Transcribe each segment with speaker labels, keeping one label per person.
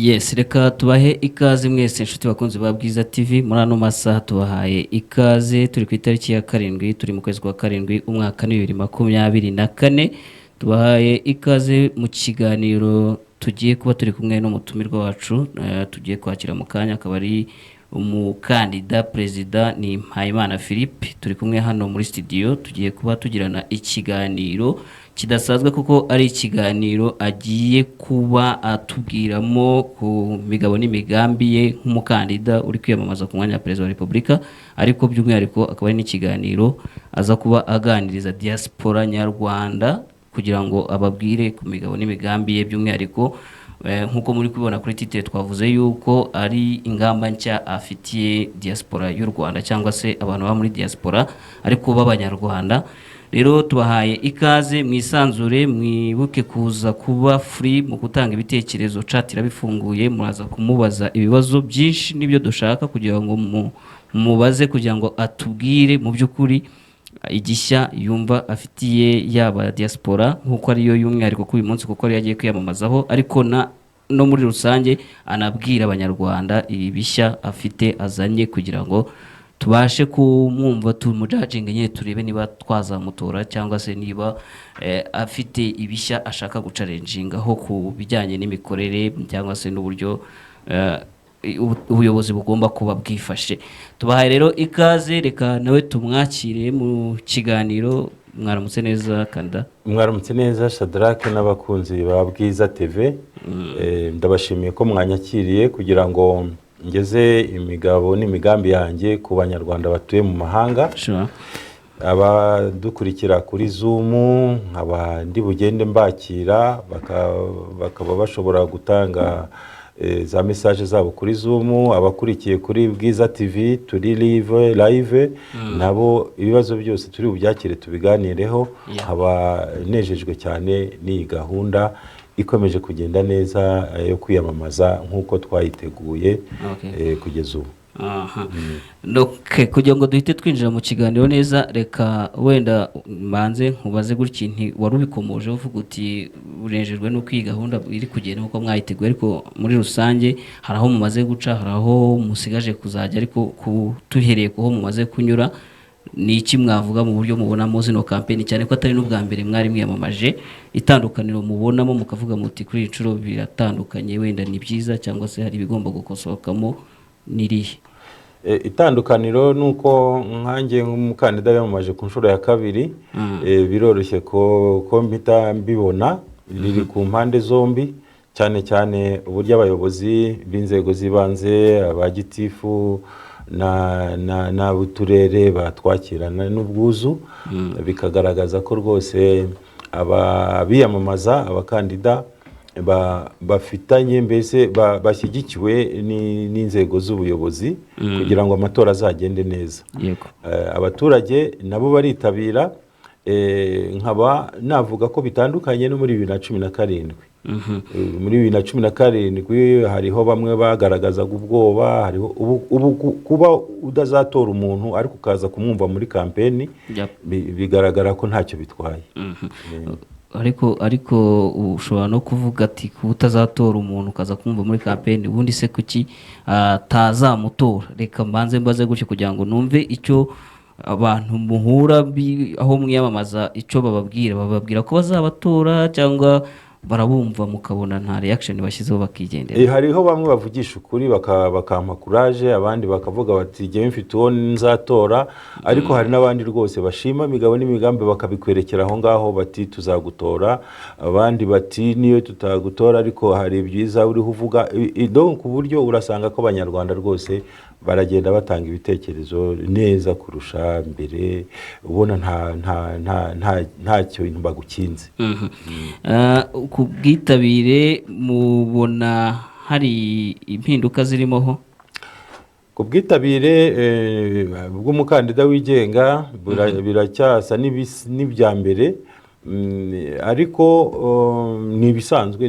Speaker 1: Yes, reka tubahe ikaze mwese inshuti bakunzi ba Bwiza TV. Muri ano masaha tubahaye ikaze, turi ku itariki ya 7, turi mu kwezi kwa 7 umwaka ni 2024. Tubahaye ikaze mu kiganiro tugiye kuba turi kumwe n'umutumirwa wacu, tugiye kwakira mu kanya, akaba ari umukandida perezida ni Mpayimana Philippe. Turi kumwe hano muri studio, tugiye kuba tugirana ikiganiro kidasanzwe kuko ari ikiganiro agiye kuba atubwiramo ku migabo n'imigambi ye nk'umukandida uri kwiyamamaza ku mwanya wa perezida wa Repubulika, ariko by'umwihariko akaba ari n'ikiganiro aza kuba aganiriza diaspora nyarwanda kugira ngo ababwire ku migabo n'imigambi ye. By'umwihariko nk'uko muri kubibona kuri titre twavuze yuko ari ingamba nshya afitiye diaspora y'u Rwanda cyangwa se abantu baba muri diaspora ariko b'abanyarwanda. Rero tubahaye ikaze, mwisanzure, mwibuke kuza kuba free mu gutanga ibitekerezo. Chat irabifunguye, muraza kumubaza ibibazo byinshi n'ibyo dushaka kugira ngo mubaze, kugira ngo atubwire mu by'ukuri igishya yumva afitiye yaba diaspora nk'uko ariyo y'umwihariko kuri uyu munsi kuko ari yagiye kwiyamamazaho, ariko no muri rusange anabwira abanyarwanda ibishya afite azanye kugira ngo tubashe kumwumva, tumujajinge nyine turebe niba twazamutora cyangwa se niba afite ibishya ashaka gucarenjingaho ku bijyanye n'imikorere cyangwa se n'uburyo ubuyobozi bugomba kuba bwifashe. Tubahaye rero ikaze, reka nawe tumwakire mu kiganiro. Mwaramutse neza kanda.
Speaker 2: Mwaramutse neza Shadrack n'abakunzi ba Bwiza TV. Ndabashimiye ko mwanyakiriye kugira ngo ngeze imigabo n'imigambi yanjye ku banyarwanda batuye mu mahanga.
Speaker 1: Sure.
Speaker 2: Abadukurikira kuri Zoom, abandi bugende mbakira bakaba bashobora gutanga za message zabo kuri Zoom, abakurikiye kuri Bwiza TV turi live nabo ibibazo byose turi bubyakire tubiganireho. Haba nejejwe cyane ni gahunda ikomeje kugenda neza yo kwiyamamaza nk'uko twayiteguye kugeza ubu.
Speaker 1: Kugira ngo duhite twinjira mu kiganiro neza, reka wenda manze nkubaze gutya nti wari ubikomoje uvuga uti urejejwe no kwiga gahunda iri kugenda uko mwayiteguye, ariko muri rusange hari aho mumaze guca, hari aho musigaje kuzajya, ariko tuhereye ko mumaze kunyura, ni iki mwavuga mu buryo mubonamo zino campaign, cyane ko atari n'ubwa mbere mwari mwiyamamaje, itandukaniro mubonamo mukavuga muti kuri incuro biratandukanye, wenda ni byiza cyangwa se hari ibigomba gukosorokamo nirihe?
Speaker 2: Itandukaniro nuko nkanjye nk'umukandida yamamaje ku nshuro ya 2, biroroshye ko mpita mbibona riri ku mpande zombi, cyane cyane uburyo abayobozi b'inzego z'ibanze, abagitifu na uturere batwakirana n'ubwuzu, bikagaragaza ko rwose abiyamamaza abakandida bafitanye mbese bashyigikiwe n'inzego z'ubuyobozi kugira ngo amatora azagende neza. Abaturage nabo baritabira, nkaba navuga ko bitandukanye no muri 2017. Muri 2017 hariho bamwe bagaragazaga ubwoba, hariho kuba udazatora umuntu ariko ukaza kumwumva muri campaign bigaragara ko ntacyo bitwaye.
Speaker 1: Ariko ushobora no kuvuga ati kuba utazatora umuntu ukaza kumva muri campaign, ubundi se kuki atazamutora? Reka mbanze mbaze gutyo kugira ngo numve icyo abantu muhura aho mwiyamamaza icyo bababwira ko bazabatora, cyangwa barabumva mukabona nta reaction bashyizeho bakigendera?
Speaker 2: Hariho bamwe bavugisha ukuri bakampa courage, abandi bakavuga bati jye mfite uwo nzatora, ariko hari n'abandi rwose bashima imigabo n'imigambi bakabikwerekera aho ngaho bati tuzagutora, abandi bati niyo tutagutora ariko hari byiza uriho uvuga. Donc ku buryo urasanga ko abanyarwanda rwose baragenda batanga ibitekerezo neza kurusha mbere, ubona ntacyo bagukinze.
Speaker 1: Ku bwitabire mubona hari impinduka zirimo ho?
Speaker 2: Ku bwitabire bw'umukandida wigenga biracyasa n'ibya mbere, ariko ni ibisanzwe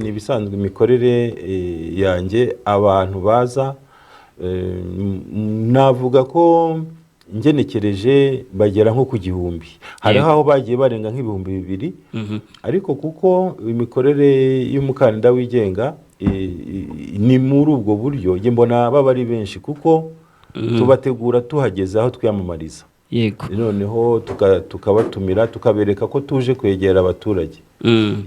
Speaker 2: imikorere yanjye. Abantu baza navuga ko ngenekereje bagera nko ku 1000, hariho aho bagiye barenga nk'ibihumbi 2,000, ariko kuko imikorere y'umukandida wigenga ni muri ubwo buryo njye mbona baba ari benshi kuko tubategura tuhageze aho twiyamamariza,
Speaker 1: yego,
Speaker 2: noneho tukabatumira tukabereka ko tuje kwegera abaturage.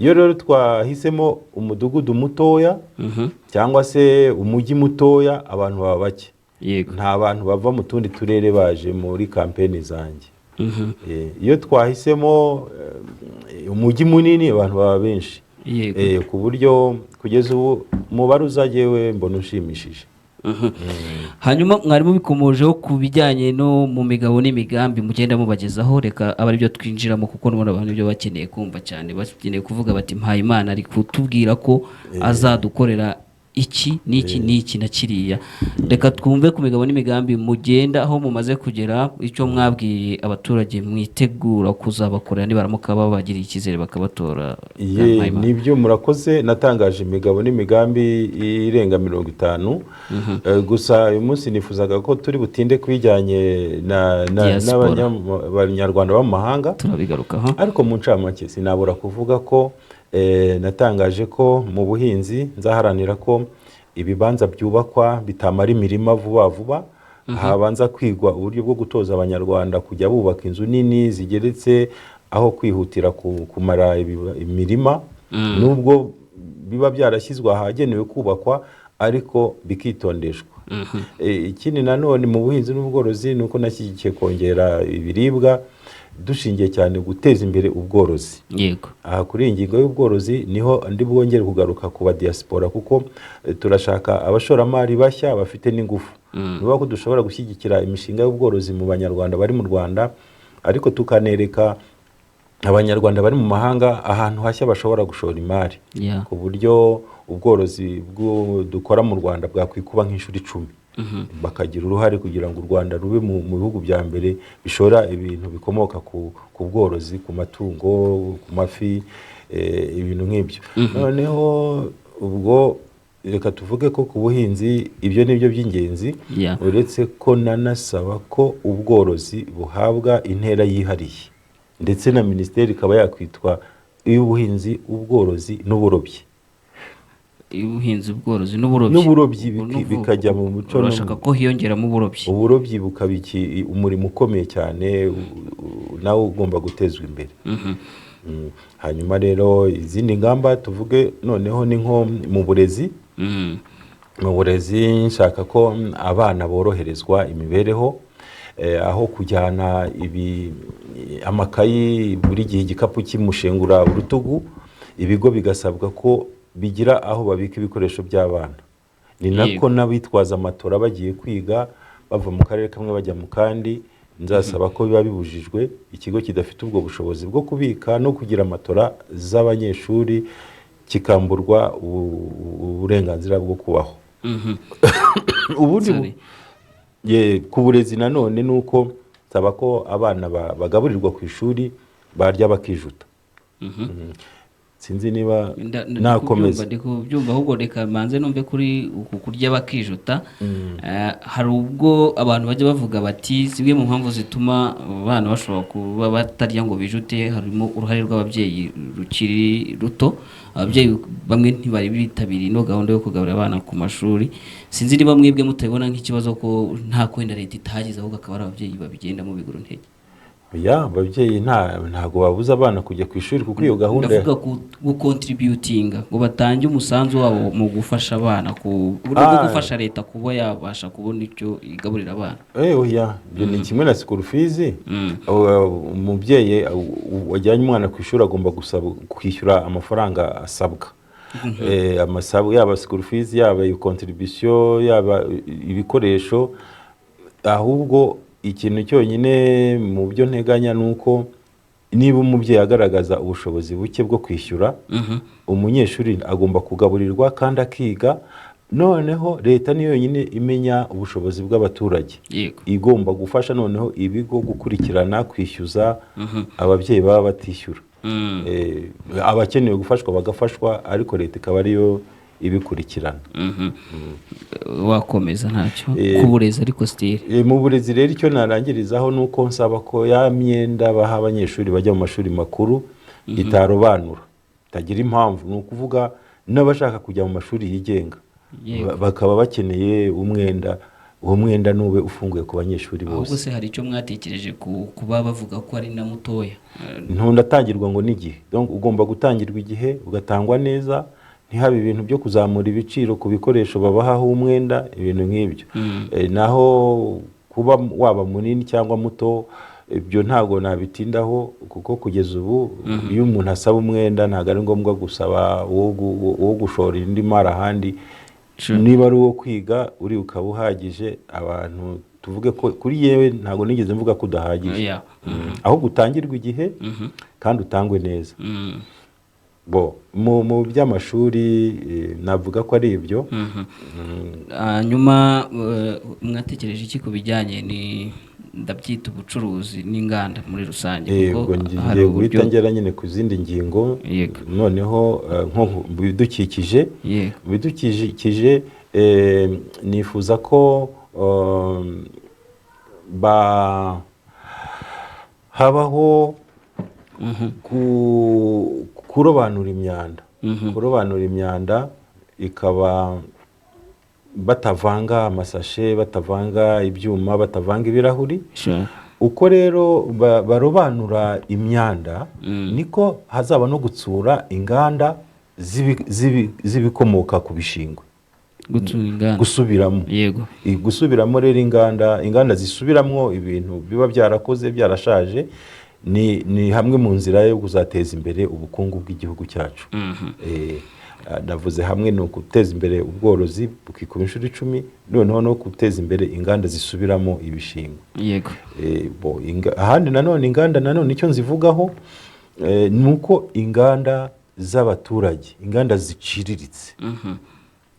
Speaker 2: Iyo rero twahisemo umudugudu mutoya cyangwa se umujyi mutoya, abantu baba bake, nta bantu bava mu tundi turere baje muri kampeni zanjye. Iyo twahisemo umujyi munini, abantu baba benshi, ku buryo kugeza ubu umubare uzagewe mbona ushimishije.
Speaker 1: Hanyuma mwarimu bikomojeho ku bijyanye no mu migabo n'imigambi mugenda mubagezaho, reka aba ari byo twinjiramo kuko n'ubundi abantu ibyo bakeneye kumva cyane, bakeneye kuvuga bati Mpayimana ari kutubwira ko azadukorera iki n'iki n'iki na kiriya. Reka twumve ku migabo n'imigambi mugenda aho mumaze kugera, icyo mwabwiye abaturage mwitegura kuzabakorera nibaramuka babagiriye icyizere bakabatora.
Speaker 2: Nibyo murakoze, natangaje imigabo n'imigambi irenga 50, gusa uyu munsi nifuzaga ko turi butinde kwijyanye n'abanyarwanda bo mu mahanga,
Speaker 1: turabigarukaho,
Speaker 2: ariko mu ncamake sinabura kuvuga ko natangaje ko mu buhinzi nzaharanira ko ibibanza byubakwa bitamara imirima vuba vuba, habanza kwigwa uburyo bwo gutoza abanyarwanda kujya bubaka inzu nini zigeretse aho kwihutira kumara imirima, nubwo biba byarashyizwe ahagenewe kubakwa ariko bikitondeshwa. Ikindi nanone mu buhinzi n'ubworozi nuko nashyigikiye kongera ibiribwa dushingiye cyane guteza imbere ubworozi.
Speaker 1: Yego.
Speaker 2: Aha kuri ingingo y'ubworozi niho ndi bwongere kugaruka ku diaspora, kuko turashaka abashoramari bashya bafite n'ingufu. Niba ko dushobora gushyigikira imishinga y'ubworozi mu banyarwanda bari mu Rwanda, ariko tukanereka abanyarwanda bari mu mahanga ahantu hashya bashobora gushora imari, ku buryo ubworozi dukora mu Rwanda bwakwikuba nk'inshuro 10, bakagira uruhare kugira ngo u Rwanda rube mu bihugu bya mbere bishora ibintu bikomoka ku bworozi, ku matungo, ku mafi, ibintu nk'ibyo. Noneho ubwo reka tuvuge ko ku buhinzi ibyo nibyo by'ingenzi, uretse ko nanasaba ko ubworozi buhabwa intera yihariye, ndetse na minisiteri ikaba yakwitwa iy'ubuhinzi, ubworozi n'uburobyi.
Speaker 1: Ubuhinzi, ubworozi n'uburobyi
Speaker 2: bikajya mu muco.
Speaker 1: Urashaka ko hiyongeramo
Speaker 2: uburobyi bukaba umurimo ukomeye cyane nawe ugomba gutezwa imbere. Hanyuma rero izindi ngamba tuvuge noneho ni nko mu burezi. Mu burezi nshaka ko abana boroherezwa imibereho, aho kujyana amakayi buri gihe igikapu kimushengura urutugu, ibigo bigasabwa ko bigira aho babika ibikoresho by'abana. Ni nako n'abitwaza amatora bagiye kwiga bava mu karere kamwe bajya mu kandi, nzasaba ko biba bibujijwe ikigo kidafite ubwo bushobozi bwo kubika no kugira amatora z'abanyeshuri kikamburwa uburenganzira bwo kubaho. Ubundi ku burezi nanone nuko nsaba ko abana bagaburirwa ku ishuri, barya bakijuta. Sinzi niba nakomeza.
Speaker 1: Ndikubyumva, ahubwo reka manze numve kuri uku kurya bakijuta. Hari ubwo abantu bajya bavuga bati zimwe mu mpamvu zituma abana bashobora kuba batarya ngo bijute harimo uruhare rw'ababyeyi rukiri ruto. Ababyeyi bamwe ntibari bitabiriye ino gahunda yo kugaburira abana ku mashuri. Sinzi niba mwebwe mutabona nk'ikibazo ko nta kwenda leta itagize, ahubwo akaba ari ababyeyi babigenda mu biguru ntege.
Speaker 2: Ababyeyi ntago babuza abana kujya ku ishuri, kuko iyo gahunda
Speaker 1: ndavuga gukontributinga ngo batange umusanzu wabo mu gufasha abana, ku buryo bwo gufasha leta kuba yabasha kubona icyo igaburira abana.
Speaker 2: Ibyo ni kimwe na school fees. Umubyeyi wajyanye umwana ku ishuri agomba kwishyura amafaranga asabwa. Yaba school fees, yaba contribution, yaba ibikoresho. Ahubwo ikintu cyonyine mu byo nteganya nuko niba umubyeyi agaragaza ubushobozi buke bwo kwishyura, umunyeshuri agomba kugaburirwa kandi akiga. Noneho leta niyo yonyine imenya ubushobozi bw'abaturage, igomba gufasha noneho ibigo gukurikirana kwishyuza ababyeyi baba batishyura. Abakeneye gufashwa bagafashwa, ariko leta ikaba ariyo ibikurikirana.
Speaker 1: Wakomeza ntacyo ku burezi. Ariko
Speaker 2: mu burezi rero icyo narangirizaho nuko nsaba ko ya myenda baha abanyeshuri bajya mu mashuri makuru itarobanura, itagira impamvu. Ni ukuvuga n'abashaka kujya mu mashuri yigenga
Speaker 1: Yego.
Speaker 2: bakaba bakeneye umwenda, uwo mwenda nube ufunguye ku banyeshuri
Speaker 1: ahubwo
Speaker 2: bose.
Speaker 1: se hari icyo mwatekereje kuba bavuga ko ari na mutoya?
Speaker 2: Ntundatangirwa ngo n'igihe, donc ugomba gutangirwa igihe ugatangwa neza, ntihabe ibintu byo kuzamura ibiciro ku bikoresho babahaho umwenda, ibintu nk'ibyo. Naho kuba waba munini cyangwa muto, ibyo ntabwo nabitindaho, kuko kugeza ubu iyo umuntu asaba umwenda ntabwo ari ngombwa gusaba uwo gushora indi mari ahandi. Niba ari uwo kwiga uri ukaba uhagije, abantu tuvuge ko kuri yewe ntabwo nigeze mvuga ko udahagije, aho gutangirwa igihe kandi utangwe neza. Mu by'amashuri navuga ko ari ibyo.
Speaker 1: Hanyuma mwatekereje iki ku bijyanye ndabyita ubucuruzi n'inganda muri rusange?
Speaker 2: Kuko ngiye guhita ngera nyine ku zindi ngingo. Noneho nko mu bidukikije, nifuza ko habaho kurobanura imyanda. Kurobanura imyanda ikaba batavanga amasashe, batavanga ibyuma, batavanga ibirahuri. Uko rero barobanura imyanda, niko hazaba no gutsura inganda z'ibikomoka ku bishingwe. Gusubiramo. Yego. Gusubiramo rero inganda zisubiramwo ibintu biba byarakoze byarashaje, ni hamwe mu nzira yo kuzateza imbere ubukungu bw'igihugu cyacu. Navuze hamwe no guteza imbere ubworozi bukikuba inshuro 10, noneho no guteza imbere inganda zisubiramo ibishingwe. Yego. Ahandi nanone inganda nanone icyo nzivugaho nuko inganda z'abaturage, inganda ziciriritse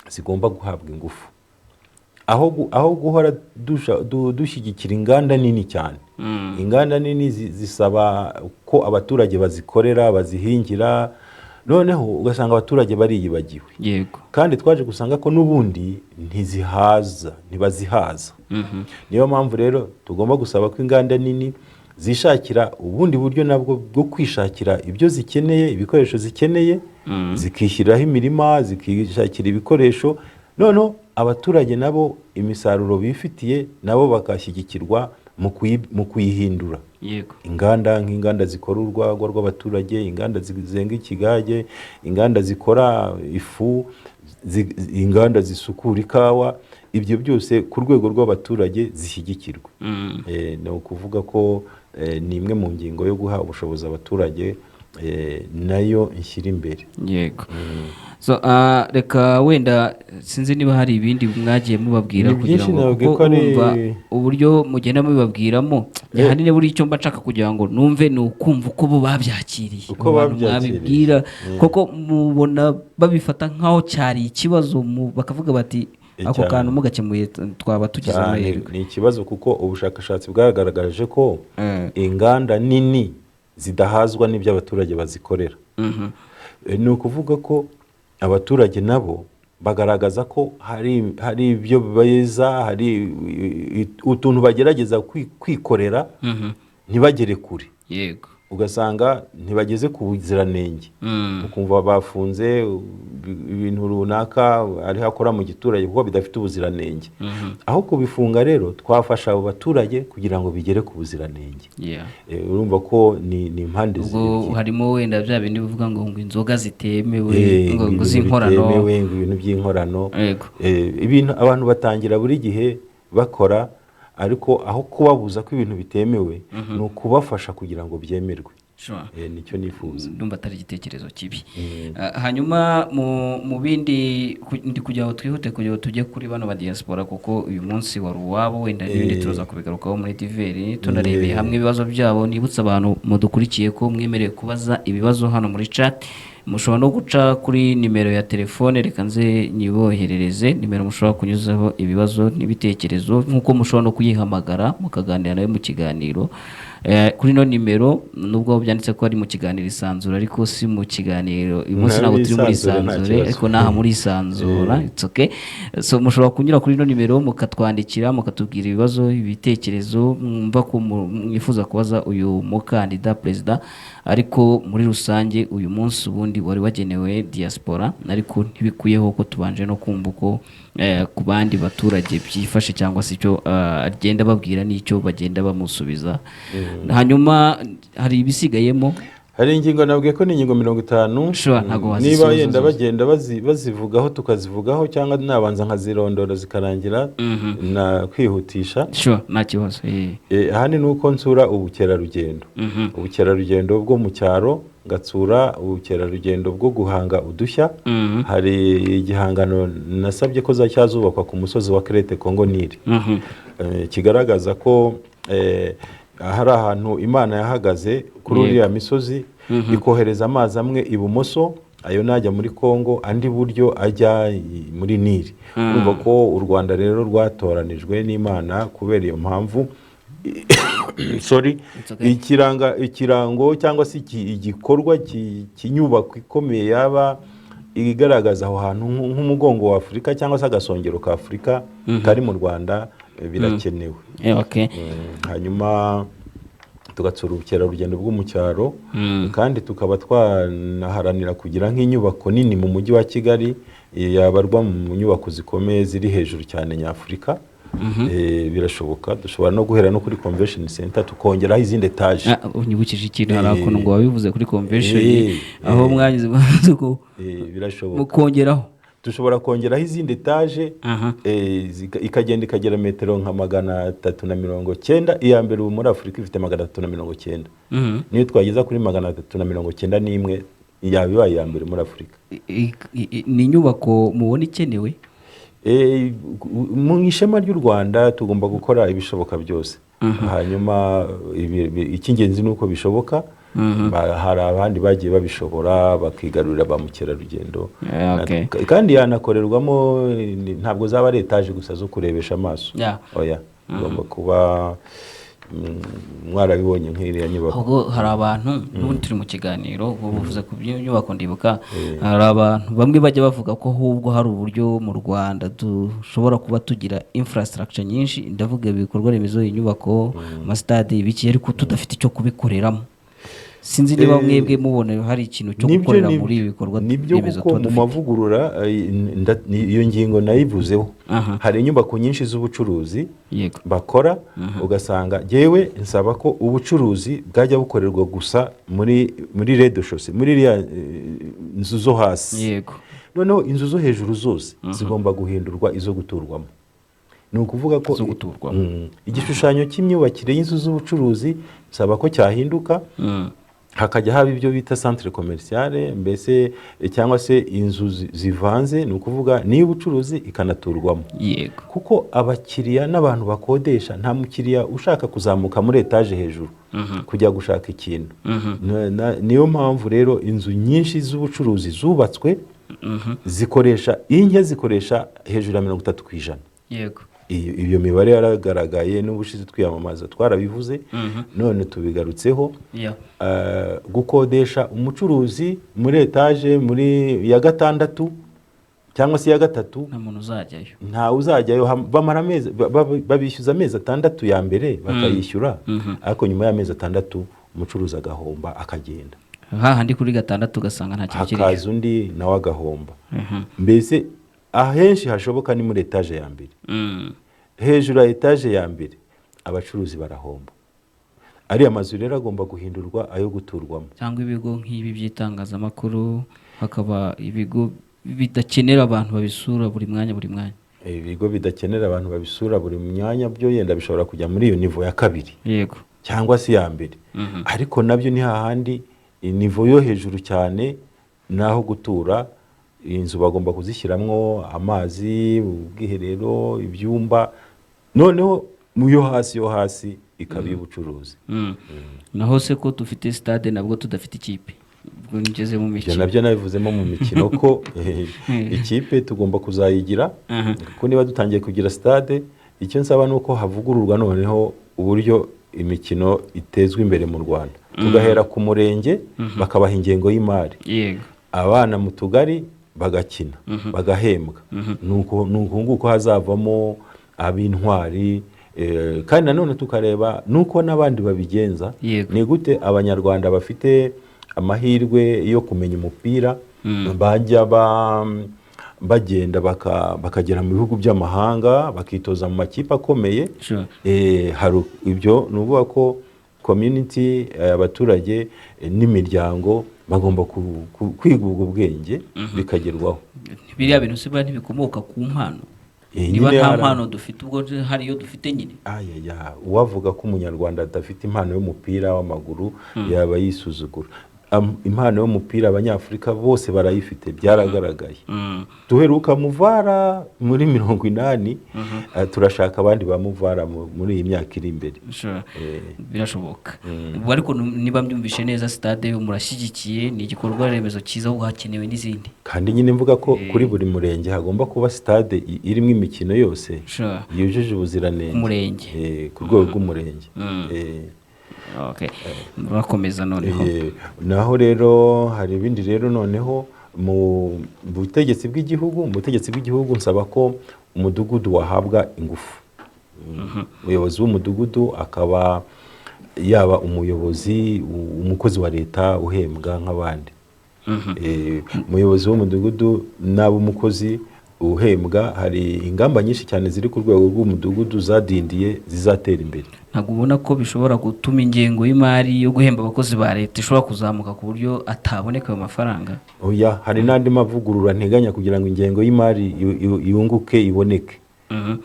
Speaker 2: zigomba guhabwa ingufu, aho guhora dushyigikira inganda nini cyane. Inganda nini zisaba ko abaturage bazikorera, bazihingira, noneho ugasanga abaturage bariyibagiwe. Yego. Kandi twaje gusanga ko n'ubundi ntibazihaza. Niyo mpamvu rero tugomba gusaba ko inganda nini zishakira ubundi buryo nabwo bwo kwishakira ibyo zikeneye, ibikoresho zikeneye, zikishyiriraho imirima, zikishakira ibikoresho, noneho abaturage nabo imisaruro bifitiye nabo bakashyigikirwa mu kuyihindura. Yego. Nk'inganda zikora urwagwa rw'abaturage, inganda zizenga ikigage, inganda zikora ifu, inganda zisukura ikawa, ibyo byose ku rwego rw'abaturage zishyigikirwa. Ni ukuvuga ko ni imwe mu ngingo yo guha ubushobozi abaturage, nayo nshyira imbere. Yego. Reka wenda sinzi niba hari ibindi mwagiye mubabwira kugira ngo kumva uburyo mugenda mubibabwiramo, ahanini buri icyo mba nshaka kugira ngo numve ni ukumva uko bo babyakiriye, uko mwabibwira, kuko mubona babifata nk'aho cyari ikibazo, bakavuga bati ako kantu mugakemuye twaba tugize amahirwe. Ni ikibazo kuko ubushakashatsi bwagaragaje ko inganda nini zidahazwa n'ibyo abaturage bazikorera. Ni ukuvuga ko abaturage nabo bagaragaza ko hari ibyo beza, hari utuntu bagerageza kwikorera ntibagere kure. Yego. Ugasanga ntibageze ku buziranenge, ukumva bafunze ibintu runaka ari hakora mu giturage kuko bidafite ubuziranenge. Aho kubifunga rero twafasha abo baturage kugira ngo bigere ku buziranenge. Urumva ko ni impande zibiri. Harimo wenda bya bindi bivuga ngo inzoga zitemewe, ngo z'inkorano, ibintu by'inkorano. Ibintu abantu batangira buri gihe bakora, ariko aho kubabuza ko ibintu bitemewe ni ukubafasha kugira ngo byemerwe. Nicyo nifuza. Ndumva atari igitekerezo kibi. Hanyuma mu bindi ndi kugira ngo twihute kugira ngo tujye kuri bano ba diaspora, kuko uyu munsi wari uwabo, wenda n'ibindi tuza kubigarukaho muri TVR tunarebeye hamwe ibibazo byabo. Nibutsa abantu mudukurikiye ko mwemereye kubaza ibibazo hano muri chat. Mushobora no guca kuri nimero ya telefone, reka nze nyiboherereze nimero mushobora kunyuzaho ibibazo n'ibitekerezo, nk'uko mushobora no kuyihamagara mukaganira nawe mu kiganiro.
Speaker 1: kuri ino nimero nubwo byanditse ko ari mu kiganiro isanzura ariko si mu kiganiro uyu munsi ntabwo turi muri isanzure ariko naha muri isanzura it's okay. So mushobora kunyura kuri ino nimero mukatwandikira mukatubwira ibibazo ibitekerezo mwumva ko mwifuza kubaza uyu mukandida perezida, ariko muri rusange uyu munsi ubundi wari wagenewe diaspora, ariko ntibikuyeho ko tubanje no kumva uko ku bandi baturage byifashe cyangwa se icyo agenda babwira n'icyo bagenda bamusubiza. Hanyuma hari ibisigayemo,
Speaker 2: hari ingingo nabwiye ko ni ingingo 50.
Speaker 1: Sure, ntago
Speaker 2: niba yenda bagenda bazivugaho tukazivugaho cyangwa nabanza nkazirondora zikarangira na kwihutisha.
Speaker 1: Sure, nta kibazo.
Speaker 2: Ahandi ni uko nsura ubukerarugendo, ubukerarugendo bwo mu cyaro, ngatsura ubukerarugendo bwo guhanga udushya. Hari igihangano nasabye ko zacyazubakwa ku musozi wa Crete Congo Nile, kigaragaza ko hari ahantu Imana yahagaze kuri uriya misozi ikohereza amazi amwe ibumoso, ayo najya muri Kongo, andi buryo ajya muri Nile. Urumva ko u Rwanda rero rwatoranijwe n'Imana kubera iyo mpamvu ikirango cyangwa se igikorwa kinyubako ikomeye yaba igaragaza aho hantu nk'umugongo wa Afurika cyangwa se agasongero ka Afurika kari mu Rwanda birakenewe. Hanyuma tugatsura ubukerarugendo bwo mu cyaro, kandi tukaba twanaharanira kugira nk'inyubako nini mu mujyi wa Kigali yabarwa mu nyubako zikomeye ziri hejuru cyane nyafurika. Birashoboka, dushobora no guhera no kuri convention center tukongeraho izindi etage.
Speaker 1: Unyibukije ikintu hari akuntu ngo wabivuze kuri convention aho mwanyize ko
Speaker 2: birashoboka
Speaker 1: mukongeraho,
Speaker 2: dushobora kongeraho izindi etage ikagenda ikagera metero nka 390. iya mbere ubu muri Afurika ifite 390. niyo twageza kuri 391 yabibaye iya mbere muri Afurika.
Speaker 1: Ni inyubako mubona ikenewe
Speaker 2: mu ishema ry'u Rwanda. Tugomba gukora ibishoboka byose. Hanyuma icy'ingenzi ni uko bishoboka. Hari abandi bagiye babishobora bakigarurira ba mukerarugendo, kandi yanakorerwamo, ntabwo zaba ari etaje gusa zo kurebesha amaso. Oya, ugomba kuba mwarabibonye nk'iriya nyubako.
Speaker 1: Ahubwo hari abantu n'ubundi turi mu kiganiro buvuze ku by'inyubako, ndibuka hari abantu bamwe bajya bavuga ko ahubwo hari uburyo mu Rwanda dushobora kuba tugira infrastructure nyinshi, ndavuga ibikorwa remezo, inyubako, amasitade, ibiki, ariko tudafite icyo kubikoreramo. Sinzi niba mwebwe mubona hari ikintu cyo gukorera muri ibi bikorwa
Speaker 2: remezo tuba dufite. Mu mavugurura iyo ngingo nayivuzeho, hari inyubako nyinshi z'ubucuruzi bakora, ugasanga jewe nsaba ko ubucuruzi bwajya bukorerwa gusa muri rez-de-chaussée, muri iriya inzu zo hasi. Noneho inzu zo hejuru zose zigomba guhindurwa izo guturwamo. Ni ukuvuga ko igishushanyo cy'imyubakire y'inzu z'ubucuruzi nsaba ko cyahinduka, hakajya haba ibyo bita centre commerciale, mbese cyangwa se inzu zivanze, ni ukuvuga niyo ubucuruzi ikanaturwamo. Kuko abakiriya n'abantu bakodesha, nta mukiriya ushaka kuzamuka muri etaje hejuru kujya gushaka ikintu. Niyo mpamvu rero inzu nyinshi z'ubucuruzi zubatswe zikoresha hejuru ya 30%. Iyo mibare yaragaragaye n'ubushize twiyamamaza twarabivuze, none tubigarutseho. Gukodesha umucuruzi muri etaje muri ya 6 cyangwa se ya 3, nta uzajyayo. Bamara amezi babishyuza amezi 6 ya mbere bakayishyura, ariko nyuma y'amezi 6 umucuruzi agahomba akagenda.
Speaker 1: Hahandi kuri 6 ugasanga nta kintu kiri,
Speaker 2: hakaza undi nawe agahomba. Mbese ahenshi hashoboka ni muri etaje ya mbere. Hejuru ya etaje ya mbere abacuruzi barahomba. Ari amazu rero agomba guhindurwa ayo guturwamo.
Speaker 1: Cyangwa ibigo nk'ibi by'itangazamakuru, hakaba ibigo bidakenera abantu babisura buri mwanya.
Speaker 2: Ibigo bidakenera abantu babisura buri mwanya byo yenda bishobora kujya muri iyo nivo ya 2 cyangwa se ya mbere. Ariko nabyo ni hahandi nivo yo hejuru cyane, naho gutura inzu bagomba kuzishyiramo amazi, ubwiherero, ibyumba, noneho mu yo hasi ikaba y'ubucuruzi.
Speaker 1: Naho se ko dufite stade nabwo tudafite ikipe, ubwo ngeze mu mikino
Speaker 2: nabyo nabivuzemo mu mikino ko ikipe tugomba kuzayigira. Kuko niba dutangiye kugira stade, icyo nsaba nuko havugururwa noneho uburyo imikino itezwa imbere mu Rwanda tugahera ku murenge bakabaha ingengo y'imari
Speaker 1: yego
Speaker 2: abana mu tugari bagakina bagahembwa nuko nguko hazavamo ab'intwari kandi nanone tukareba nuko n'abandi babigenza ni gute abanyarwanda bafite amahirwe yo kumenya umupira bajya bagenda bakagera mu bihugu by'amahanga bakitoza mu makipe akomeye hari ibyo ni ukuvuga ko community abaturage n'imiryango bagomba kwiga ubwo bwenge bikagerwaho
Speaker 1: biriya bintu siba ntibikomoka ku mpano niba nta mpano dufite ubwo hari iyo dufite nyine
Speaker 2: uwavuga ko umunyarwanda adafite impano y'umupira w'amaguru yaba yisuzugura impano y'umupira abanyafurika bose barayifite byaragaragaye duheruka Muvara muri 80 turashaka abandi bamuvara muri iyi myaka iri imbere
Speaker 1: birashoboka ariko niba mbyumvishe neza stade yo murashyigikiye ni igikorwa remezo cyiza aho hakenewe n'izindi
Speaker 2: kandi nyine mvuga ko kuri buri murenge hagomba kuba stade irimo imikino yose yujuje ubuziranenge ku rwego rw'umurenge
Speaker 1: murakomeza noneho
Speaker 2: naho rero hari ibindi rero noneho mu butegetsi bw'igihugu nsaba ko umudugudu wahabwa ingufu umuyobozi w'umudugudu akaba yaba umukozi wa leta uhembwa nk'abandi umuyobozi w'umudugudu n'ab'umukozi uhembwa hari ingamba nyinshi cyane ziri ku rwego rw'umudugudu zadindiye zizatera imbere
Speaker 1: ntabwo ubona ko bishobora gutuma ingengo y'imari yo guhemba abakozi ba leta ishobora kuzamuka ku buryo ataboneka ayo mafaranga
Speaker 2: oya hari n'andi mavugurura nteganya kugira ngo ingengo y'imari yunguke iboneke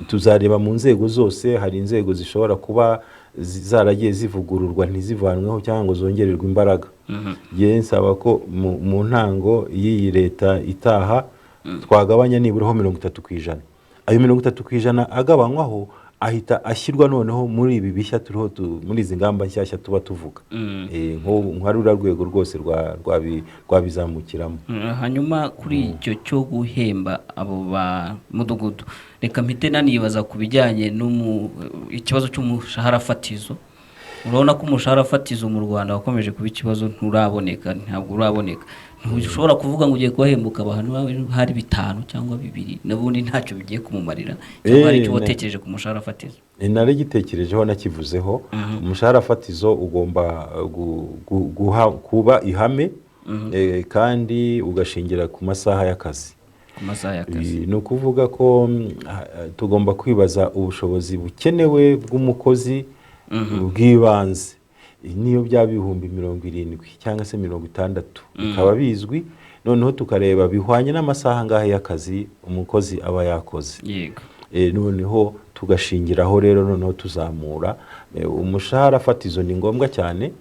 Speaker 2: tuzareba mu nzego zose hari inzego zishobora kuba zaragiye zivugururwa ntizivanweho cyangwa ngo zongererwe imbaraga nsaba ko mu ntango y'iyi leta itaha twagabanya niburaho 30%. Ayo 30% agabanywaho ahita ashyirwa noneho muri ibi bishya turiho muri izi ngamba nshyashya tuba tuvuga nkarura rwego rwose rwabizamukiramo
Speaker 1: hanyuma kuri icyo cyo guhemba abo ba mudugudu reka mpite nanibaza ku bijyanye ikibazo cy'umushahara fatizo urabona ko umushahara fatizo mu Rwanda wakomeje kuba ikibazo ntabwo uraboneka ntushobora kuvuga ngo ugiye kuhembuka abantu hari 5 cyangwa 2 nabundi ntacyo bigiye kumumarira cyangwa ari cyo watekereje ku mushahara fatizo
Speaker 2: nari gitekerejeho nakivuzeho umushahara fatizo ugomba kuba ihame kandi ugashingira ku masaha y'akazi ni ukuvuga ko tugomba kwibaza ubushobozi bukenewe bw'umukozi bw'ibanze niyo byaba 70,000 cyangwa se 60 bikaba bizwi noneho tukareba bihwanye n'amasaha ngahe y'akazi umukozi aba yakoze noneho tugashingiraho rero noneho tuzamura umushahara fatizo ni ngombwa cyane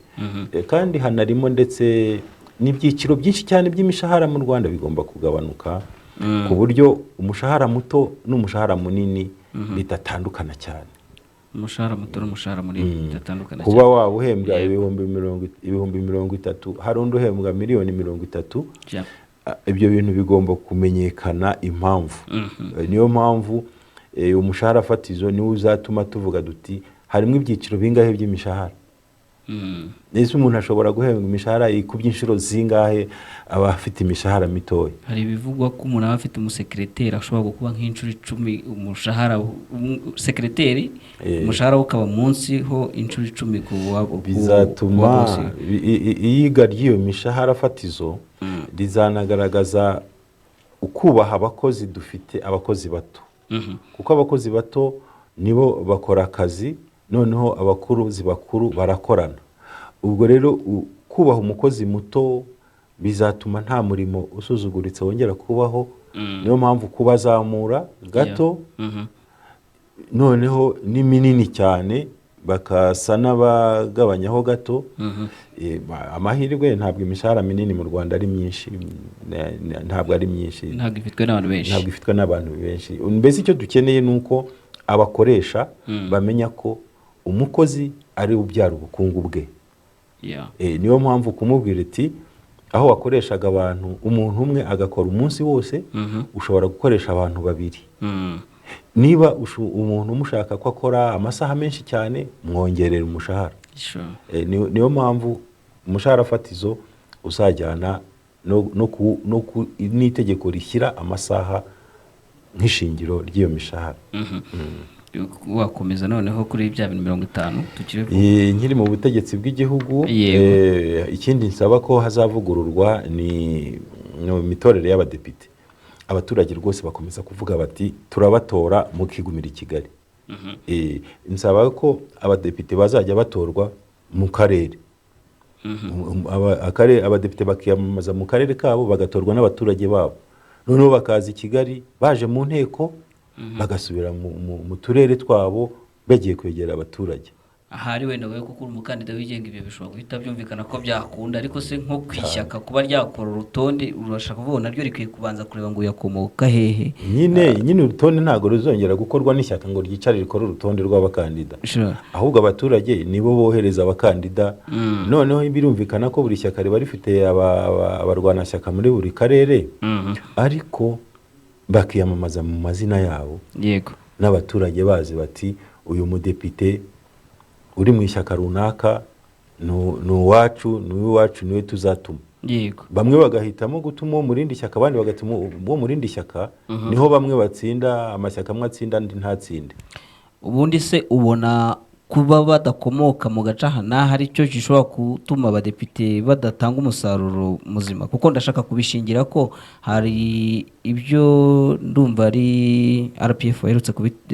Speaker 2: kandi hanarimo ndetse n'ibyiciro byinshi cyane by'imishahara mu Rwanda bigomba kugabanuka ku buryo umushahara muto n'umushahara munini bitatandukana cyane
Speaker 1: umushahara muto n'umushahara munini bitatandukana
Speaker 2: kuba waba uhembwa ibihumbi 30 hari undi uhembwa miliyoni 30 ibyo bintu bigomba kumenyekana impamvu niyo mpamvu umushahara fatizo niwo uzatuma tuvuga duti harimo ibyiciro bingahe by'imishahara nese umuntu ashobora guhembwa imishahara ikubyinshiro zingahe aba afite imishahara mitoya
Speaker 1: hari bivugwa ko umuntu aba afite umusekreteri ashobora kuba nk'inshuro 10 umushahara sekreteri umushahara ukaba munsi ho inshuro 10 ku
Speaker 2: bizatuma iyiga ry'iyo mishahara fatizo rizanagaragaza ukubaha abakozi dufite abakozi bato kuko abakozi bato nibo bakora akazi noneho abakuruzi bakuru barakorana ubwo rero kubaha umukozi muto bizatuma nta murimo usuzuguritse wongera kubaho niyo mpamvu kubazamura gato noneho ni minini cyane bakasa n'abagabanyaho gato amahirwe ntabwo imishahara minini mu Rwanda ari myinshi ntabwo ari myinshi
Speaker 1: ntabwo ifitwe
Speaker 2: n'abantu benshi mbese icyo dukeneye nuko abakoresha bamenya ko umukozi ari ubyara ubukungu bwe niyo mpamvu kumubwira iti aho wakoreshaga abantu umuntu umwe agakora umunsi wose ushobora gukoresha abantu 2 niba umuntu umushaka ko akora amasaha menshi cyane mwongerera umushahara.
Speaker 1: Sure.
Speaker 2: Niyo mpamvu umushahara fatizo uzajyana n'itegeko rishyira amasaha nk'ishingiro ry'iyo mishahara.
Speaker 1: Wakomeza noneho kuri bya bintu 50 tukire
Speaker 2: nkiri mu butegetsi bw'igihugu. Ikindi nsaba ko hazavugururwa ni mitorere y'abadepite. Abaturage rwose bakomeza kuvuga bati turabatora mukigumira i Kigali. Nsaba ko abadepite bazajya batorwa mu karere. Abadepite bakiyamamaza mu karere kabo bagatorwa n'abaturage babo, noneho bakaza i Kigali baje mu nteko bagasubira mu turere twabo bagiye kwegera abaturage.
Speaker 1: Ahari wenda we kuko umukandida wigenga ibyo bishobora guhita byumvikana ko byakunda, ariko se nko kwishyaka kuba ryakora urutonde urashaka kuvuga naryo rikwiye kubanza kureba ngo yakomoka hehe.
Speaker 2: Nyine urutonde ntago ruzongera gukorwa n'ishyaka ngo ryicare rikora urutonde rw'abakandida. Ahubwo abaturage nibo bohereza abakandida. Noneho birumvikana ko buri shyaka riba rifite abarwanashyaka muri buri karere, ariko bakiyamamaza mu mazina yabo. Yego. N'abaturage bazi bati uyu mudepite uri mu ishyaka runaka ni uwacu niwe tuzatuma. Yego. Bamwe bagahitamo gutuma uwo mu rindi shyaka, abandi bagatuma uwo mu rindi shyaka. Niho bamwe batsinda, amashyaka amwe atsinda andi ntatsinde.
Speaker 1: Ubundi se ubona kuba badakomoka mu gace aha n'aha ari cyo gishobora gutuma abadepite badatanga umusaruro muzima? Kuko ndashaka kubishingira ko hari ibyo ndumva ari RPF waherutse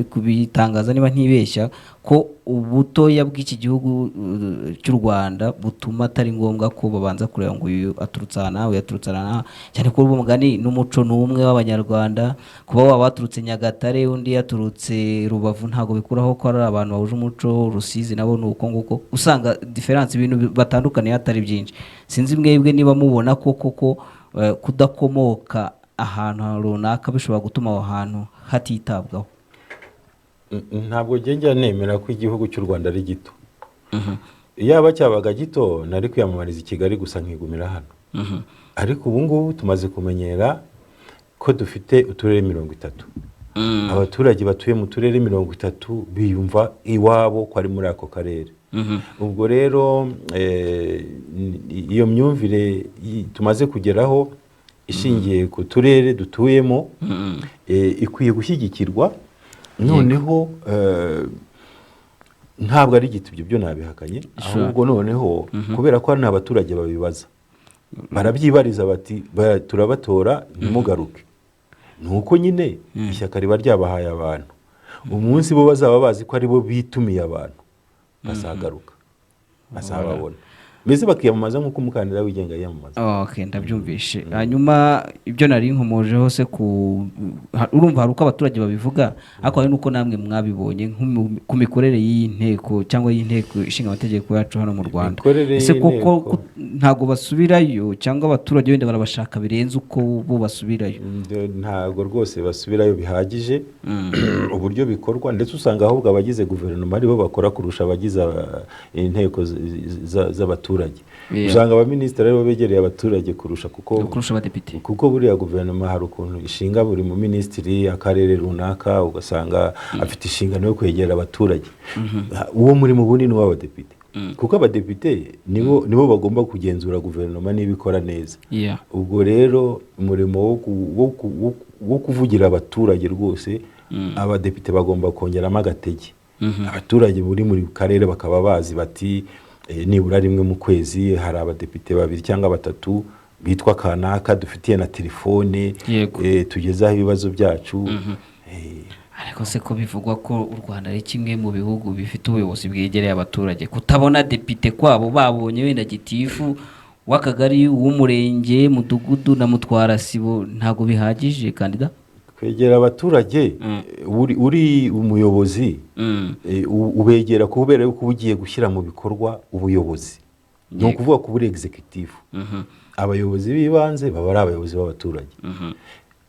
Speaker 1: kubitangaza niba ntibeshya ko ubutoya bw'iki gihugu cy'u Rwanda butuma atari ngombwa ko babanza kureba ngo uyu aturutse aha nawe yaturutse aha, cyane ko umugani n'umuco n'umwe w'abanyarwanda. Kuba waba waturutse Nyagatare undi yaturutse Rubavu ntago bikuraho ko ari abantu bahuje umuco. Rusizi nabo ni uko nguko, usanga difference ibintu batandukanye hatari byinshi. Sinzi mwebwe niba mubona ko kudakomoka ahantu runaka bishobora gutuma aho hantu hatitabwaho.
Speaker 2: Ntabwo njya nemera ko igihugu cy'u Rwanda ari gito. Yaba cyabaga gito nari kwiyamamariza i Kigali gusa nkigumira hano. Ariko ubu ngubu tumaze kumenyera ko dufite uturere 30. Abaturage batuye mu turere 30 biyumva iwabo ko ari muri ako karere. Ubwo rero iyo myumvire tumaze kugeraho ishingiye ku turere dutuyemo ikwiye gushyigikirwa. Noneho ntabwo ari gito ibyo nabihakanye, ahubwo noneho kubera ko hari n'abaturage babibaza barabyibariza bati turabatora ntimugaruke. Nuko nyine ishyaka riba ryabahaye abantu, umunsi bo bazaba bazi ko ari bo bitumiye abantu bazagaruka, bazababona, mbese bakiyamamaza nk'uko umukandida wigenga yiyamamaza.
Speaker 1: Okay, ndabyumvishe. Hanyuma ibyo nari nkomojeho se urumva hari uko abaturage babivuga, ariko hari nuko namwe mwabibonye ku mikorere y'inteko cyangwa y'inteko ishinga amategeko yacu hano mu Rwanda. Ese koko ntago basubirayo cyangwa abaturage wenda barabashaka birenze uko bo basubirayo?
Speaker 2: Ntago rwose basubirayo bihagije. Uburyo bikorwa ndetse usanga ahubwo abagize guverinoma ari bo bakora kurusha abagize inteko z'abaturage. Usanga abaminisitiri aribo begereye abaturage kurusha
Speaker 1: abadepite,
Speaker 2: kuko buriya guverinoma hari ukuntu ishinga buri mu minisitiri akarere runaka ugasanga afite inshingano yo kwegera abaturage. Uwo muri mu bunini w'abadepite, kuko abadepite nibo bagomba kugenzura guverinoma niba ikora neza. Ubwo rero umurimo wo kuvugira abaturage rwose abadepite bagomba kongeramo agatege. Abaturage muri karere bakaba bazi bati nibura rimwe mu kwezi hari abadepite 2 cyangwa 3 bitwa kanaka dufitiye na telefone tugezaho ibibazo byacu.
Speaker 1: Ariko se ko bivugwa ko u Rwanda ari kimwe mu bihugu bifite ubuyobozi bwegereye abaturage, kutabona depite kwabo babonye wenda gitifu w'akagari w'umurenge mudugudu na mutwara sibo ntago bihagije kandida?
Speaker 2: Kwegera abaturage uri umuyobozi ubegera kubera yuko ugiye gushyira mu bikorwa ubuyobozi. No kuvuga ko buri executive. Abayobozi bibanze baba ari abayobozi b'abaturage.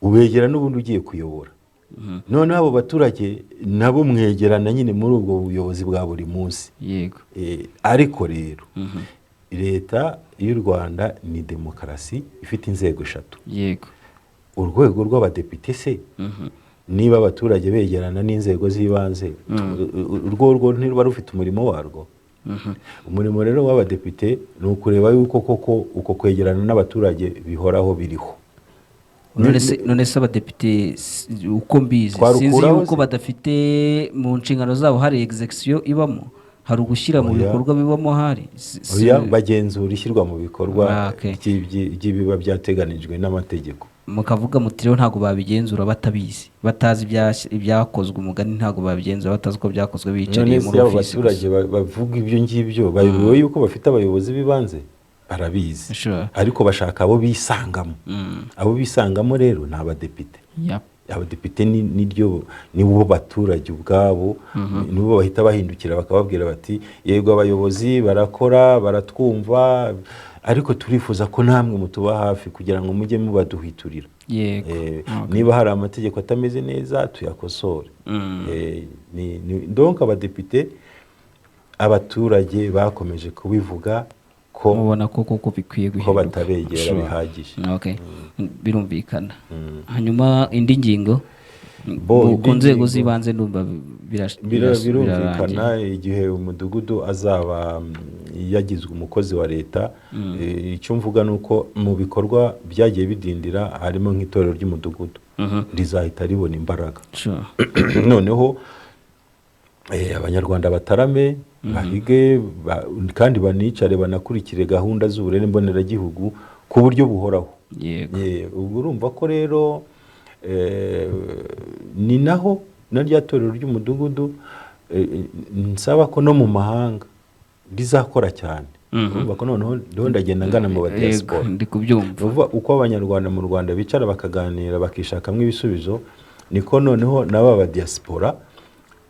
Speaker 2: Ubegera n'ubundi ugiye kuyobora. None abo baturage nabo mwegerana nyine muri ubwo buyobozi bwa buri munsi. Yego. Ariko rero leta y'u Rwanda ni demokarasi ifite inzego 3. Yego. Urwego rw'abadepite se niba abaturage begerana n'inzego z'ibanze urwo ntiruba rufite umurimo warwo. Umurimo rero w'abadepite ni ukureba yuko koko uko kwegerana n'abaturage bihoraho biriho.
Speaker 1: none se abadepite uko mbizi sinzi yuko badafite mu nshingano zabo hari execution ibamo, hari ugushyira mu bikorwa bibamo hari
Speaker 2: bagenzura ishyirwa mu bikorwa by'ibiba byateganijwe n'amategeko.
Speaker 1: mukavuga muti rero ntabwo babigenzura batabizi, batazi ibyakozwe, umugani ntabwo babigenzura batazi uko byakozwe bicariye muri ofisi.
Speaker 2: Abaturage bavuga ibyo ngibyo bayoboye yuko bafite abayobozi b'ibanze barabizi, ariko bashaka abo bisangamo. Abo bisangamo rero ni abadepite. Abadepite nibo baturage ubwabo, nibo bahita bahindukira bakababwira bati yego abayobozi barakora baratwumva, ariko turifuza ko namwe mutuba hafi kugira ngo mujye mubaduhiturira. Niba hari amategeko atameze neza tuyakosore. Donc abadepite, abaturage bakomeje kubivuga ko
Speaker 1: mubona ko bikwiye
Speaker 2: ko batabegera bihagije.
Speaker 1: Birumvikana. Hanyuma indi ngingo ku nzego z'ibanze ndumva
Speaker 2: birumvikana igihe umudugudu azaba yagizwe umukozi wa leta. Icyo mvuga ni uko mu bikorwa byagiye bidindira harimo nk'itorero ry'umudugudu rizahita ribona imbaraga. Noneho abanyarwanda batarame bahige kandi banicare banakurikire gahunda z'uburere mboneragihugu ku buryo buhoraho. Ubwo urumva ko rero ni naho na rya torero ry'umudugudu nsaba ko no mu mahanga rizakora cyane. Urumva ko noneho ndagenda ngana mu badiaspora.
Speaker 1: Ndi kubyumva
Speaker 2: uko abanyarwanda mu Rwanda bicara bakaganira bakishakamo ibisubizo, niko noneho n'aba badiaspora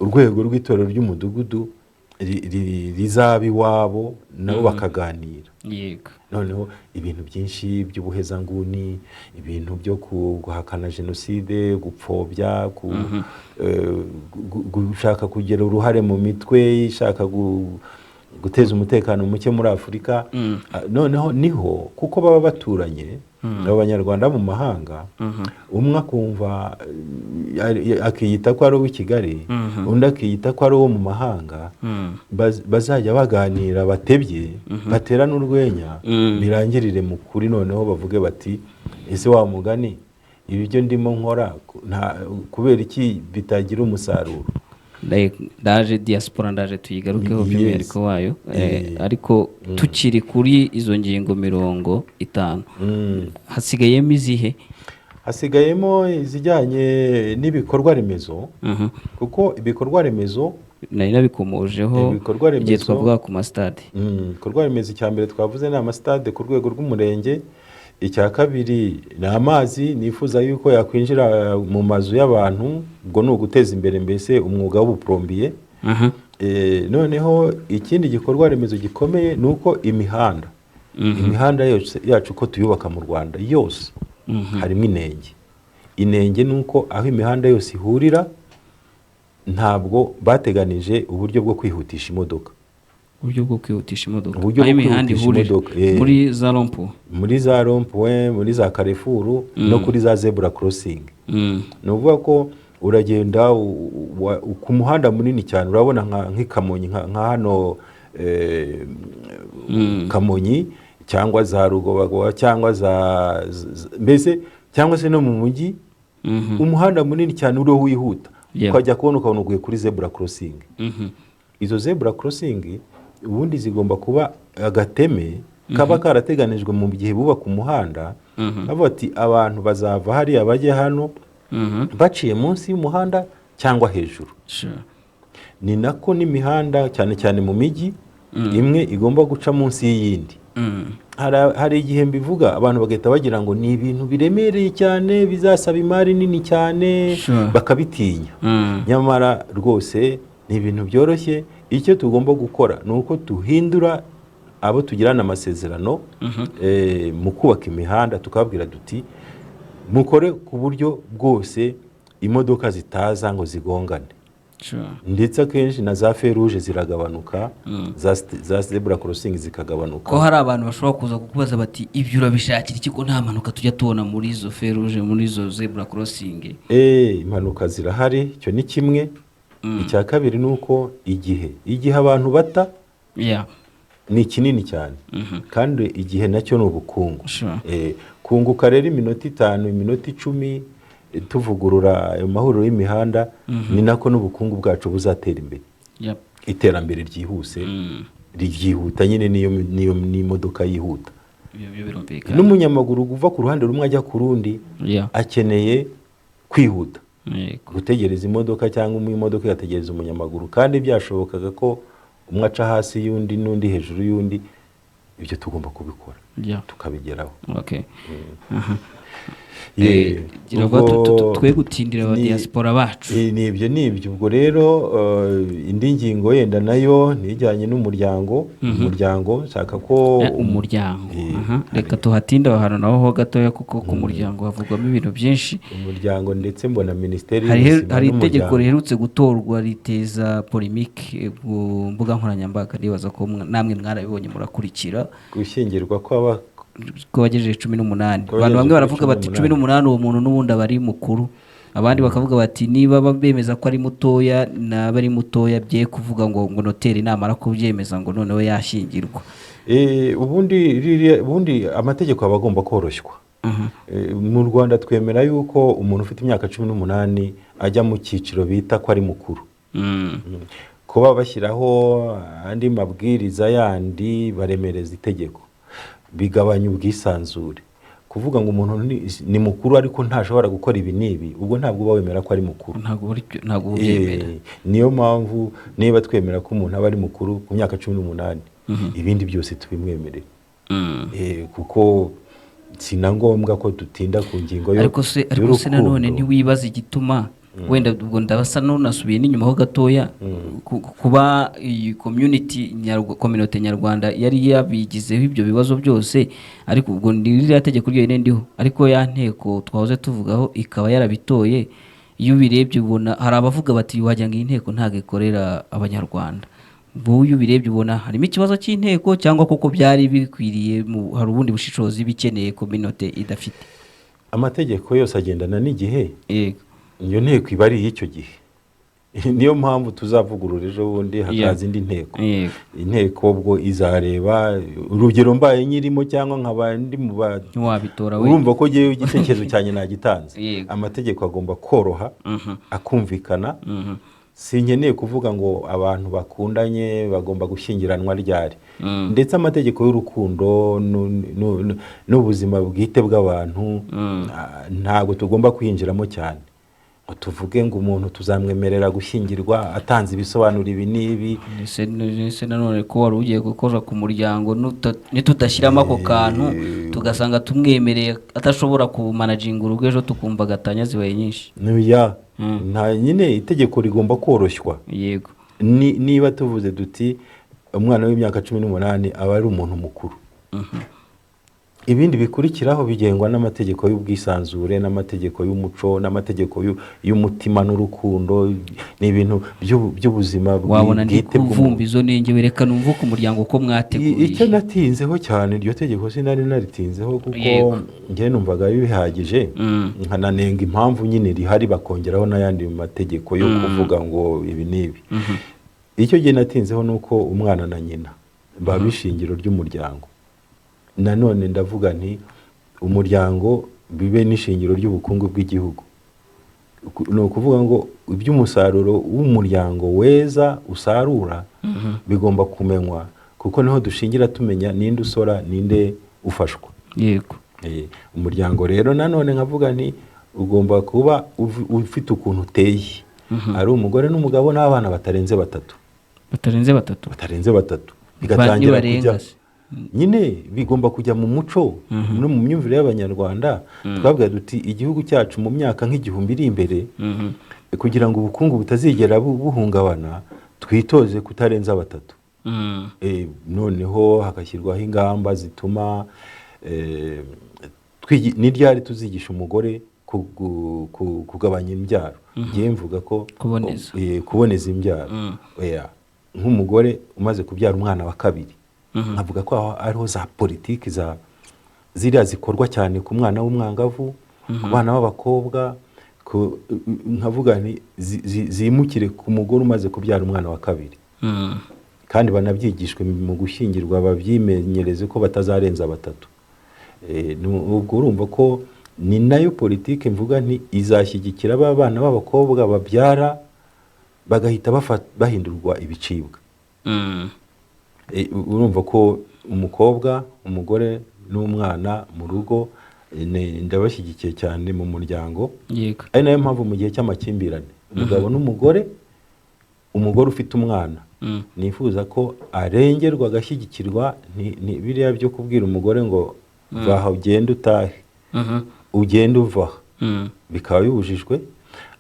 Speaker 2: urwego rw'itorero ry'umudugudu rizaba iwabo nabo bakaganira. Noneho ibintu byinshi by'ubuhezanguni, ibintu byo guhakana jenoside, gupfobya, gushaka kugira uruhare mu mitwe ishaka guteza umutekano muke muri Afurika. Noneho niho kuko baba baturanye abanyarwanda mu mahanga, umwe akumva akiyita ko ari uw'i Kigali, undi akiyita ko ari uwo mu mahanga, bazajya baganira batebye baterana urwenya birangirire mu kuri. Noneho bavuge bati ese wa mugani ibyo ndimo nkora kubera iki bitagira umusaruro.
Speaker 1: Ndaje diaspora ndaje tuyigarukeho by'umwihariko wayo. Ariko tukiri kuri izo ngingo 50 hasigayemo izihe?
Speaker 2: Hasigayemo izijyanye n'ibikorwa remezo, kuko ibikorwa remezo
Speaker 1: nari nabikomojeho igihe twavuga ku mastade.
Speaker 2: Ibikorwa remezo cya mbere twavuze ni amastade ku rwego rw'umurenge. Icya kabiri ni amazi, nifuza yuko yakwinjira mu mazu y'abantu, ubwo ni uguteza imbere mbese umwuga w'ubuplombiye. Noneho ikindi gikorwa remezo gikomeye ni uko imihanda yacu uko tuyubaka mu Rwanda yose harimo inenge ni uko aho imihanda yose ihurira ntabwo bateganije uburyo bwo kwihutisha imodoka.
Speaker 1: Uburyo bwo kwihutisha imodoka aho imihanda ihurira muri za rompuwe, muri za Carrefour no kuri za zebra crossing. Ni ukuvuga ko uragenda ku muhanda munini cyane, urabona nk'Ikamonyi, nka hano Kamonyi cyangwa za Rugobagoba cyangwa mbese cyangwa se no mu mujyi, umuhanda munini cyane uriho wihuta ukajya ukabona uguye kuri zebra crossing. Izo zebra crossing ubundi zigomba kuba agateme kaba karateganijwe mu gihe bubaka umuhanda. Bavuga ati abantu bazava hariya bajye hano baciye munsi y'umuhanda cyangwa hejuru. Ni nako n'imihanda cyane cyane mu mijyi imwe igomba guca munsi y'iyindi. Hari igihe mbivuga abantu bagahita bagira ngo ni ibintu biremereye cyane bizasaba imari nini cyane bakabitinya. Nyamara rwose ni ibintu byoroshye. Icyo tugomba gukora ni uko tuhindura abo tugirana amasezerano mu kubaka imihanda, tukababwira duti mukore ku buryo bwose imodoka zitaza ngo zigongane.
Speaker 2: ndetse akenshi na za feruje ziragabanuka, za zebra crossing zikagabanuka.
Speaker 1: ko hari abantu bashobora kuza kukubaza bati ibyo urabishakira iki ko nta mpanuka tujya tubona muri izo feruje, muri izo zebra crossing?
Speaker 2: Impanuka zirahari, icyo ni kimwe. Icya kabiri ni uko igihe abantu bata ni kinini cyane, kandi igihe nacyo ni ubukungu. Kunguka rero iminota 5, iminota 10 tuvugurura ayo mahuriro y'imihanda, ni nako n'ubukungu bwacu buzatera imbere. Iterambere ryihuse, ryihuta nyine niyo n'imodoka yihuta. N'umunyamaguru uva ku ruhande rumwe ajya ku rundi akeneye kwihuta, gutegereza imodoka cyangwa imodoka igategereza umunyamaguru, kandi byashobokaga ko umwe aca hasi y'undi n'undi hejuru y'undi. Ibyo tugomba kubikora tukabigeraho.
Speaker 1: twe gutindira aba diaspora bacu.
Speaker 2: Nibyo ubwo rero indi ngingo yenda nayo nijyanye n'umuryango. Umuryango nshaka ko
Speaker 1: umuryango reka tuhatinde ahantu naho ho gatoya, kuko ku muryango havugwamo ibintu byinshi.
Speaker 2: Umuryango ndetse mbona minisiteri
Speaker 1: hari itegeko riherutse gutorwa riteza polemique ku mbuga nkoranyambaga. Nibaza ko namwe mwarabibonye murakurikira.
Speaker 2: Gushyingirwa
Speaker 1: ko bagejeje 18. Abantu bamwe baravuga bati 18 uwo muntu n'ubundi aba ari mukuru, abandi bakavuga bati niba bemeza ko ari mutoya naba ari mutoya, bye kuvuga ngo noteri namara kubyemeza ngo noneho yashyingirwa. Ubundi amategeko aba agomba koroshywa. Mu Rwanda twemera yuko umuntu ufite imyaka 18 ajya mu cyiciro bita ko ari mukuru. Kuba bashyiraho andi mabwiriza yandi baremereza itegeko, bigabanya ubwisanzure. Kuvuga ngo umuntu ni mukuru ariko ntashobora gukora ibi n'ibi, ubwo ntabwo uba wemera ko ari mukuru. Ntabwo ubyemera.
Speaker 2: Niyo mpamvu niba twemera ko umuntu aba ari mukuru ku myaka 18, ibindi byose tubimwemerera. Kuko sina ngombwa ko dutinda ku ngingo yo.
Speaker 1: Ariko se nanone ntiwibaza igituma wenda ubwo ndabasa nasubiye n'inyuma ho gatoya, kuba iyi community nyarwanda yari yabigizeho ibyo bibazo byose, ariko ubwo ndiriya tegeko ryo ndiho, ariko ya nteko twahoze tuvugaho ikaba yarabitoye. Iyo birebye ubona hari abavuga bati wajya ngo iyi nteko ntago ikorera abanyarwanda. Iyo birebye ubona harimo ikibazo cy'inteko, cyangwa koko byari bikwiriye hari ubundi bushishozi bikeneye community idafite.
Speaker 2: Amategeko yose agendana n'igihe. Iyo nteko iba ari icyo gihe. Niyo mpamvu tuzavugurura ejo bundi hakaza indi nteko. Inteko ubwo izareba urugero mbaye nyirimo cyangwa nkaba ndi mu
Speaker 1: wabitora
Speaker 2: urumva ko giye igitekerezo cyane nagitanze. Amategeko agomba koroha, akumvikana. Sinkeneye kuvuga ngo abantu bakundanye bagomba gushyingiranwa ryari. Ndetse amategeko y'urukundo n'ubuzima bwite bw'abantu ntabwo tugomba kwinjiramo cyane. Tuvuge ngo umuntu tuzamwemerera gushyingirwa atanze ibisobanuro ibi n'ibi.
Speaker 1: Ese nanone ko wari ugiye gukora ku muryango nitudashyiramo ako kantu tugasanga tumwemereye atashobora kumanaginga urugo, ejo tukumva gatanya zibaye nyinshi.
Speaker 2: Nyine itegeko rigomba koroshywa.
Speaker 1: Yego.
Speaker 2: Niba tuvuze duti umwana w'imyaka 18 aba ari umuntu mukuru, ibindi bikurikiraho bigengwa n'amategeko y'ubwisanzure, n'amategeko y'umuco, n'amategeko y'umutima n'urukundo, n'ibintu by'ubuzima
Speaker 1: bwite. Wabona ndi kuvumba izo nenge, wereka numva ku muryango ko mwateguye.
Speaker 2: Icyo natinzeho cyane iryo tegeko sinari naritinzeho, kuko ngiye numvaga bihagije. Nkananenga impamvu nyine rihari bakongeraho n'ayandi mategeko yo kuvuga ngo ibi n'ibi. Icyo gihe natinzeho nuko umwana na nyina babishingiro ry'umuryango. Nanone ndavuga nti umuryango bibe n'ishingiro ry'ubukungu bw'igihugu. No kuvuga ngo iby'umusaruro w'umuryango weza usarura bigomba kumenywa, kuko niho dushingira tumenya ninde usora ninde ufashwa.
Speaker 1: Yego.
Speaker 2: Umuryango rero nanone nkavuga nti ugomba kuba ufite ukuntu uteye. Ari umugore n'umugabo n'abana batarenze batatu. Bigatangira kujya nyine bigomba kujya mu muco no mu myumvire y'abanyarwanda. Twavuga duti igihugu cyacu mu myaka nk'igihumbi iri imbere, kugira ngo ubukungu butazigera buhungabana, twitoze kutarenza batatu. Noneho hagashyirwaho ingamba zituma ni ryari tuzigisha umugore kugabanya imbyaro. Ngiye mvuga ko
Speaker 1: Kuboneza.
Speaker 2: kuboneza imbyaro. Oya, nk'umugore umaze kubyara umwana wa kabiri, nkavuga ko ariho za politiki ziriya zikorwa cyane ku mwana w'umwangavu, ku bana b'abakobwa, nkavuga ni zimukire ku mugore umaze kubyara umwana wa kabiri. Kandi banabyigishwe mu gushyingirwa, babyimenyereze ko batazarenza batatu. Ubwo urumva ko ni nayo politiki mvuga nti izashyigikira aba bana b'abakobwa babyara bagahita bahindurwa ibicibwa. Urumva ko umukobwa, umugore n'umwana mu rugo ndabashyigikiye cyane mu muryango. Ari nayo mpamvu mu gihe cy'amakimbirane umugabo n'umugore, umugore ufite umwana, nifuza ko arengerwa agashyigikirwa. Biriya byo kubwira umugore ngo vaha ugende utahe, ugende uvaha, bikaba bibujijwe.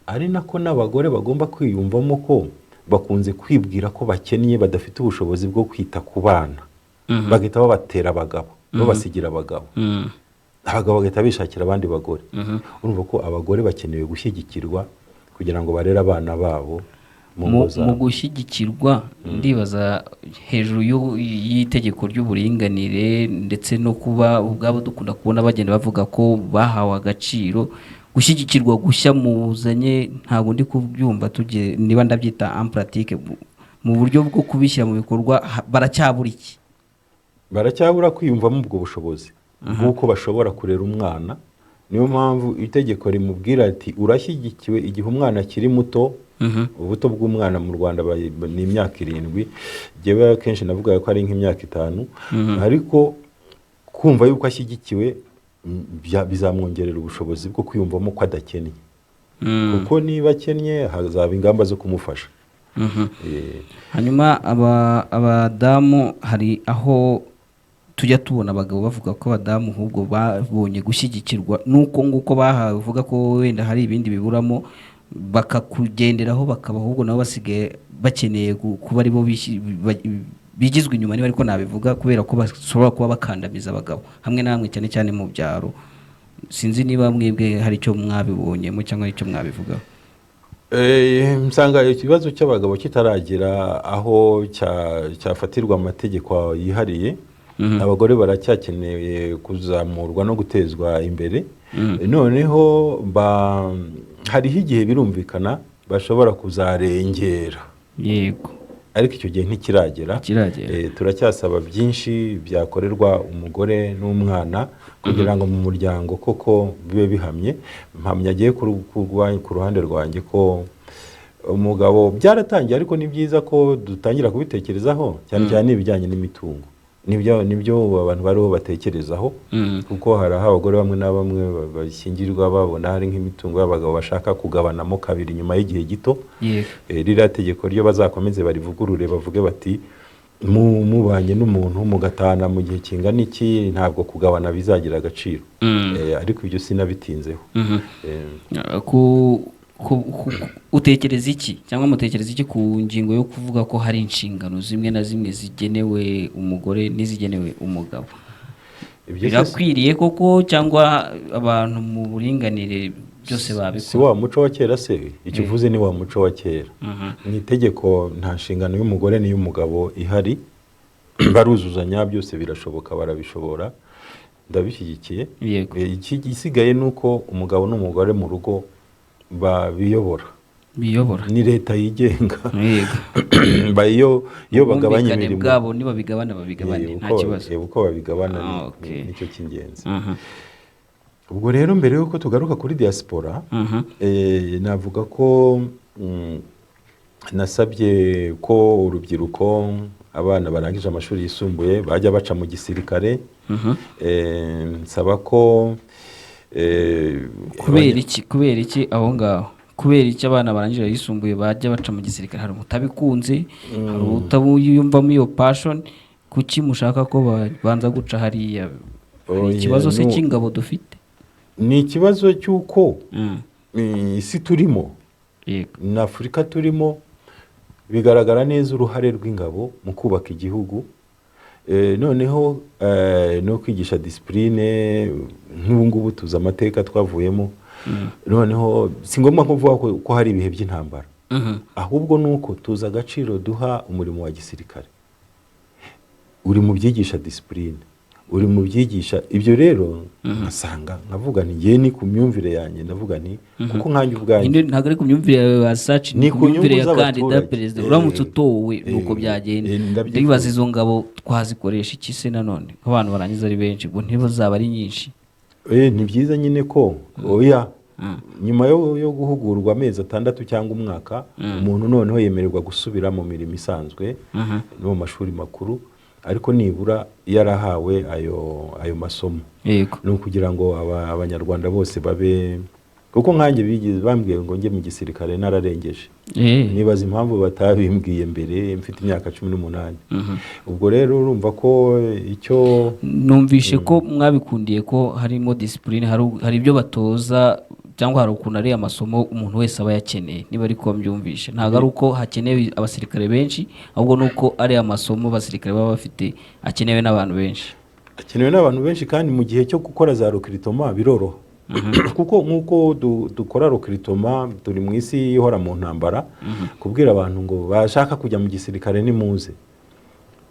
Speaker 2: Ari nako n'abagore bagomba kwiyumvamo ko bakunze kwibwira ko bakennye, badafite ubushobozi bwo kwita ku bana, bagahita babatera abagabo, babasigira abagabo, abagabo bagahita bishakira abandi bagore. Urumva ko abagore bakenewe gushyigikirwa kugira ngo barere abana babo mu
Speaker 1: gushyigikirwa. Ndibaza hejuru y'itegeko ry'uburinganire ndetse no kuba ubwabo dukunda kubona bagenda bavuga ko bahawe agaciro, gushyigikirwa gushya muzanye ntabwo ndi kubyumva niba ndabyita en pratique, mu buryo bwo kubishyira mu bikorwa baracyabura iki?
Speaker 2: Baracyabura kwiyumvamo ubwo bushobozi bw'uko bashobora kurera umwana. Niyo mpamvu itegeko rimubwira ati urashyigikiwe igihe umwana akiri muto. Ubuto bw'umwana mu Rwanda ni imyaka 7. Jewe akenshi navuga ko ari nk'imyaka 5, ariko kumva yuko ashyigikiwe bizamwongerera ubushobozi bwo kwiyumvamo ko adakennye, kuko niba akennye hazaba ingamba zo kumufasha.
Speaker 1: Hanyuma abadamu, hari aho tujya tubona abagabo bavuga ko abadamu ahubwo babonye gushyigikirwa nuko nguko bahawe, uvuga ko wenda hari ibindi biburamo, bakakugenderaho bakaba ahubwo nabo basigaye bakeneye kuba aribo bigizwe inyuma, niba ariko nabivuga, kubera ko bashobora kuba bakandamiza abagabo hamwe na hamwe, cyane cyane mu byaro. Sinzi niba mwebwe hari icyo mwabibonyemo cyangwa icyo mwabivugaho.
Speaker 2: Nsanga ikibazo cy'abagabo kitaragera aho cyafatirwa amategeko yihariye. Abagore baracyakeneye kuzamurwa no gutezwa imbere. Noneho hariho igihe birumvikana bashobora kuzarengera,
Speaker 1: yego,
Speaker 2: ariko icyo gihe ntikiragera. Turacyasaba byinshi byakorerwa umugore n'umwana kugira ngo mu muryango koko bibe bihamye. Mpamya agiye ku ruhande rwanjye ko umugabo byaratangiye, ariko ni byiza ko dutangira kubitekerezaho, cyane cyane ibijyanye n'imitungo. Nibyo abantu bariho batekerezaho, kuko hari aho abagore bamwe na bamwe bashyingirwa babona hari nk'imitungo y'abagabo bashaka kugabanamo kabiri nyuma y'igihe gito. Ririya tegeko ryo bazakomeze barivugurure, bavuge bati mubanye n'umuntu mugatana mu gihe kingana iki, ntabwo kugabana bizagira agaciro. Ariko ibyo sinabitinzeho. Utekereza iki cyangwa mutekereza iki ku ngingo yo kuvuga ko hari inshingano zimwe na zimwe zigenewe umugore n'izigenewe umugabo? Birakwiriye koko cyangwa abantu mu buringanire byose babikora? Si wa muco wa kera se? Icyo uvuze ni wa muco wa kera. Ni itegeko, nta nshingano y'umugore n'iy'umugabo ihari, baruzuzanya, byose birashoboka, barabishobora, ndabishyigikiye. Igisigaye ni uko umugabo n'umugore mu rugo biyobora. Ni leta yigenga. Iyo bagabanya imirimo
Speaker 1: bwabo, niba babigabana nta kibazo.
Speaker 2: Uko babigabana nicyo cy'ingenzi. Ubwo rero mbere yuko tugaruka kuri diaspora, navuga ko nasabye ko urubyiruko, abana barangije amashuri yisumbuye bajya baca mu gisirikare. Nsaba ko
Speaker 1: kubera iki aho ngaho, kubera iki abana barangije yisumbuye bajya baca mu gisirikare? Hari utabikunze, hari utabuyumvamo iyo passion, kuki mushaka ko babanza guca hariya? Ikibazo se cy'ingabo dufite?
Speaker 2: Ni ikibazo cy'uko isi turimo na Afurika turimo, bigaragara neza uruhare rw'ingabo mu kubaka igihugu. Noneho no kwigisha discipline. Nk'ubu ngubu tuzi amateka twavuyemo, noneho si ngombwa kuvuga ko hari ibihe by'intambara, ahubwo nuko tuzi agaciro duha umurimo wa gisirikare. Uri mu byigisha discipline, uri mu byigisha ibyo rero nkasanga nkavuga nti ngiye ni ku myumvire yanjye ndavuga nti kuko nkanjye ubwanjye
Speaker 1: ntabwo ari ku myumvire yawe wasaci,
Speaker 2: ni ku
Speaker 1: myumvire ya
Speaker 2: nyungu
Speaker 1: kandida
Speaker 2: z'abaturage.
Speaker 1: perezida. Uramutse utowe nuko byagenda.
Speaker 2: ndabyifuza.
Speaker 1: Ndibaza izo ngabo twazikoresha iki se nanone nk'abantu barangiza ari benshi ngo ntibazaba ari nyinshi.
Speaker 2: ni byiza nyine ko oya nyuma yo guhugurwa amezi 6 cyangwa umwaka umuntu noneho yemererwa gusubira mu mirimo isanzwe no mu mashuri makuru, ariko nibura yarahawe ayo masomo.
Speaker 1: Yego.
Speaker 2: Ni ukugira ngo abanyarwanda bose babe, kuko nkanjye bambwiye ngo njye mu gisirikare nararengeje. Nibaza impamvu batabimbwiye mbere mfite imyaka 18. Ubwo rero urumva ko icyo
Speaker 1: numvishe ko mwabikundiye ko harimo discipline, hari ibyo batoza cyangwa hari ukuntu ari amasomo umuntu wese aba yakeneye. Niba ari ko mbyumvishe, ntabwo ari uko hakenewe abasirikare benshi, ahubwo nuko ari amasomo abasirikare baba bafite akenewe n'abantu benshi.
Speaker 2: Akenewe n'abantu benshi, kandi mu gihe cyo gukora za recruitment biroroha. Kuko nkuko dukora recruitment turi mu isi ihora mu ntambara, kubwira abantu ngo bashaka kujya mu gisirikare ni muze,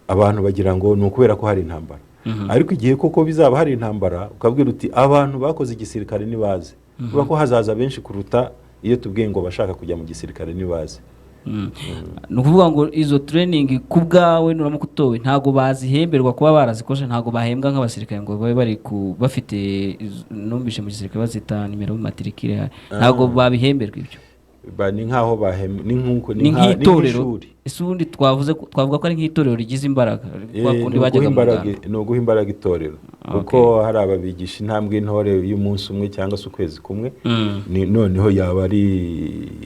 Speaker 2: abantu bagira ngo ni ukubera ko hari intambara. Ariko igihe koko bizaba hari intambara ukabwira uti abantu bakoze igisirikare ni baze, kuko ko hazaza benshi kuruta iyo tubwiye ngo bashaka kujya mu gisirikare ni baze.
Speaker 1: Ni ukuvuga ngo izo training ku bwawe nuramuka utowe ntago bazihemberwa kuba barazikoje, ntago bahembwa nk'abasirikare ngo babe bari bafite numvishe mu gisirikare bazita nimero matricule, ntago babihemberwa ibyo.
Speaker 2: Ni nkaho
Speaker 1: ni nk'itorero. Ese ubundi twavuga ko ari nk'itorero rigize imbaraga, kundi bajyaga mu Rwanda.
Speaker 2: No guha imbaraga itorero, kuko hari ababigisha intambwe intore y'umunsi umwe cyangwa se ukwezi kumwe, noneho yaba ari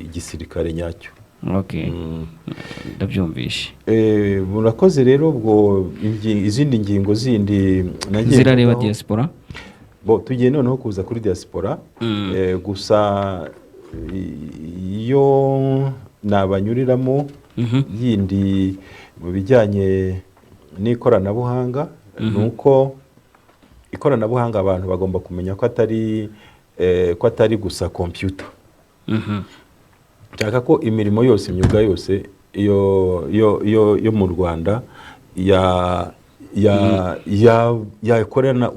Speaker 2: igisirikare nyacyo.
Speaker 1: Ndabyumvishe.
Speaker 2: Murakoze rero. Ubwo izindi ngingo zindi nagiye
Speaker 1: zirareba diaspora.
Speaker 2: Tugiye noneho kuza kuri diaspora. Gusa iyo nabanyuriramo yindi mu bijyanye n'ikoranabuhanga, nuko ikoranabuhanga abantu bagomba kumenya ko atari gusa computer. Cyaka ko imirimo yose, imyuga yose yo mu Rwanda yakorana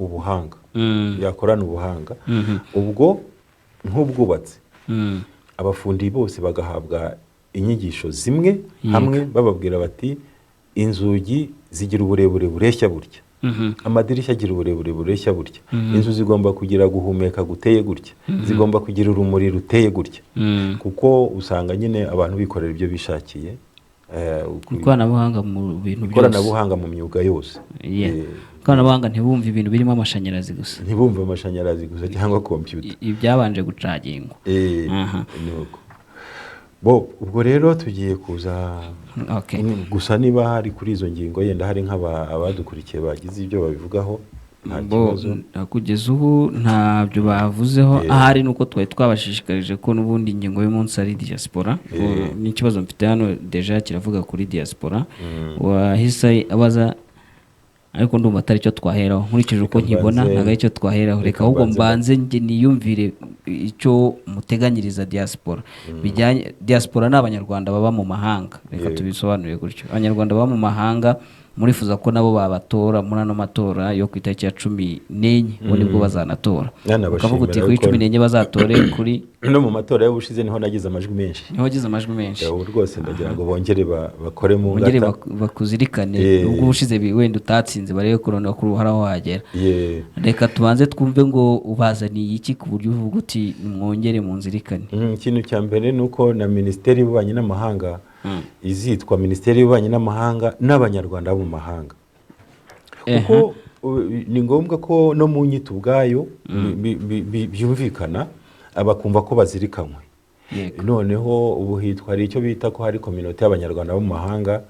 Speaker 2: ubuhanga, ubwo nk'ubwubatsi, abafundi bose bagahabwa inyigisho zimwe hamwe, bababwira bati inzugi zigira uburebure bureshya burya, amadirishya agira uburebure bureshya burya, inzu zigomba kugira guhumeka guteye gutya, zigomba kugira urumuri ruteye gutya, kuko usanga nyine abantu bikorera ibyo bishakiye.
Speaker 1: Ikoranabuhanga mu bintu byose,
Speaker 2: ikoranabuhanga mu myuga yose.
Speaker 1: Ikoranabuhanga ntibumve ibintu birimo amashanyarazi gusa,
Speaker 2: ntibumve amashanyarazi gusa cyangwa computer,
Speaker 1: ibyabanje gucagingwa.
Speaker 2: Ubwo rero tugiye kuza gusa niba hari kuri izo ngingo yenda hari nk'abadukurikiye bagize ibyo babivugaho.
Speaker 1: Kugeza ubu ntabyo bavuzeho, ahari nuko twari twabashishikarije ko n'ubundi ingingo y'umunsi ari diaspora. N'ikibazo mfite hano deja kiravuga kuri diaspora, wahise abaza, ariko ndumva atari cyo twaheraho nkurikije uko nkibona, ntago ari cyo twaheraho. Reka ahubwo mbanze njye niyumvire icyo muteganyiriza diaspora. Bijyanye diaspora ni abanyarwanda baba mu mahanga, reka tubisobanure gutyo. Abanyarwanda baba mu mahanga murifuza ko nabo babatora muri ano matora yo ku itariki ya 14 bo nibwo bazanatora. Ukavuga uti kuri 14 bazatore kuri
Speaker 2: no mu matora y'ubushize niho nagize amajwi menshi.
Speaker 1: Niho wagize amajwi menshi.
Speaker 2: Ubu rwose ndagira ngo bongere bakore mu ngata.
Speaker 1: Bongere bakuzirikane ubwo ubushize wenda utatsinze barebe kurona kuri haraho hagera. Reka tubanze twumve ngo ubazaniye iki ku buryo uvuga uti mwongere mu nzirikane.
Speaker 2: Ikintu cya mbere nuko na Minisiteri y'Ububanyi n'Amahanga izitwa Minisiteri y'Ububanyi n'Amahanga n'Abanyarwanda bo mu mahanga, kuko ni ngombwa ko no mu nyito ubwayo byumvikana abakumva ko bazirikanywe. Noneho ubu hitwa ari icyo bita ko hari community y'Abanyarwanda bo mu mahanga,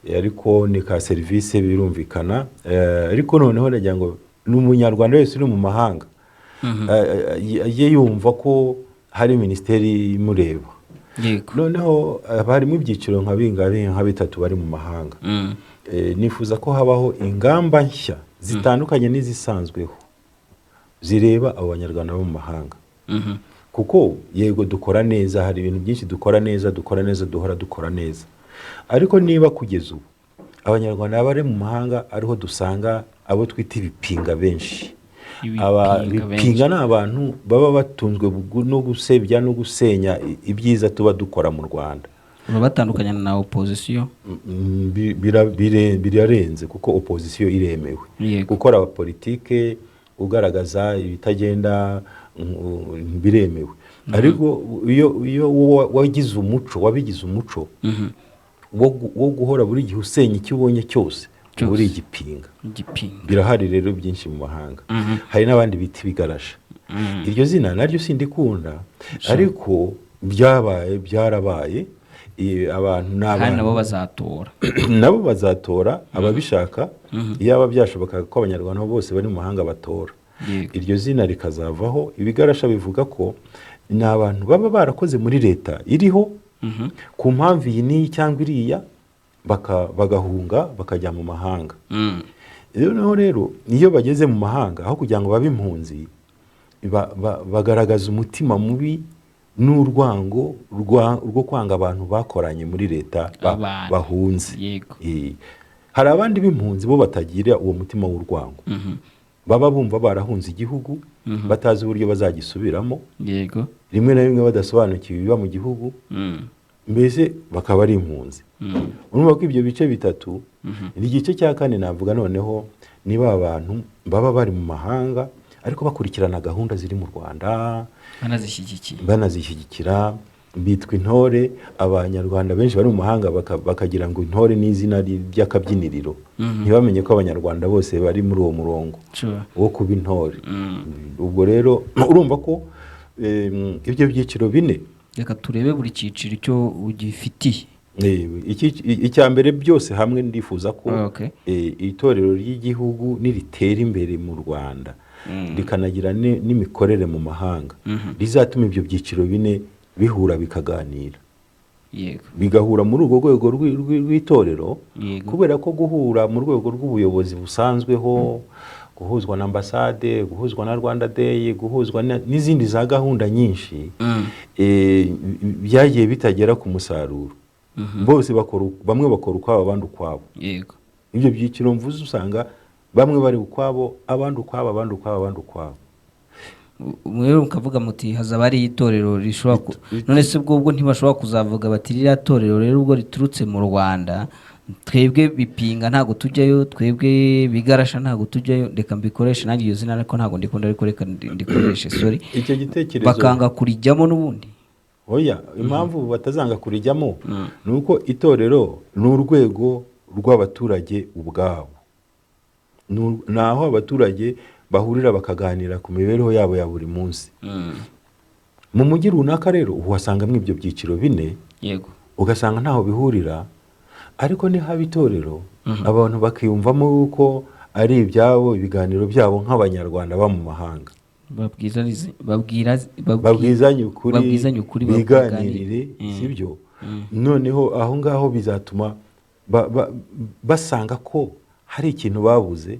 Speaker 2: ariko ni ka service birumvikana. Ariko noneho ndagira ngo n'umunyarwanda wese uri mu mahanga ye yumva ko hari minisiteri imureba. Noneho harimo ibyiciro nka bingahe nka bitatu bari mu mahanga. Nifuza ko habaho ingamba nshya zitandukanye n'izisanzweho zireba abanyarwanda bo mu mahanga. kuko yego dukora neza, hari ibintu byinshi dukora neza duhora dukora neza, ariko niba kugeza ubu abanyarwanda bari mu mahanga ariho dusanga abo twita ibipinga benshi. Ibipinga ni abantu baba batunzwe no gusebya no gusenya ibyiza tuba dukora mu Rwanda.
Speaker 1: batandukanye na opozisiyo
Speaker 2: birarenze, kuko opozisiyo iremewe gukora politike ugaragaza ibitagenda biremewe, ariko iyo wabigize umuco wo guhora buri gihe usenya icyo ubonye cyose uri igipinga. Birahari rero byinshi mu mahanga. Hari n'abandi bita ibigarasha. Iryo zina naryo sindikunda, ariko byarabaye abantu nabo bazatora ababishaka, iyaba byashoboka ko abanyarwanda bose bari mu mahanga batora. Iryo zina rikazavaho. Ibigarasha bivuga ko ni abantu baba barakoze muri leta iriho ku mpamvu iyi n'iyi cyangwa iriya, bagahunga bakajya mu mahanga. Rero iyo bageze mu mahanga, aho kugira ngo babe impunzi, bagaragaza umutima mubi n'urwango rwo kwanga abantu bakoranye muri leta bahunze. Hari abandi b'impunzi bo batagira uwo mutima w'urwango, baba bumva barahunze igihugu batazi uburyo bazagisubiramo, rimwe na rimwe badasobanukiwe ibiba mu gihugu, mbese bakaba ari impunzi. Urumva ko ibyo bice bitatu, igice cya kane navuga noneho niba abantu baba bari mu mahanga ariko bakurikirana gahunda ziri mu Rwanda, banazishyigikira, bitwa intore. Abanyarwanda benshi bari mu mahanga bakagira ngo intore ni izina ry'akabyiniriro, ntibamenye ko abanyarwanda bose bari muri uwo murongo wo kuba intore. Ubwo rero urumva ko ibyo byiciro bine,
Speaker 1: reka turebe buri cyiciro icyo ugifitiye.
Speaker 2: Icya mbere byose hamwe ndifuza ko itorero ry'igihugu niritera imbere mu Rwanda rikanagira n'imikorere mu mahanga, rizatuma ibyo byiciro bine bihura bikaganira, bigahura muri urwo rwego rw'itorero, kubera ko guhura mu rwego rw'ubuyobozi busanzweho, guhuzwa na ambasade, guhuzwa na Rwanda Day, guhuzwa n'izindi za gahunda nyinshi, byagiye bitagera ku musaruro. Bose bamwe bakora ukwabo abandi ukwabo. Ibyo byiciro mvuze usanga bamwe bari ukwabo abandi ukwabo, abandi ukwabo, abandi ukwabo.
Speaker 1: Mwewe mukavuga muti hazaba ari itorero rishobora none se ubwo ntibashobora kuzavuga bati ririya torero rero ubwo riturutse mu Rwanda, twebwe bipinga ntago tujyayo, twebwe bigarasha ntago tujyayo, reka mbikoreshe nanjye iyo zina ariko ntago ndikunda, ariko reka ndikoreshe sorry.
Speaker 2: Icyo gitekerezo
Speaker 1: bakanga kurijyamo n'ubundi.
Speaker 2: Oya, impamvu batazanga kurijyamo nuko itorero ni urwego rw'abaturage ubwabo, naho abaturage bahurira bakaganira ku mibereho yabo ya buri munsi. Mu mujyi runaka rero uhasangamo ibyo byiciro bine, ugasanga ntaho bihurira, ariko ni haba itorero abantu bakiyumvamo yuko ari ibyabo, ibiganiro byabo nk'abanyarwanda ba mu mahanga, babwizanye ukuri, biganirire, sibyo? Noneho aho ngaho bizatuma basanga ko hari ikintu babuze,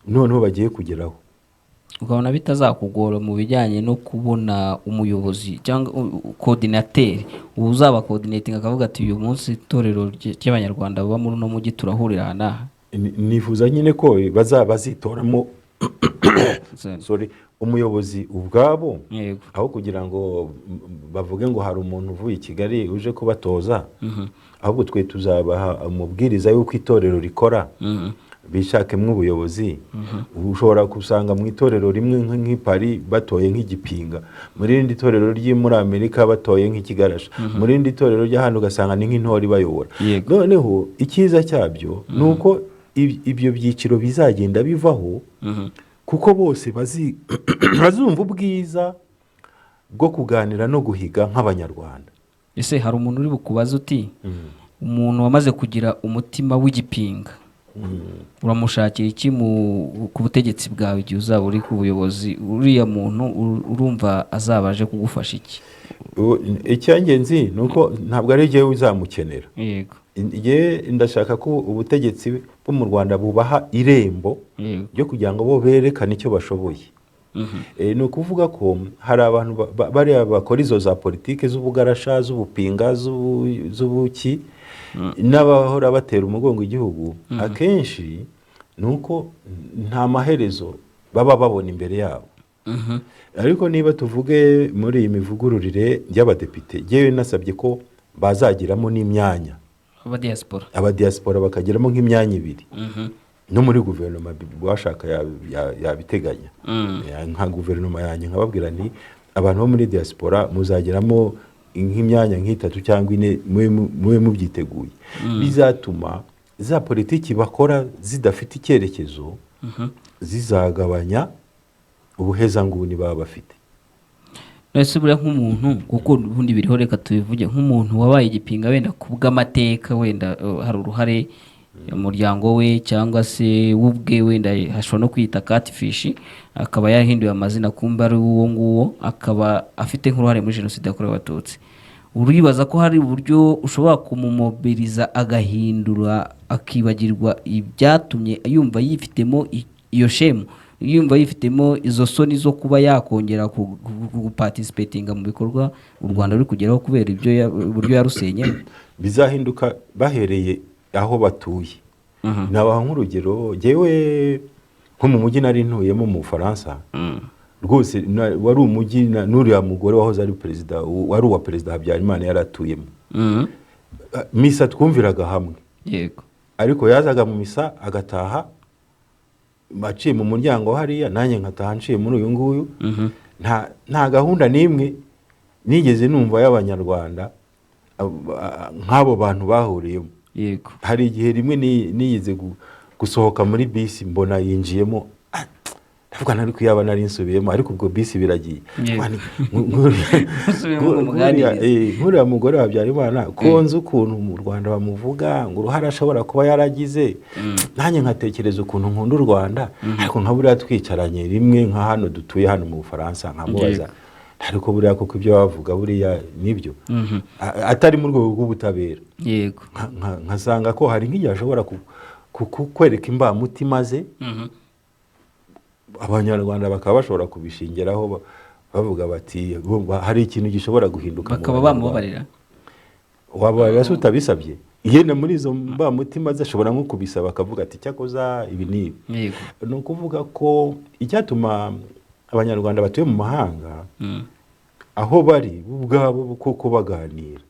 Speaker 2: noneho bagiye kugeraho.
Speaker 1: Ukabona bitazakugora mu bijyanye no kubona umuyobozi cyangwa coordinateur uzaba coordinating akavuga ati uyu munsi itorero ry'abanyarwanda baba muri no mujyi turahurira hana.
Speaker 2: Nifuza nyine ko bazitoramo sorry, umuyobozi ubwabo, aho kugira ngo bavuge ngo hari umuntu uvuye i Kigali uje kubatoza, ahubwo twe tuzabaha umubwiriza y'uko itorero rikora, bishakemwe ubuyobozi. Ushobora kusanga mu itorero rimwe nk'i Paris batoye nk'igipinga, muri rindi torero ryo muri Amerika batoye nk'ikigarasha, muri rindi torero ryo hano ugasanga ni nk'intore bayobora. Noneho icyiza cyabyo nuko ibyo byiciro bizagenda bivaho, kuko bose bazumva ubwiza bwo kuganira no guhiga nk'abanyarwanda.
Speaker 1: Ese hari umuntu uri bukubaza uti umuntu wamaze kugira umutima w'igipinga, uramushakira iki ku butegetsi bwawe igihe uzaba uri ku buyobozi? Uriya muntu urumva azabaje kugufasha iki?
Speaker 2: Icyangenzi nuko ntabwo ari jyewe uzamukenera. Ndashaka ko ubutegetsi bwo mu Rwanda bubaha irembo ryo kugira ngo bo berekane icyo bashoboye. ni ukuvuga ko hari abantu bariya bakora izo za politike z'ubugarasha z'ubupinga z'ubuki n'abahora batera umugongo igihugu akenshi ni uko nta maherezo baba babona imbere yabo. Ariko niba tuvuge muri iyi mivugururire y'abadepite yewe nasabye ko bazagiramo n'imyanya abadiaspora bakagiramo nk'imyanya 2 no muri guverinoma bashaka yabiteganya. Nka guverinoma yanjye nkababwira nti abantu bo muri diaspora muzagiramo nk'imyanya nk'itatu cyangwa 4 mube mubyiteguye. Bizatuma za politiki bakora zidafite icyerekezo zizagabanya ubuhezanguni baba bafite.
Speaker 1: Nese buriya nk'umuntu kuko ubundi biriho reka tubivuge nk'umuntu wabaye igipinga wenda kubw'amateka wenda hari uruhare umuryango we cyangwa se ubwe wenda hashobora no kwita catfish akaba yahinduye amazina kumba ari uwo nguwo akaba afite nk'uruhare muri jenoside yakorewe abatutsi. Uribaza ko hari uburyo ushobora kumumobiliza agahindura akibagirwa ibyatumye yumva yifitemo iyo shemu, yumva yifitemo izo soni zo kuba yakongera guparticipatinga mu bikorwa u Rwanda ruri kugeraho kubera ibyo uburyo yarusenye?
Speaker 2: Bizahinduka bahereye aho batuye. Nabaha nk'urugero jewe nko mu mujyi nari ntuyemo mu Faransa rwose wari umujyi n'uriya mugore wahoze ari perezida wari uwa perezida Habyarimana yaratuyemo. Misa twumviraga hamwe.
Speaker 1: Yego.
Speaker 2: Ariko yazaga mu misa agataha baciye mu muryango hariya nanjye nkataha nciye muri uyu nguyu. Nta gahunda n'imwe nigeze numva y'Abanyarwanda nk'abo bantu bahuriyemo.
Speaker 1: Yego.
Speaker 2: Hari igihe rimwe niyize gusohoka muri bisi mbona yinjiyemo ndavuga nari kuyaba nari nsubiyemo ariko ubwo bisi biragiye. Nkuriya mugore Habyarimana konze ukuntu mu Rwanda bamuvuga ngo uruhare ashobora kuba yaragize nanjye nkatekereza ukuntu nkunda u Rwanda ariko nka buriya twicaranye rimwe nka hano dutuye hano mu Bufaransa nkamubaza ariko buriya kuko ibyo bavuga buriya nibyo atari mu rwego rw'ubutabera.
Speaker 1: Yego.
Speaker 2: Nkasanga ko hari nk'igihe ashobora kukwereka imbamutima ze Abanyarwanda bakaba bashobora kubishingiraho bavuga bati hari ikintu gishobora guhinduka
Speaker 1: bakaba bamubabarira.
Speaker 2: Wababarira se utabisabye yenda muri izo mbamutima ze ashobora nko kubisaba akavuga ati cyakoza ibi n'ibi.
Speaker 1: Yego.
Speaker 2: Ni ukuvuga ko icyatuma Abanyarwanda batuye mu mahanga aho bari ubwabo kuko baganira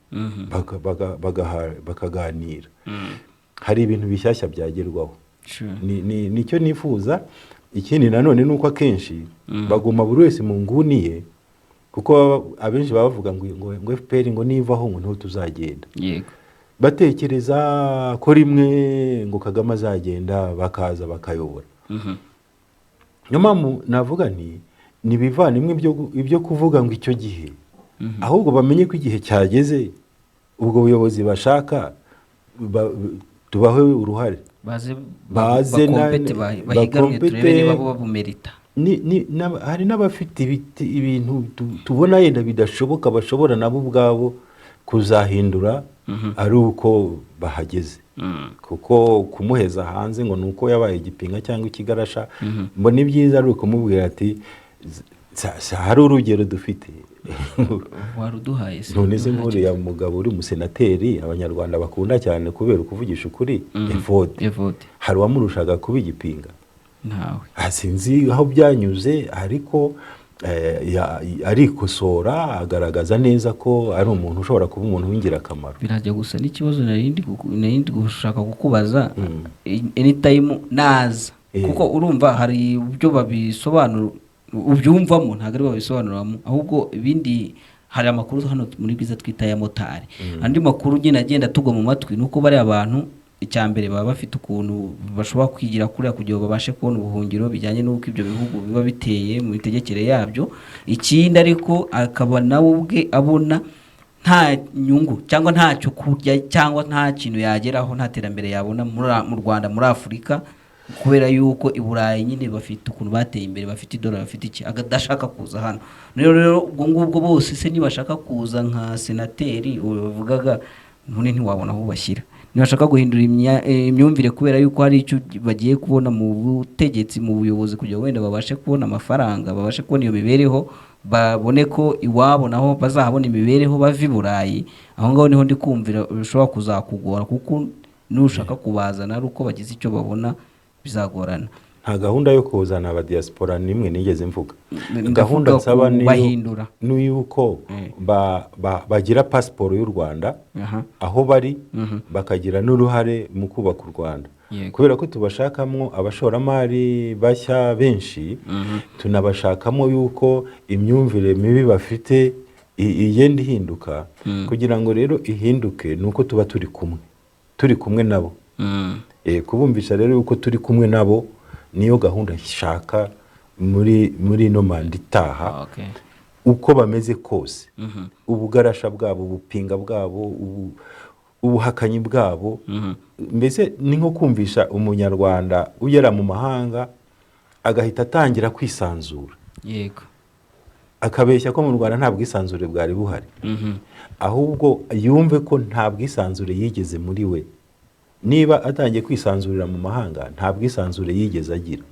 Speaker 2: bakaganira hari ibintu bishyashya byagerwaho. Nicyo nifuza. Ikindi nanone nuko akenshi baguma buri wese mu nguni ye kuko abenshi bavuga ngo FPR ngo nivaho ngo nto tuzagenda.
Speaker 1: Yego.
Speaker 2: Batekereza ko rimwe ngo Kagame azagenda bakaza bakayobora. Nyuma navuga ni bivanimwe ibyo kuvuga ngo icyo gihe ahubwo bamenye ko igihe cyageze ubwo buyobozi bashaka tubahe uruhare baze
Speaker 1: bahiganwe turebe niba bo babumerita.
Speaker 2: Hari n'abafite ibintu tubona yenda bidashoboka bashobora nabo ubwabo kuzahindura ari uko bahageze. Kuko kumuheza hanze ngo nuko yabaye igipinga cyangwa ikigarasha mbona ibyiza ari ukumubwira ati hari urugero dufite
Speaker 1: waruduhaye se
Speaker 2: none se nkuriya mugabo uri umusenateri Abanyarwanda bakunda cyane kubera ukuvugisha ukuri Evode hari wamurushaga kuba igipinga
Speaker 1: ntawe
Speaker 2: asinzi aho byanyuze ariko arikosora agaragaza neza ko ari umuntu ushobora kuba umuntu w'ingirakamaro.
Speaker 1: Birajya gusa n'ikibazo narindi gushaka kukubaza anytime naza kuko urumva hari ibyo babisobanura ubyumvamo ntabwo ari babisobanuramo ahubwo ibindi hari amakuru hano muri Bwiza twita ya motari andi makuru nyine agenda tugwa mu matwi nuko bari abantu icyambere baba bafite ukuntu bashobora kwigira kuri kugira babashe kubona ubuhungiro bijyanye n'uko ibyo bihugu biba biteye mu bitegekere yabyo. Ikindi ariko akaba nawe ubwe abona nta nyungu cyangwa ntacyo kurya cyangwa nta kintu yageraho nta terambere yabona mu Rwanda muri Afurika kubera yuko i Burayi nyine bafite ukuntu bateye imbere bafite idolari bafite iki agadashaka kuza hano. Rero ubwo ngubwo bose se nibashaka kuza nka senateri uvugaga none ntiwabona aho bashyira ntibashaka guhindura imyumvire kubera yuko hari icyo bagiye kubona mu butegetsi mu buyobozi kugira ngo wenda babashe kubona amafaranga, babashe kubona iyo mibereho, babone ko iwabo naho bazahabona imibereho bava i Burayi. Aho ngaho niho ndi kumvira bishobora kuzakugora, kuko nushaka kubazana ari uko bagize icyo babona bizagorana.
Speaker 2: nta gahunda yo kuzana abadiaspora nimwe nigeze mvuga. Gahunda nsaba ni yuko bagira pasiporo y'u Rwanda aho bari, bakagira n'uruhare mu kubaka u Rwanda, kubera ko tubashakamo abashoramari bashya benshi, tunabashakamo yuko imyumvire mibi bafite igenda ihinduka, kugira ngo rero ihinduke nuko tuba turi kumwe nabo. Kubumvisha rero yuko turi kumwe nabo niyo gahunda ishaka muri no manda itaha. Uko bameze kose, ubugarasha bwabo, ubupinga bwabo, ubuhakanyi bwabo, mbese ni nko kumvisha umunyarwanda ugera mu mahanga agahita atangira kwisanzura, akabeshya ko mu Rwanda nta bwisanzure bwari buhari, ahubwo yumve ko nta bwisanzure yigeze muri we. Niba atangiye kwisanzurira mu mahanga, nta bwisanzure yigeze agira.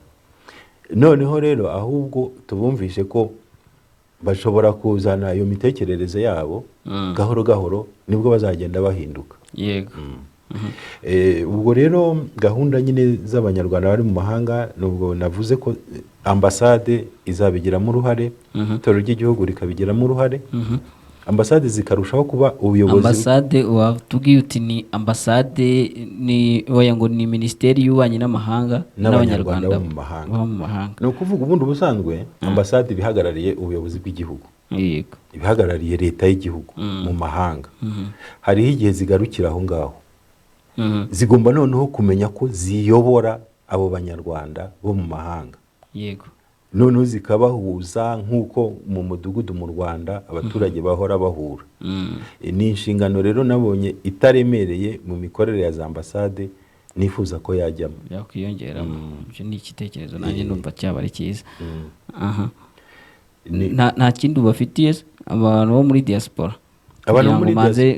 Speaker 2: Noneho rero ahubwo tubumvishe ko bashobora kuzana iyo mitekerereze yabo gahoro gahoro, nibwo bazagenda bahinduka. Ubwo rero gahunda nyine z'abanyarwanda bari mu mahanga, nubwo navuze ko ambasade izabigiramo uruhare, itorero ry'igihugu rikabigiramo uruhare, ambasade zikarushaho kuba ubuyobozi.
Speaker 1: Ambasade watubwiye uti ni ambasade, ni oya ngo ni Minisiteri y'Ububanyi n'Amahanga n'Abanyarwanda bo mu mahanga.
Speaker 2: Ni ukuvuga ubundi ubusanzwe ambasade ibihagarariye ubuyobozi bw'igihugu, ibihagarariye leta y'igihugu mu mahanga. Hariho igihe zigarukira aho ngaho, zigomba noneho kumenya ko ziyobora abo banyarwanda bo mu mahanga, noneho zikabahuza nk'uko mu mudugudu mu Rwanda abaturage bahora bahura. Ni inshingano rero nabonye itaremereye mu mikorere ya za ambasade, nifuza ko yajyamo,
Speaker 1: yakwiyongera. Ibyo ni igitekerezo nanjye numva cyaba ari cyiza. Nta kindi ubafitiye abantu bo muri diaspora? Abantu muri diaspora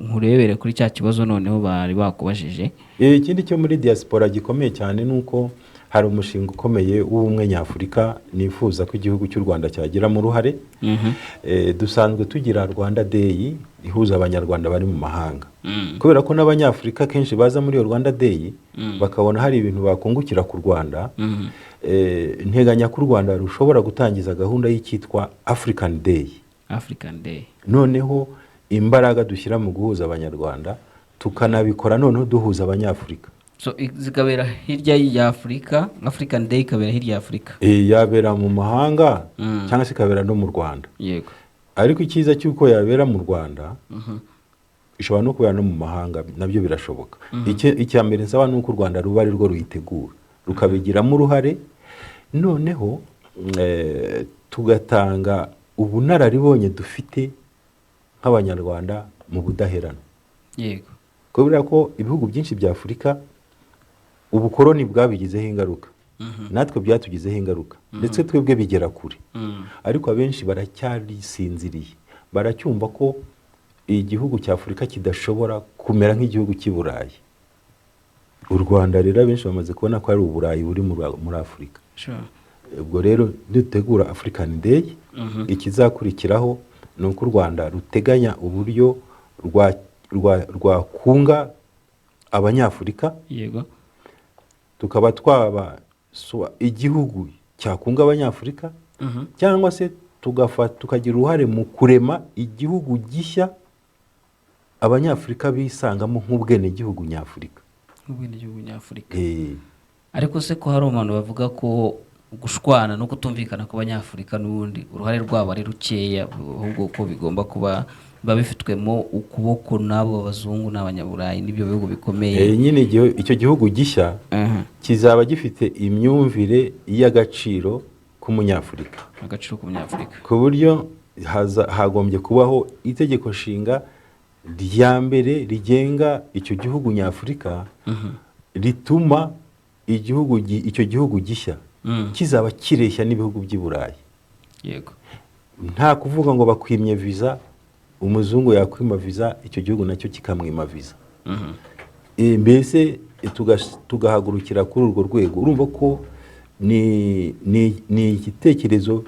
Speaker 1: nkurebere kuri cya kibazo noneho bari bakubajije.
Speaker 2: Ikindi cyo muri diaspora gikomeye cyane nuko hari umushinga ukomeye w'ubumwe nyafurika nifuza ko igihugu cy'u Rwanda cyagiramo uruhare. Dusanzwe tugira Rwanda Day ihuza abanyarwanda bari mu mahanga, kubera ko n'abanyafurika kenshi baza muri Rwanda Day bakabona hari ibintu bakungukira ku Rwanda. Nteganya ko u Rwanda rushobora gutangiza gahunda y'ikitwa African Day. Noneho imbaraga dushyira mu guhuza abanyarwanda tukanabikora noneho duhuza abanyafurika.
Speaker 1: So zikabera hirya ya Afrika, African Day ikabera hirya ya Afrika.
Speaker 2: Yabera mu mahanga cyangwa se ikabera no mu Rwanda. Ariko icyiza cy'uko yabera mu Rwanda, ishobora no kubera no mu mahanga, nabyo birashoboka. Icya mbere nsaba nuko u Rwanda ruba ari rwo ruyitegura, rukabigiramo uruhare, noneho tugatanga ubunararibonye dufite nk'abanyarwanda mu budaherana. Kubera ko ibihugu byinshi bya Afurika ubukoroni bwabigizeho ingaruka, natwe byatugizeho ingaruka, ndetse twebwe bigera kure. Ariko abenshi baracyarisinziriye, baracyumva ko igihugu cya Afurika kidashobora kumera nk'igihugu cy'i Burayi. U Rwanda rero abenshi bamaze kubona ko ari Uburayi buri muri Afurika. Ubwo rero dutegura African Day, ikizakurikiraho ni uko u Rwanda ruteganya uburyo rwakunga abanyafurika, tukaba twaba igihugu cyakunga abanyafurika, cyangwa se tukagira uruhare mu kurema igihugu gishya abanyafurika bisangamo nk'ubwenegihugu nyafurika.
Speaker 1: Ariko se ko hari abantu bavuga ko gushwana no kutumvikana ku banyafurika n'ubundi uruhare rwabo ari rukeya, ahubwo ko bigomba kuba babifitwemo ukuboko n'abo abazungu n'abanyaburayi n'ibyo bihugu bikomeye.
Speaker 2: Nyine icyo gihugu gishya kizaba gifite imyumvire y'agaciro k'umunyafurika, ku buryo hagombye kubaho itegeko nshinga rya mbere rigenga icyo gihugu nyafurika, rituma icyo gihugu gishya kizaba kireshya n'ibihugu by'i Burayi. Nta kuvuga ngo bakwimye visa, umuzungu yakwima visa, icyo gihugu nacyo kikamwima visa. mbese tugahagurukira kuri urwo rwego. Urumva ko ni igitekerezo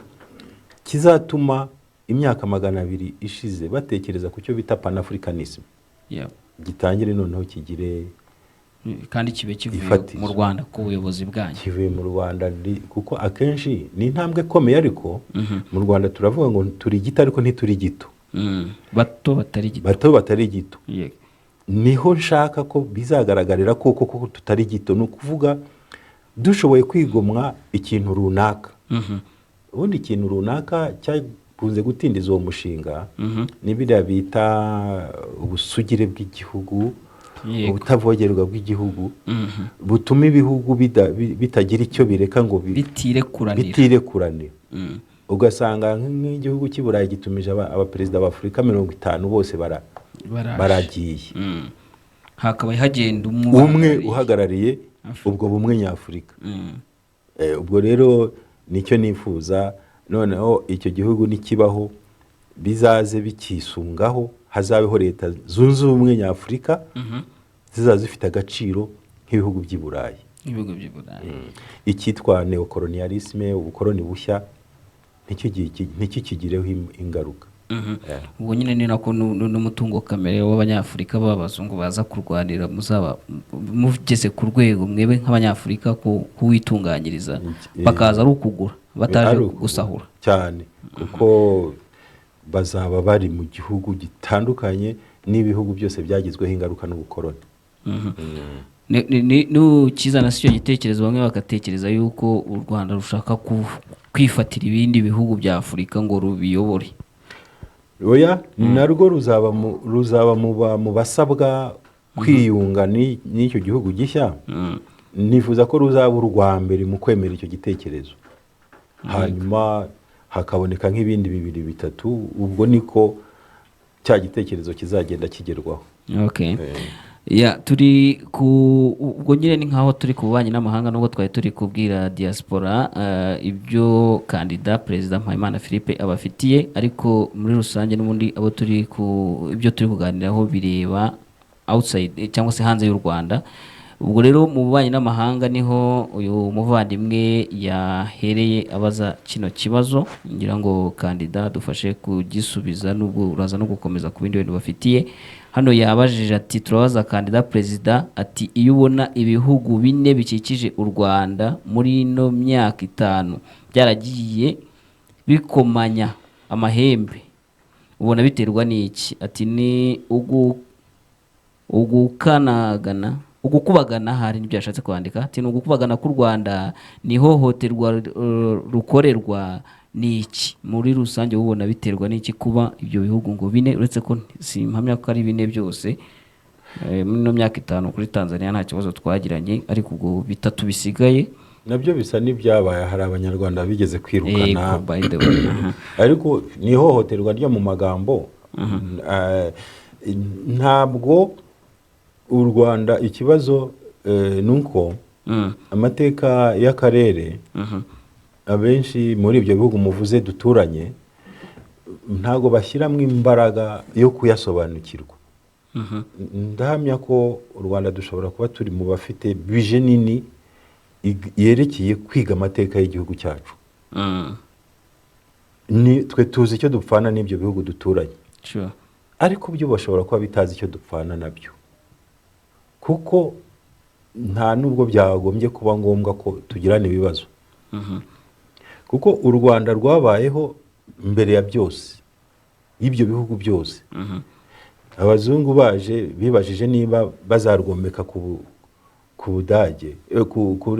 Speaker 2: kizatuma imyaka 200 ishize batekereza ku cyo bita panafricanism, gitangire noneho kigire
Speaker 1: kandi kibe kivuye mu Rwanda ku buyobozi bwanyu,
Speaker 2: kivuye mu Rwanda, kuko akenshi ni intambwe ikomeye, ariko mu Rwanda turavuga ngo turi gito ariko ntituri gito,
Speaker 1: bato
Speaker 2: batari gito. Niho nshaka ko bizagaragarira koko tutari gito, ni ukuvuga dushoboye kwigomwa ikintu runaka. Ubundi ikintu runaka cyakunze gutindiza uwo mushinga ni biriya bita ubusugire bw'igihugu, ubutavogerwa bw'igihugu, butuma ibihugu bitagira icyo bireka ngo bitirekurane. Ugasanga nk'igihugu cy'i Burayi gitumije abaperezida b'Afurika 50 bose baragiye,
Speaker 1: hakaba hagenda
Speaker 2: umwe uhagarariye ubwo bumwe nyafurika. Ubwo rero nicyo nifuza, noneho icyo gihugu nikibaho bizaze bikisungaho, hazabeho leta zunze ubumwe nyafurika zizaza zifite agaciro nk'ibihugu by'i Burayi. Icyitwa neocolonialisme, ubukoroni bushya, nicyo kigireho ingaruka.
Speaker 1: Ubwo nyine ni nako n'umutungo kamere w'abanyafurika b'abazungu baza kurwanira, muzaba mugeze ku rwego mwebe nk'abanyafurika kuwitunganyiriza, bakaza ari ukugura bataje gusahura
Speaker 2: cyane, kuko bazaba bari mu gihugu gitandukanye n'ibihugu byose byagizweho ingaruka n'ubukoroni.
Speaker 1: Kizana si cyo gitekerezo, bamwe bagatekereza yuko u Rwanda rushaka kwifatira ibindi bihugu bya Afurika ngo rubiyobore.
Speaker 2: Oya, narwo ruzaba mu basabwa kwiyunga n'icyo gihugu gishya. Nifuza ko ruzaba urwa mbere mu kwemera icyo gitekerezo, hanyuma hakaboneka nk'ibindi 2-3, ubwo niko cya gitekerezo kizagenda kigerwaho.
Speaker 1: Turi ubwo nyine ni nkaho turi ku bubanyi n'amahanga, nubwo twari turi kubwira diaspora ibyo kandida Perezida Mpayimana Philippe abafitiye, ariko muri rusange n'ubundi ibyo turi kuganiraho bireba outside cyangwa se hanze y'u Rwanda. Ubwo rero mu bubanyi n'amahanga niho uyu muvandimwe yahereye abaza kino kibazo, ngira ngo kandida dufashe kugisubiza, nubwo uraza no gukomeza ku bindi bintu bafitiye. Hano yabajije ati, turabaza kandida Perezida ati, iyo ubona ibihugu 4 bikikije u Rwanda muri no myaka 5 byaragiye bikomanya amahembe, ubona biterwa n'iki? Ati ni ugukubagana, hari nibyo yashatse kwandika. Ati ni ugukubagana k'u Rwanda, ni ihohoterwa rukorerwa n'iki? Muri rusange ubona biterwa n'iki kuba ibyo bihugu ngo 4, uretse ko simpamya ko ari 4 byose, muri no myaka 5 kuri Tanzania nta kibazo twagiranye, ariko ubwo 3 bisigaye
Speaker 2: nabyo bisa n'ibyabaye. Hari abanyarwanda bigeze kwirukana, ariko ni ihohoterwa ryo mu magambo. Ntabwo u Rwanda, ikibazo nuko amateka y'akarere abenshi muri ibyo bihugu muvuze duturanye ntago bashyiramo imbaraga yo kuyasobanukirwa. Ndahamya ko u Rwanda dushobora kuba turi mu bafite vision nini yerekeye kwiga amateka y'igihugu cyacu. Twe tuzi icyo dupfana n'ibyo bihugu duturanye, ariko byo bashobora kuba bitazi icyo dupfana nabyo, kuko nta nubwo byagombye kuba ngombwa ko tugirana ibibazo. Kuko u Rwanda rwabayeho mbere ya byose, y'ibyo bihugu byose. Abazungu baje bibajije niba bazarwomeka ku Budage,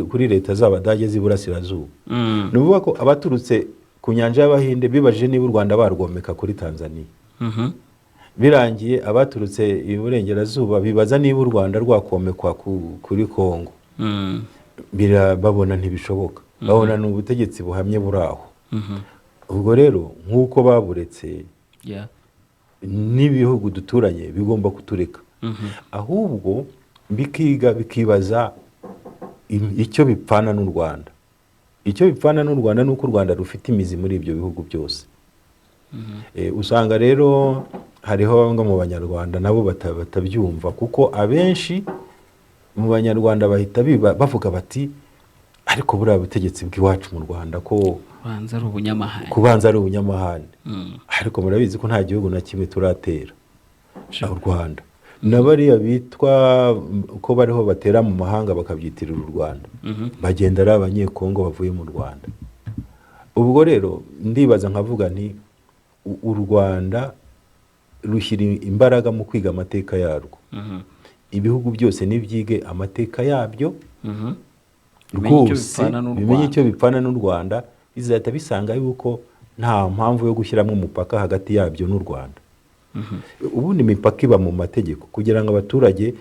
Speaker 2: kuri leta z'Abadage z'iburasirazuba. Nuvuga ko abaturutse ku nyanja y'Abahinde bibajije niba u Rwanda barwomeka kuri Tanzania. Birangiye abaturutse iburengerazuba bibaza niba u Rwanda rwakomekwa kuri Kongo. Babona ntibishoboka, babona n'ubutegetsi buhamye buraho. Ubwo rero nk'uko baburetse, n'ibihugu duturanye bigomba kutureka, ahubwo bikibaza icyo bipfana n'u Rwanda. Icyo bipfana n'u Rwanda nuko u Rwanda rufite imizi muri ibyo bihugu byose. Usanga rero hariho bamwe mu banyarwanda nabo batabyumva, kuko abenshi mu banyarwanda bahita bavuga bati ariko buriya butegetsi bw'iwacu mu Rwanda ko kubanza ari ubunyamahane. Ariko murabizi ko nta gihugu na kimwe turatera u Rwanda, na bariya bitwa uko bariho batera mu mahanga bakabyitirira u Rwanda, bagenda ari abanyekongo bavuye mu Rwanda. Ubwo rero ndibaza nkavuga nti u Rwanda rushyira imbaraga mu kwiga amateka yarwo. Ibihugu byose nibyige amateka yabyo rwose, bimenye icyo bipfana n'u Rwanda, bizahita bisanga yuko nta mpamvu yo gushyiramo umupaka hagati yabyo n'u Rwanda. Ubundi imipaka iba mu mategeko kugira ngo abaturage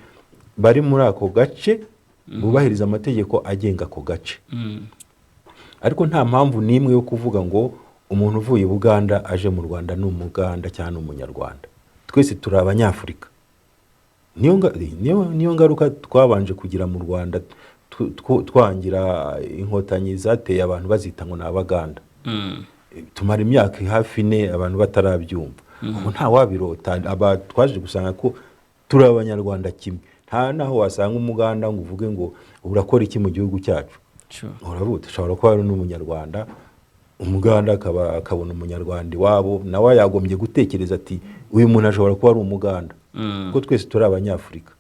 Speaker 2: bari muri ako gace bubahiriza amategeko agenga ako gace. Ariko nta mpamvu n'imwe yo kuvuga ngo umuntu uvuye i Buganda aje mu Rwanda ni Umuganda cyangwa Umunyarwanda. Twese turi Abanyafurika. Niyo ngaruka twabanje kugira mu Rwanda twangira inkotanyi zateye abantu bazita ngo ni Abaganda. Tumara imyaka hafi 4 abantu batarabyumva. Ubu nta wabirota, twaje gusanga ko turi Abanyarwanda kimwe. Nta naho wasanga Umuganda ngo uvuge ngo urakora iki mu gihugu cyacu. Urabuta ushobora kuba ari n'Umunyarwanda, Umuganda akabona Umunyarwanda iwabo, nawe yagombye gutekereza ati uyu muntu ashobora kuba ari Umuganda, kuko twese turi Abanyafurika.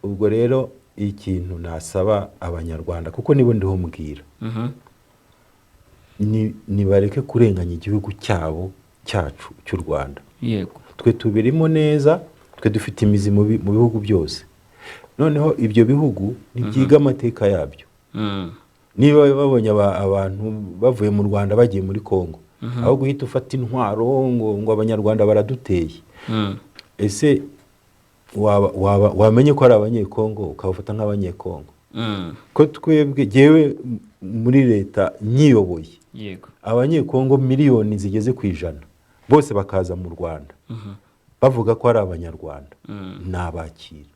Speaker 2: Ubwo rero ikintu nasaba Abanyarwanda, kuko nibo ndiho mbwira, nibareke kurenganya igihugu cyacu cy'u Rwanda.
Speaker 1: Yego,
Speaker 2: twe tubirimo neza, twe dufite imizi mu bihugu byose. Noneho ibyo bihugu nibyiga amateka yabyo. Niba babonye abantu bavuye mu Rwanda bagiye muri Kongo, aho guhita ufata intwaro ngo Abanyarwanda baraduteye, ese wamenye ko ari Abanyekongo ukabafata nk'Abanyekongo? Ko twebwe jewe muri leta nyiyoboye,
Speaker 1: yego,
Speaker 2: Abanyekongo miliyoni zigeze ku 100 bose bakaza mu Rwanda bavuga ko ari Abanyarwanda, nabakira.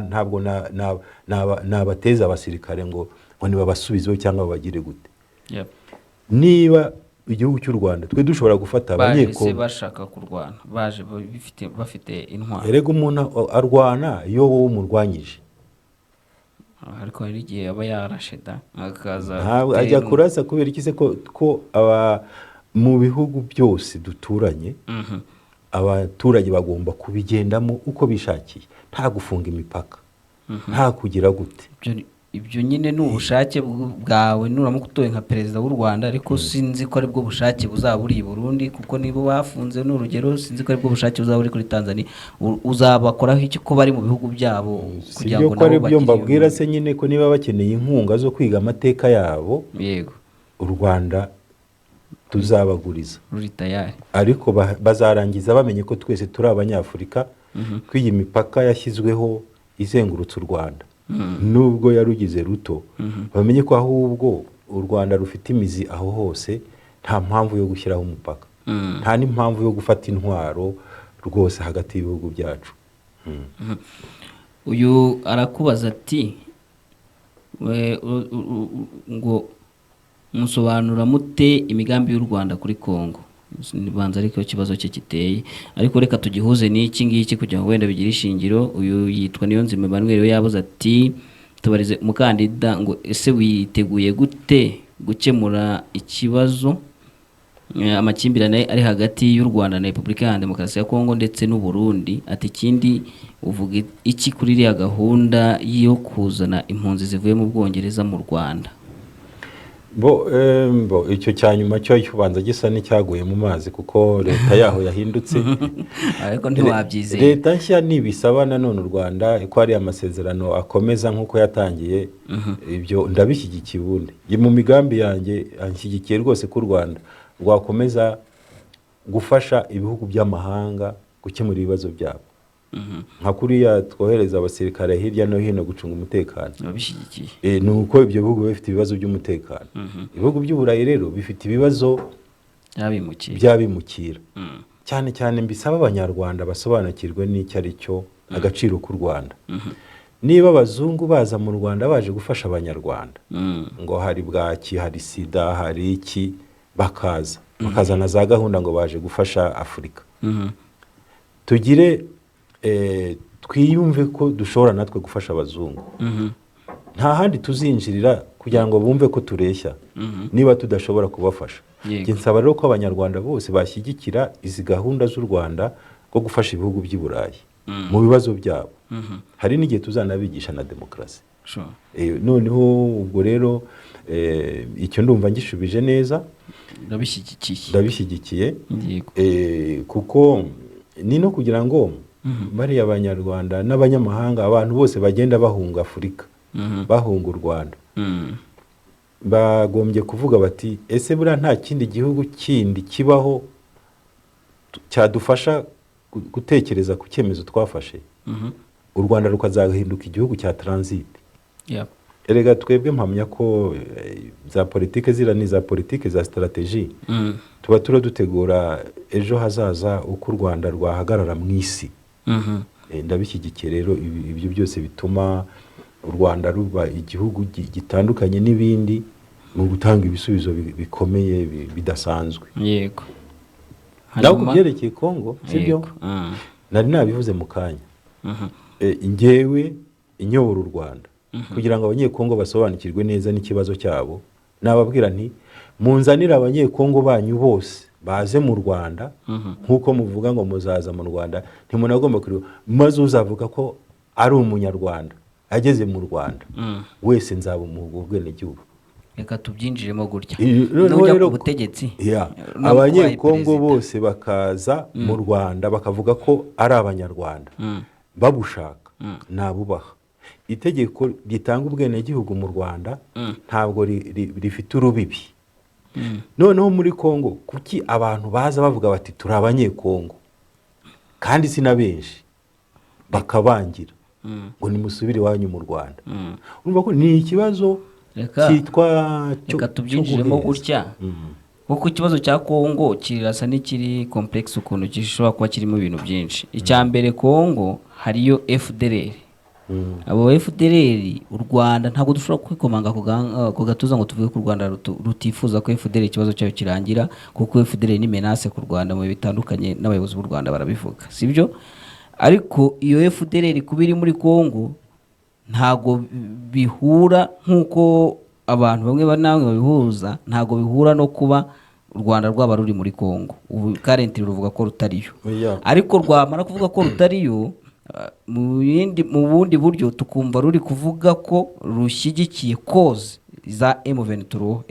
Speaker 2: Ntabwo nabateza abasirikare ngo nibabasubizeho cyangwa babagire gute. Niba igihugu cy'u Rwanda twe dushobora gufata Abanyekongo
Speaker 1: bashaka kurwana, baje bafite intwaro,
Speaker 2: erega umuntu arwana iyo wowe umurwanyije.
Speaker 1: Ariko hari igihe aba yarasheda akaza
Speaker 2: ajya kurasa kubera iki se ko mu bihugu byose duturanye abaturage bagomba kubigendamo uko bishakiye, nta gufunga imipaka, nta kugira gute.
Speaker 1: Ibyo nyine ni ubushake bwawe nuramuka utoye nka perezida w'u Rwanda, ariko sinzi ko aribwo bushake buzaba uri i Burundi, kuko nibo bafunze n'urugero, sinzi ko aribwo bushake buzaba uri kuri Tanzania. Uzabakoraho iki ko bari mu bihugu byabo
Speaker 2: kugira ngo nabo bagire mbabwira se nyine ko niba bakeneye inkunga zo kwiga amateka yabo,
Speaker 1: yego,
Speaker 2: u Rwanda tuzabaguriza
Speaker 1: ruri tayari.
Speaker 2: Ariko bazarangiza bamenye ko twese turi Abanyafurika, ko iyi mipaka yashyizweho izengurutse u Rwanda, nubwo yarugize ruto, bamenye ko ahubwo u Rwanda rufite imizi aho hose, nta mpamvu yo gushyiraho umupaka, nta n'impamvu yo gufata intwaro rwose hagati y'ibihugu byacu.
Speaker 1: Uyu arakubaza ati ngo musobanura mute imigambi y'u Rwanda kuri Kongo? Nibanza ariko ikibazo cye kiteye, ariko reka tugihuze n'iki ngiki kugira ngo wenda bigire ishingiro. Uyu yitwa Niyonzima Emmanuel, yabuze ati tubarize umukandida ngo ese witeguye gute gukemura ikibazo amakimbirane ari hagati y'u Rwanda na Repubulika ya Demokarasi ya Kongo ndetse n'u Burundi? Ati ikindi uvuga iki kuri iriya gahunda yo kuzana impunzi zivuye mu Bwongereza mu Rwanda?
Speaker 2: Icyo cyanyuma cyo kibanza gisa n'icyaguye mu mazi, kuko leta yaho yahindutse.
Speaker 1: Ariko ntiwabyizeye.
Speaker 2: Leta nshya nibisaba nanone u Rwanda ko ari amasezerano akomeza nk'uko yatangiye, ibyo ndabishyigikiye. Ubundi mu migambi yanjye anshyigikiye rwose ko u Rwanda rwakomeza gufasha ibihugu by'amahanga gukemura ibibazo byabo, nka kuriya twohereza abasirikare hirya no hino gucunga umutekano.
Speaker 1: Babishyigikiye.
Speaker 2: Ni uko ibyo bihugu bifite ibibazo by'umutekano. Ibihugu by'Uburayi rero bifite ibibazo by'abimukira. Cyane cyane mbisaba Abanyarwanda basobanukirwe n'icyo ari cyo agaciro k'u Rwanda. Niba abazungu baza mu Rwanda baje gufasha Abanyarwanda, ngo hari bwaki, hari sida, hari iki, bakazana za gahunda ngo baje gufasha Afurika, tugire twiyumve ko dushobora natwe gufasha abazungu. Nta handi tuzinjirira kugira ngo bumve ko tureshya niba tudashobora kubafasha. Nsaba rero ko abanyarwanda bose bashyigikira izi gahunda z'u Rwanda ko gufasha ibihugu by'i Burayi mu bibazo byabo. Hari n'igihe tuzanabigisha na demokarasi. Noneho ubwo rero icyo ndumva ngishubije neza, ndabishyigikiye kuko ni no kugira ngo bariya abanyarwanda n'abanyamahanga, abantu bose bagenda bahunga Afurika, bahunga u Rwanda, bagombye kuvuga bati ese buriya nta kindi gihugu kindi kibaho cyadufasha gutekereza ku cyemezo twafashe, u Rwanda rukazahinduka igihugu cya transit. Erega twebwe mpamya ko za politike zira ni za politike za strategy, tuba dutegura ejo hazaza uko u Rwanda rwahagarara mu isi. Ndabishyigikiye rero ibyo byose bituma u Rwanda ruba igihugu gitandukanye n'ibindi mu gutanga ibisubizo bikomeye bidasanzwe.
Speaker 1: Yego.
Speaker 2: Naho kubyerekeye Kongo sibyo nari nabivuze mu kanya. Njyewe inyobora u Rwanda kugira ngo abanyekongo basobanukirwe neza n'ikibazo cyabo, nababwira nti munzanira abanyekongo banyu bose baze mu Rwanda nk'uko muvuga ngo muzaza mu Rwanda, ntimunagomba kuri maze uzavuga ko ari umunyarwanda ageze mu Rwanda wese nzaba umugubwene gihugu.
Speaker 1: Reka tubyinjiremo gutya.
Speaker 2: Nujya
Speaker 1: ku butegetsi
Speaker 2: abanyekongo bose bakaza mu Rwanda bakavuga ko ari abanyarwanda babushaka, nabubaha. Itegeko ritanga ubwenegihugu mu Rwanda ntabwo rifite urubibi. Noneho muri Kongo kuki abantu baza bavuga bati turi abanyekongo kandi sina benshi, bakabangira ngo nimusubire iwanyu mu Rwanda. Urumva ko ni ikibazo cyitwa
Speaker 1: reka tubyinjiremo gutya kuko ikibazo cya Kongo kirasa n'ikiri complex ukuntu gishobora kuba kirimo ibintu byinshi. Icya mbere, Kongo hariyo FDLR. Abo FDLR u Rwanda ntabwo dushobora kwikomanga ku gatuza ngo tuvuge ko u Rwanda rutifuza ko FDLR ikibazo cyayo kirangira, kuko FDLR ni menace ku Rwanda mu bitandukanye n'abayobozi b'u Rwanda barabivuga, sibyo? Ariko iyo FDLR kuba iri muri Kongo ntabwo bihura nk'uko abantu bamwe namwe babihuza, ntabwo bihura no kuba u Rwanda rwaba ruri muri Kongo. Ubu currently ruvuga ko rutariyo, ariko rwamara kuvuga ko rutariyo mu bundi buryo tukumva ruri kuvuga ko rushyigikiye cause za M23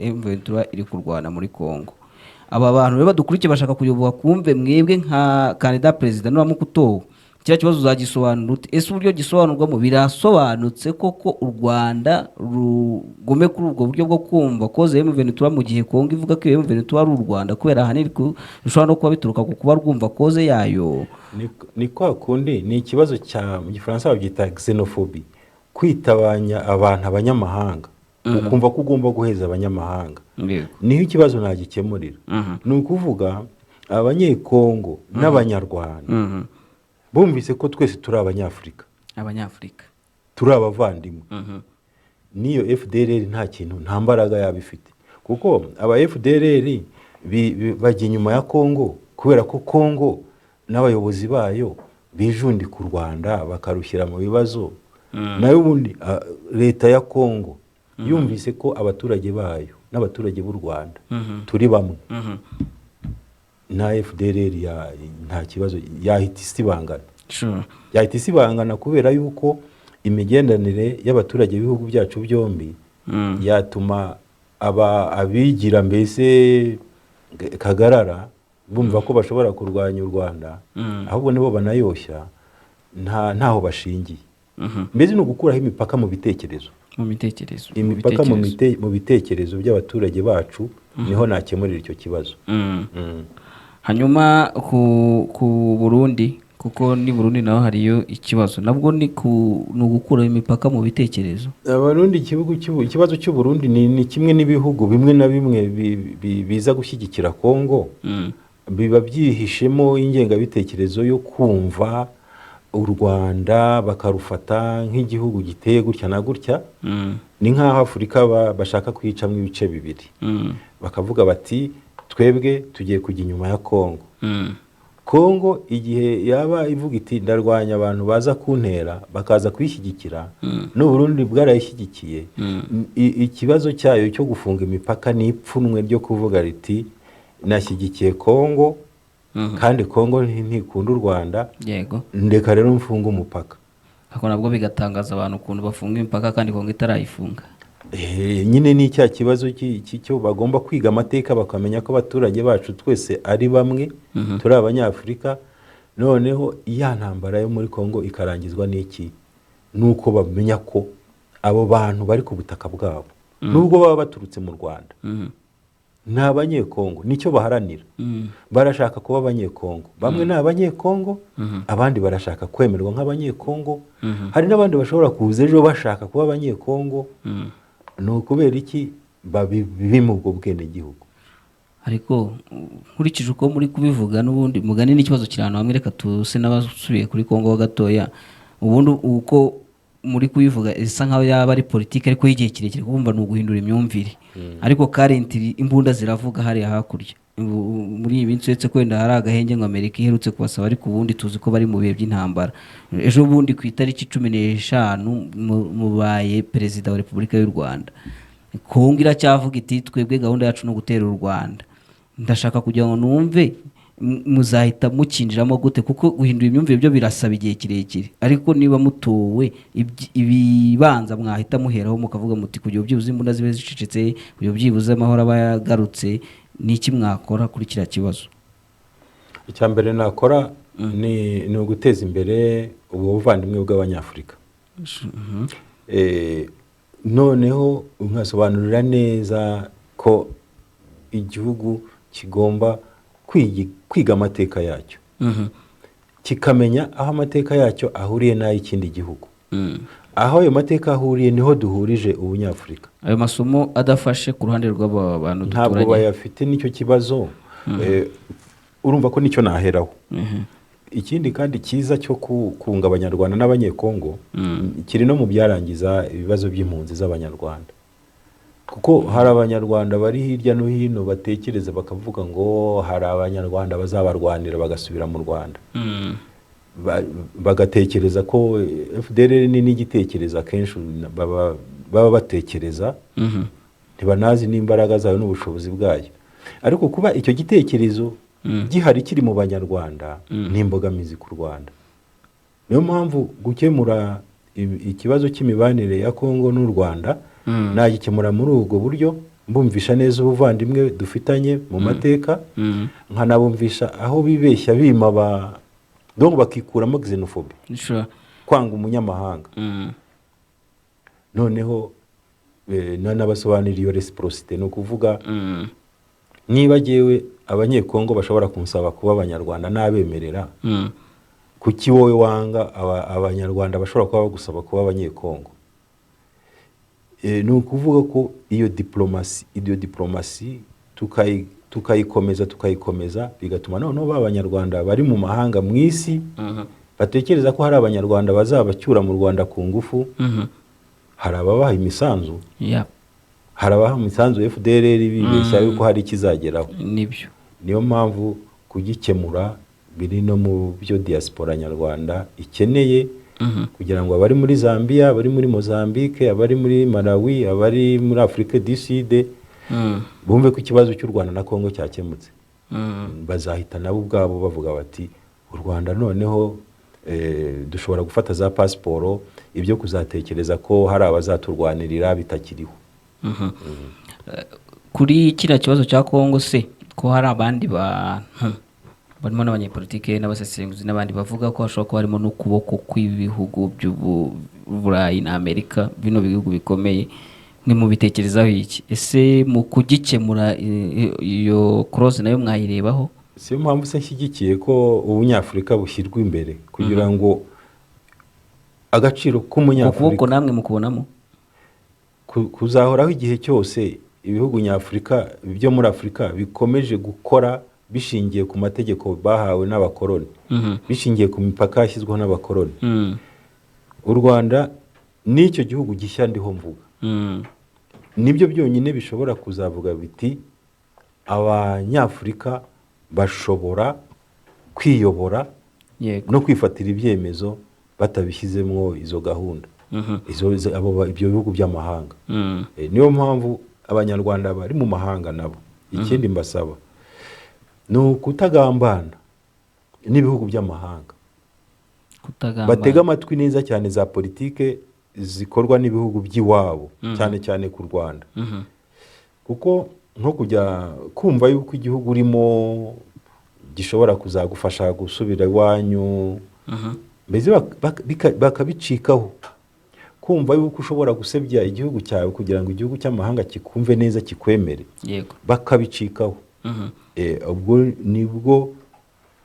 Speaker 1: iri kurwana muri Kongo. Aba bantu rero badukurikiye bashaka kuyoboka kumve mwebwe nka kandida president n'amukutowe kira kibazo uzagisobanura ute? Ese uburyo gisobanurwamo birasobanutse koko u Rwanda rugome kuri ubwo buryo bwo kumva koze M23 mu gihe Kongo ivuga ko M23 ari u Rwanda kubera ahanini rushobora no kuba bituruka ku kuba rwumva koze yayo?
Speaker 2: Ni kwa kundi ni ikibazo cya mu Gifaransa babyita xenophobie, kwitabanya abantu abanyamahanga, ukumva ko ugomba guheza abanyamahanga. Niho ikibazo nagikemurira. Ni ukuvuga abanyekongo n'abanyarwanda bumvise ko twese turi abanyafurika, turi abavandimwe. Niyo FDLR nta kintu, nta mbaraga yabifite, kuko aba FDLR bajya inyuma ya Kongo kubera ko Kongo n'abayobozi bayo bijundika u Rwanda bakarushyira mu bibazo. Nayo ubundi leta ya Kongo yumvise ko abaturage bayo n'abaturage b'u Rwanda turi bamwe, na FDLR nta kibazo yahita isibangana. Yahita isibangana kubera yuko imigendanire y'abaturage b'ibihugu byacu byombi yatuma abigira mbese kagarara bumva ko bashobora kurwanya u Rwanda, ahubwo nibo banayoshya, ntaho bashingiye. Mbese no gukuraho imipaka mu bitekerezo, imipaka mu bitekerezo by'abaturage bacu, niho nakemurira icyo kibazo.
Speaker 1: Hanyuma ku Burundi, kuko ni Burundi naho hariyo ikibazo, nabwo ni ugukuraho imipaka mu bitekerezo.
Speaker 2: Abarundi ikibazo cy'u Burundi ni kimwe n'ibihugu bimwe na bimwe biza gushyigikira Kongo, biba byihishemo ingengabitekerezo yo kumva u Rwanda bakarufata nk'igihugu giteye gutya na gutya. Ni nk'aho Afurika bashaka kwicamo ibice bibiri, bakavuga bati twebwe tugiye kujya inyuma ya Kongo. Kongo igihe yaba ivuga iti ndarwanya abantu baza kuntera bakaza kuyishyigikira n'u Burundi bwarayishyigikiye, ikibazo cyayo cyo gufunga imipaka ni ipfunwe ryo kuvuga riti nashyigikiye Kongo kandi Kongo ntikunda u Rwanda,
Speaker 1: yego,
Speaker 2: ndeka rero mfunga umupaka.
Speaker 1: ako nabwo bigatangaza abantu ukuntu bafunga imipaka kandi Kongo itarayifunga.
Speaker 2: Nyine ni cya kibazo cyo bagomba kwiga amateka bakamenya ko abaturage bacu twese ari bamwe, turi Abanyafurika. Noneho iya ntambara yo muri Kongo ikarangizwa n'iki? Nuko bamenya ko abo bantu bari ku butaka bwabo nubwo baba baturutse mu Rwanda ni Abanyekongo, nicyo baharanira. Barashaka kuba Abanyekongo, bamwe ni Abanyekongo, abandi barashaka kwemerwa nk'Abanyekongo, hari n'abandi bashobora kuza ejo bashaka kuba Abanyekongo. Ni ukubera iki babima ubwo bwenegihugu?
Speaker 1: Ariko nkurikije uko muri kubivuga n'ubundi mugani n'ikibazo kiri ahantu hamwe, reka tuse n'abasubiye kuri Kongo gatoya. Ubundi uko muri kubivuga isa nkaho yaba ari politiki ariko y'igihe kirekire, kumva ni uguhindura imyumvire. Ariko currently imbunda ziravuga hariya hakurya muri iyi minsi, uretse kwenda hari agahenge ngo Amerika iherutse kubasaba, ariko ubundi tuzi ko bari mu bihe by'intambara. Ejo bundi ku itariki 15 mubaye perezida wa Repubulika y'u Rwanda, Kongo iracyavuga iti twebwe gahunda yacu no gutera u Rwanda. Ndashaka kugira ngo numve muzahita mukinjiramo gute, kuko guhindura imyumvire byo birasaba igihe kirekire. Ariko niba mutowe ibibanza mwahita muheraho mukavuga muti kugira byibuze imbunda zibe zicecetse, kugira byibuze amahoro aba yagarutse, niki mwakora kuri kiriya kibazo?
Speaker 2: Icya mbere nakora ni uguteza imbere ubuvandimwe bw'Abanyafurika. Noneho nkasobanurira neza ko igihugu kigomba kwiga amateka yacyo, kikamenya aho amateka yacyo ahuriye n'ay'ikindi gihugu. Aho ayo mateka ahuriye niho duhurije Ubunyafurika.
Speaker 1: Ayo masomo adafashe ku ruhande rw'aba bantu duturanye
Speaker 2: ntabwo bayafite, nicyo kibazo. Urumva ko nicyo naheraho. Ikindi kandi cyiza cyo kunga Abanyarwanda n'Abanyekongo kiri no mu byarangiza ibibazo by'impunzi z'Abanyarwanda, kuko hari Abanyarwanda bari hirya no hino batekereza bakavuga ngo hari Abanyarwanda bazabarwanira bagasubira mu Rwanda. Bagatekereza ko FDLR n'igitekerezo akenshi baba batekereza, ntibanazi n'imbaraga zayo n'ubushobozi bwayo. Ariko kuba icyo gitekerezo gihari kiri mu Banyarwanda ni imbogamizi ku Rwanda. Niyo mpamvu gukemura ikibazo cy'imibanire ya Kongo n'u Rwanda nagikemura muri ubwo buryo, mbumvisha neza ubuvandimwe dufitanye mu mateka, nkanabumvisha aho bibeshya bima donc bakikuramo xenophobie, kwanga umunyamahanga. Noneho nanabasobanurira iyo reciprocité, no kuvuga niba jewe Abanyekongo bashobora kunsaba kuba Abanyarwanda nabemerera, kuki wowe wanga Abanyarwanda bashobora kuba bagusaba kuba Abanyekongo? Ni ukuvuga ko iyo diplomasi tukayikomeza bigatuma noneho b'Abanyarwanda bari mu mahanga mu isi batekereza ko hari Abanyarwanda bazabacyura mu Rwanda ku ngufu. Hari ababaha imisanzu, hari abaha imisanzu FDLR bibeshya yuko hari ikizageraho.
Speaker 1: Nibyo,
Speaker 2: niyo mpamvu kugikemura biri no mu byo diaspora nyarwanda ikeneye, kugira ngo abari muri Zambia, abari muri Mozambique, abari muri Malawi, abari muri Afrique du Sud bumve ko ikibazo cy'u Rwanda na Kongo cyakemutse. Bazahita nabo ubwabo bavuga bati u Rwanda noneho dushobora gufata za pasiporo, ibyo kuzatekereza ko hari abazaturwanirira bitakiriho.
Speaker 1: Kuri kiriya kibazo cya Kongo se, ko hari abandi bantu barimo n'abanyepolitike n'abasesenguzi n'abandi bavuga ko hashobora kuba harimo n'ukuboko kw'ibihugu by'Uburayi na Amerika, bino bihugu bikomeye, mwe mubitekerezaho iki? Ese mu kugikemura iyo cross nayo mwayirebaho?
Speaker 2: Siyo mpamvu se nshyigikiye ko Ubunyafurika bushyirwa imbere, kugira ngo agaciro k'Umunyafurika
Speaker 1: ukuboko namwe mukubonamo
Speaker 2: kuzahoraho igihe cyose. Ibihugu nyafurika byo muri Afurika bikomeje gukora bishingiye ku mategeko bahawe n'abakoloni, bishingiye ku mipaka yashyizweho n'abakoloni. U Rwanda n'icyo gihugu gishya ndiho mvuga, nibyo byonyine bishobora kuzavuga biti Abanyafurika bashobora kwiyobora
Speaker 1: yego
Speaker 2: no kwifatira ibyemezo batabishyizemo izo gahunda ibyo bihugu by'amahanga. Niyo mpamvu abanyarwanda bari mu mahanga nabo ikindi mbasaba ni ukutagambana n'ibihugu by'amahanga, batega amatwi neza cyane za politike zikorwa n'ibihugu by'iwabo, cyane cyane ku Rwanda, kuko nko kujya kumva yuko igihugu urimo gishobora kuzagufasha gusubira iwanyu, mbese bakabicikaho, kumva yuko ushobora gusebya igihugu cyawe kugira ngo igihugu cy'amahanga kikumve neza kikwemere, bakabicikaho. Ubwo nibwo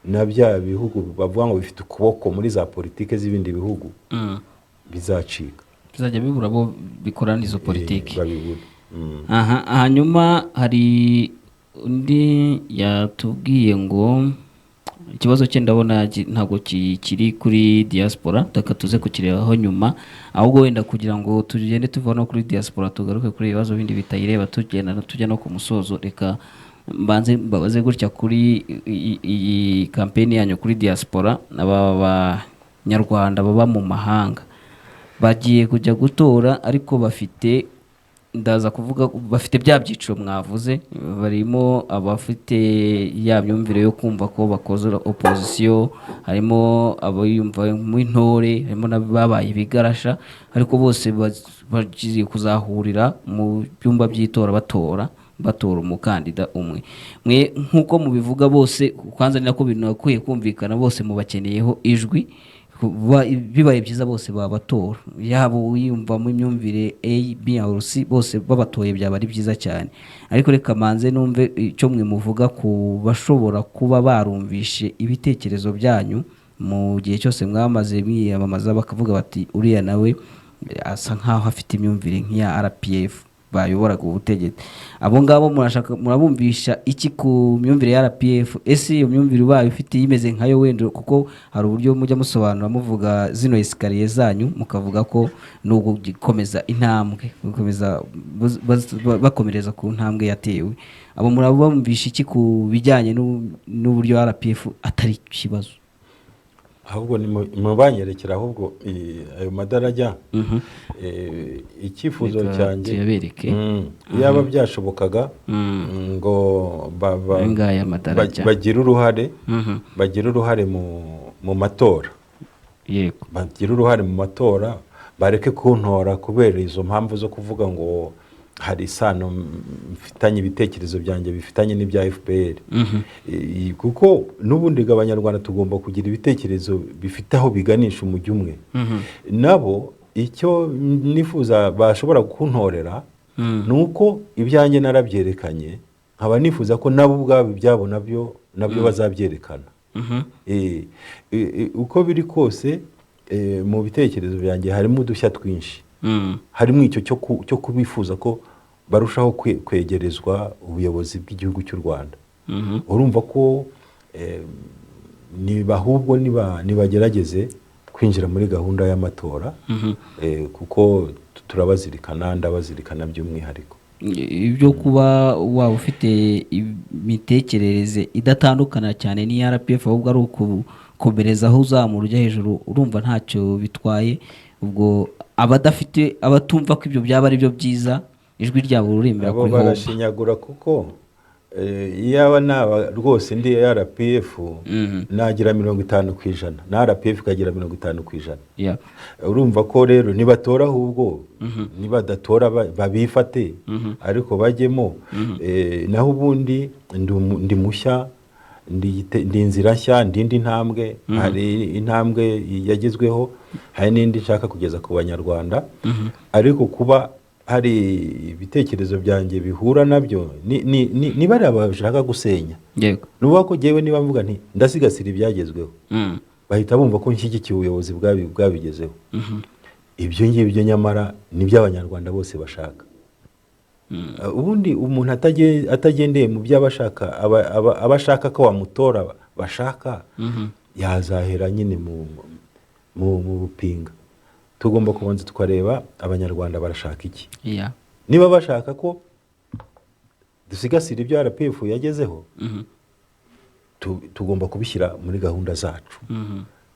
Speaker 2: na bya bihugu bavuga ngo bifite ukuboko muri za politike z'ibindi bihugu bizacika,
Speaker 1: bizajya bibura bo bikorana izo politike. Hanyuma hari undi yatubwiye ngo ikibazo cye ndabona ntabwo kiri kuri diaspora, reka tuze kukirebaho nyuma, ahubwo wenda kugira ngo tugende tuva no kuri diaspora tugaruke kuri ibibazo bindi bitayireba tujya no ku musozo. Reka mbanze mbabaze gutya kuri iyi kampeni yanyu kuri diaspora, n'abanyarwanda baba mu mahanga bagiye kujya gutora, ariko bafite ndaza kuvuga bafite bya byiciro mwavuze, barimo abafite ya myumvire yo kumva ko bakoze opposition, harimo abayumva mu intore, harimo n'ababaye ibigarasha, ariko bose bagiye kuzahurira mu byumba by'itora batora umukandida umwe. Mwe nk'uko mubivuga bose, kwanza ni nako binakwiye kumvikana, bose mubakeneyeho ijwi, bibaye byiza bose babatora, yaba uyumva mu myumvire A, B or C, bose babatoye byaba ari byiza cyane. Ariko reka manze numve icyo mwe muvuga ku bashobora kuba barumvishe ibitekerezo byanyu mu gihe cyose mwamaze mwiyamamaza, bakavuga bati uriya nawe asa nkaho afite imyumvire nk'iya RPF bayoboraga ubutegetsi. Abo ngabo murabumvisha iki ku myumvire ya RPF? Ese iyo myumvire ubaye ufite imeze nkayo wenda, kuko hari uburyo mujya musobanura muvuga zino esikariye zanyu, mukavuga ko n'ubwo gikomeza intambwe, bakomereza ku ntambwe yatewe. Abo murabumvisha iki ku bijyanye n'uburyo RPF atari ikibazo?
Speaker 2: Ahubwo mubanyerekera ahubwo ayo madarajya, icyifuzo cyanjye yaba byashobokaga ngo bagire uruhare mu matora, bagire uruhare mu matora, bareke kuntora kubera izo mpamvu zo kuvuga ngo hari isano mfitanye ibitekerezo byanjye bifitanye n'ibya FPR. Kuko n'ubundi abanyarwanda tugomba kugira ibitekerezo bifite aho biganisha umujyi umwe. Nabo icyo nifuza bashobora kuntorera nuko ibyanjye narabyerekanye, nkaba nifuza ko nabo ubwabo ibyabo nabyo bazabyerekana. Uko biri kose mu bitekerezo byanjye harimo udushya twinshi, harimo icyo cyo kubifuza ko barushaho kwegerezwa ubuyobozi bw'igihugu cy'u Rwanda. Urumva ko ahubwo nibagerageze kwinjira muri gahunda y'amatora, kuko turabazirikana, ndabazirikana by'umwihariko.
Speaker 1: Ibyo kuba waba ufite imitekerereze idatandukana cyane n'iya RPF, ahubwo ari ukukomereza aho uzamura ujya hejuru, urumva ntacyo bitwaye. Ubwo abatumva ko ibyo byaba ari byo byiza, ijwi ryabo rurimbira kuri
Speaker 2: homba, abo barashinyagura, kuko yaba naba rwose ndi RPF nagira 50%, na RPF kagira 50%. Urumva ko rero nibatora, ahubwo nibadatora babifate, ariko bajyemo. Naho ubundi ndi mushya, ndi inzira nshya, ndindi ntambwe, hari intambwe yagezweho, hari n'indi nshaka kugeza ku banyarwanda. Ariko kuba hari ibitekerezo byanjye bihura nabyo, niba ari abashaka gusenya, nuba ko jyewe niba mvuga nti ndasigasira ibyagezweho, bahita bumva ko nshyigikiye ubuyobozi bwabigezeho. Ibyo ngibyo nyamara nibyo abanyarwanda bose bashaka. Ubundi umuntu atagendeye mu byo abashaka ko bamutora bashaka, yazahera nyine mu bupinga. Tugomba kubanza tukareba abanyarwanda barashaka iki. Niba bashaka ko dusigasira ibyo RPF yagezeho, tugomba kubishyira muri gahunda zacu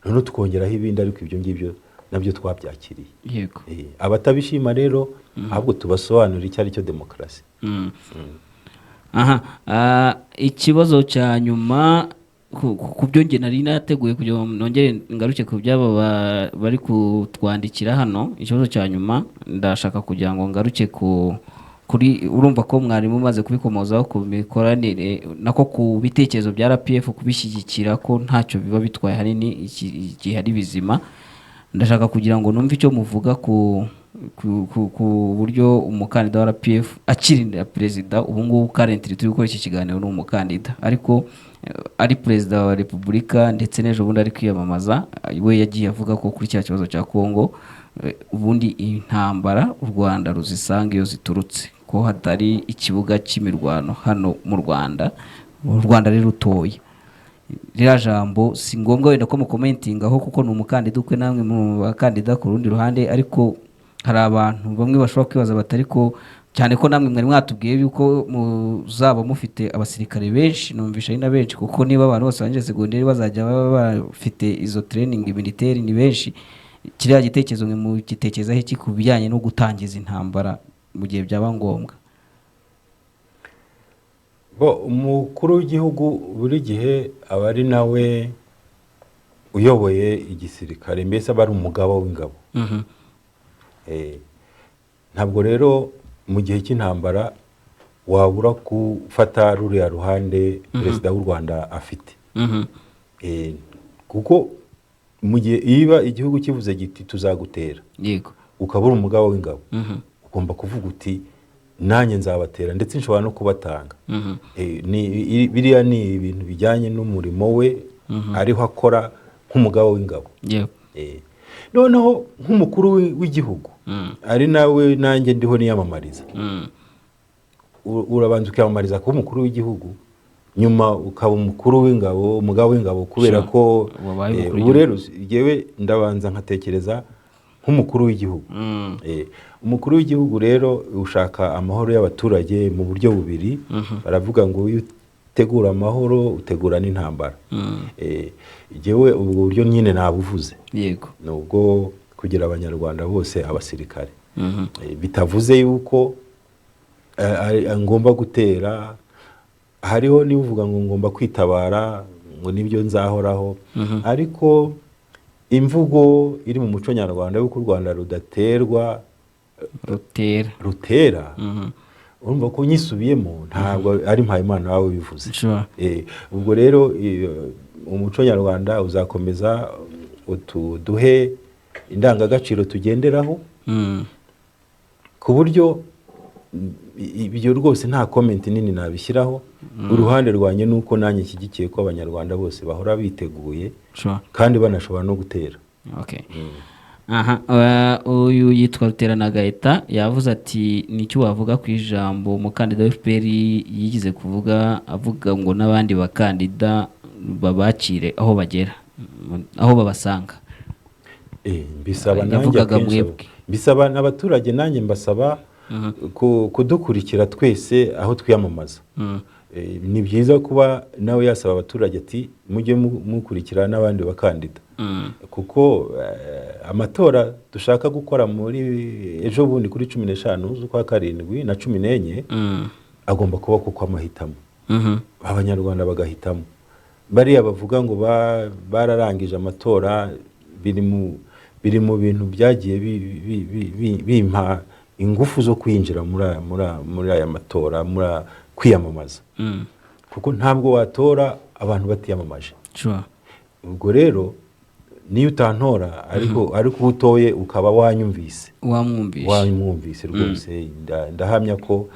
Speaker 2: noneho tukongeraho ibindi ariko ibyo ngibyo nabyo twabyakiriye.
Speaker 1: yego
Speaker 2: abatabishima rero ahubwo tubasobanurira icyo ari cyo demokarasi.
Speaker 1: ikibazo cya nyuma ku byo nge nari nateguye kugira ngo nongere ngaruke ku byabo bari kutwandikira hano. Ikibazo cya nyuma ndashaka kugira ngo ngaruke kuri urumva ko mwarimu umaze kubikomozaho ku mikoranire nako ku bitekerezo bya RPF kubishyigikira ko ntacyo biba bitwaye hanini igihe ari bizima. Ndashaka kugira ngo numve icyo muvuga ku buryo umukandida wa RPF akirindira perezida. Ubu ngubu currently turi gukora iki kiganiro n'umukandida ariko ari perezida wa Repubulika ndetse n'ejo bundi ari kwiyamamaza. We yagiye avuga ko kuri cya kibazo cya Kongo ubundi intambara u Rwanda ruzisanga iyo ziturutse, ko hatari ikibuga cy'imirwano hano mu Rwanda. U Rwanda rero rutoye ririya jambo si ngombwa wenda ko mukomentingaho kuko ni umukandida ukwe namwe mu bakandida ku rundi ruhande, ariko hari abantu bamwe bashobora kwibaza batari ko cyane ko namwe mwari mwatubwiye yuko muzaba mufite abasirikare benshi. Numvisha ari na benshi kuko niba abantu bose barangije segonderi bazajya baba bafite izo training militaire ni benshi. Kiriya gitekerezo mwe mu gitekerezaho iki ku bijyanye no gutangiza intambara mu gihe byaba ngombwa?
Speaker 2: Umukuru w'igihugu buri gihe aba ari nawe uyoboye igisirikare, mbese aba ari umugaba w'ingabo. Ntabwo rero mu gihe cy'intambara wabura gufata ruriya ruhande perezida w'u Rwanda afite. Kuko mu gihe iba igihugu kivuze giti tuzagutera,
Speaker 1: yego,
Speaker 2: ukabura umugaba w'ingabo, ugomba kuvuga uti nanjye nzabatera ndetse nshobora no kubatanga. Biriya ni ibintu bijyanye n'umurimo we ariho akora nk'umugaba w'ingabo. Noneho nk'umukuru w'igihugu ari nawe nanjye ndiho niyamamariza, urabanza ukiyamamariza kuba umukuru w'igihugu, nyuma ukaba umukuru w'ingabo, umugaba w'ingabo, kubera ko ubu rero yewe ndabanza nkatekereza nk'umukuru w'igihugu. Umukuru w'igihugu rero ushaka amahoro y'abaturage mu buryo bubiri. Baravuga ngo iyo utegura amahoro utegura n'intambara. Yewe ubwo buryo nyine nabuvuze,
Speaker 1: yego,
Speaker 2: nubwo kugira abanyarwanda bose abasirikare. Bitavuze yuko ngomba gutera, hariho nivuga ngo ngomba kwitabara ngo nibyo nzahoraho. Ariko imvugo iri mu muco nyarwanda yuko u Rwanda rudaterwa rutera, urumva ko nyisubiyemo ntabwo ari Mpayimana wawe bivuze. Ubwo rero umuco nyarwanda uzakomeza duhe indangagaciro tugenderaho, ku buryo ibyo rwose nta comment nini nabishyiraho. Uruhande rwanye nuko nanjye nshyigikiye ko abanyarwanda bose bahora biteguye kandi banashobora no gutera.
Speaker 1: Uyu yitwa Ruterana Gaeta yavuze ati nicyo wavuga ku ijambo umukandida wa FPR yigize kuvuga, avuga ngo n'abandi bakandida babakire aho bagera, aho babasanga.
Speaker 2: Bisaba nanjye bisaba n'abaturage, nanjye mbasaba kudukurikira twese aho twiyamamaza. Ni byiza kuba nawe yasaba abaturage ati mujye mukurikira n'abandi bakandida, kuko amatora dushaka gukora muri ejo bundi kuri 15 z'ukwa karindwi na 14 agomba kuba kuko amahitamo abanyarwanda bagahitamo. Bariya bavuga ngo bararangije amatora, biri mu bintu byagiye bimpa ingufu zo kwinjira muri aya matora, muri kwiyamamaza. Kuko ntabwo watora abantu batiyamamaje. Ubwo rero niyo utantora ariko utoye ukaba wamwumvise rwose, ndahamya ko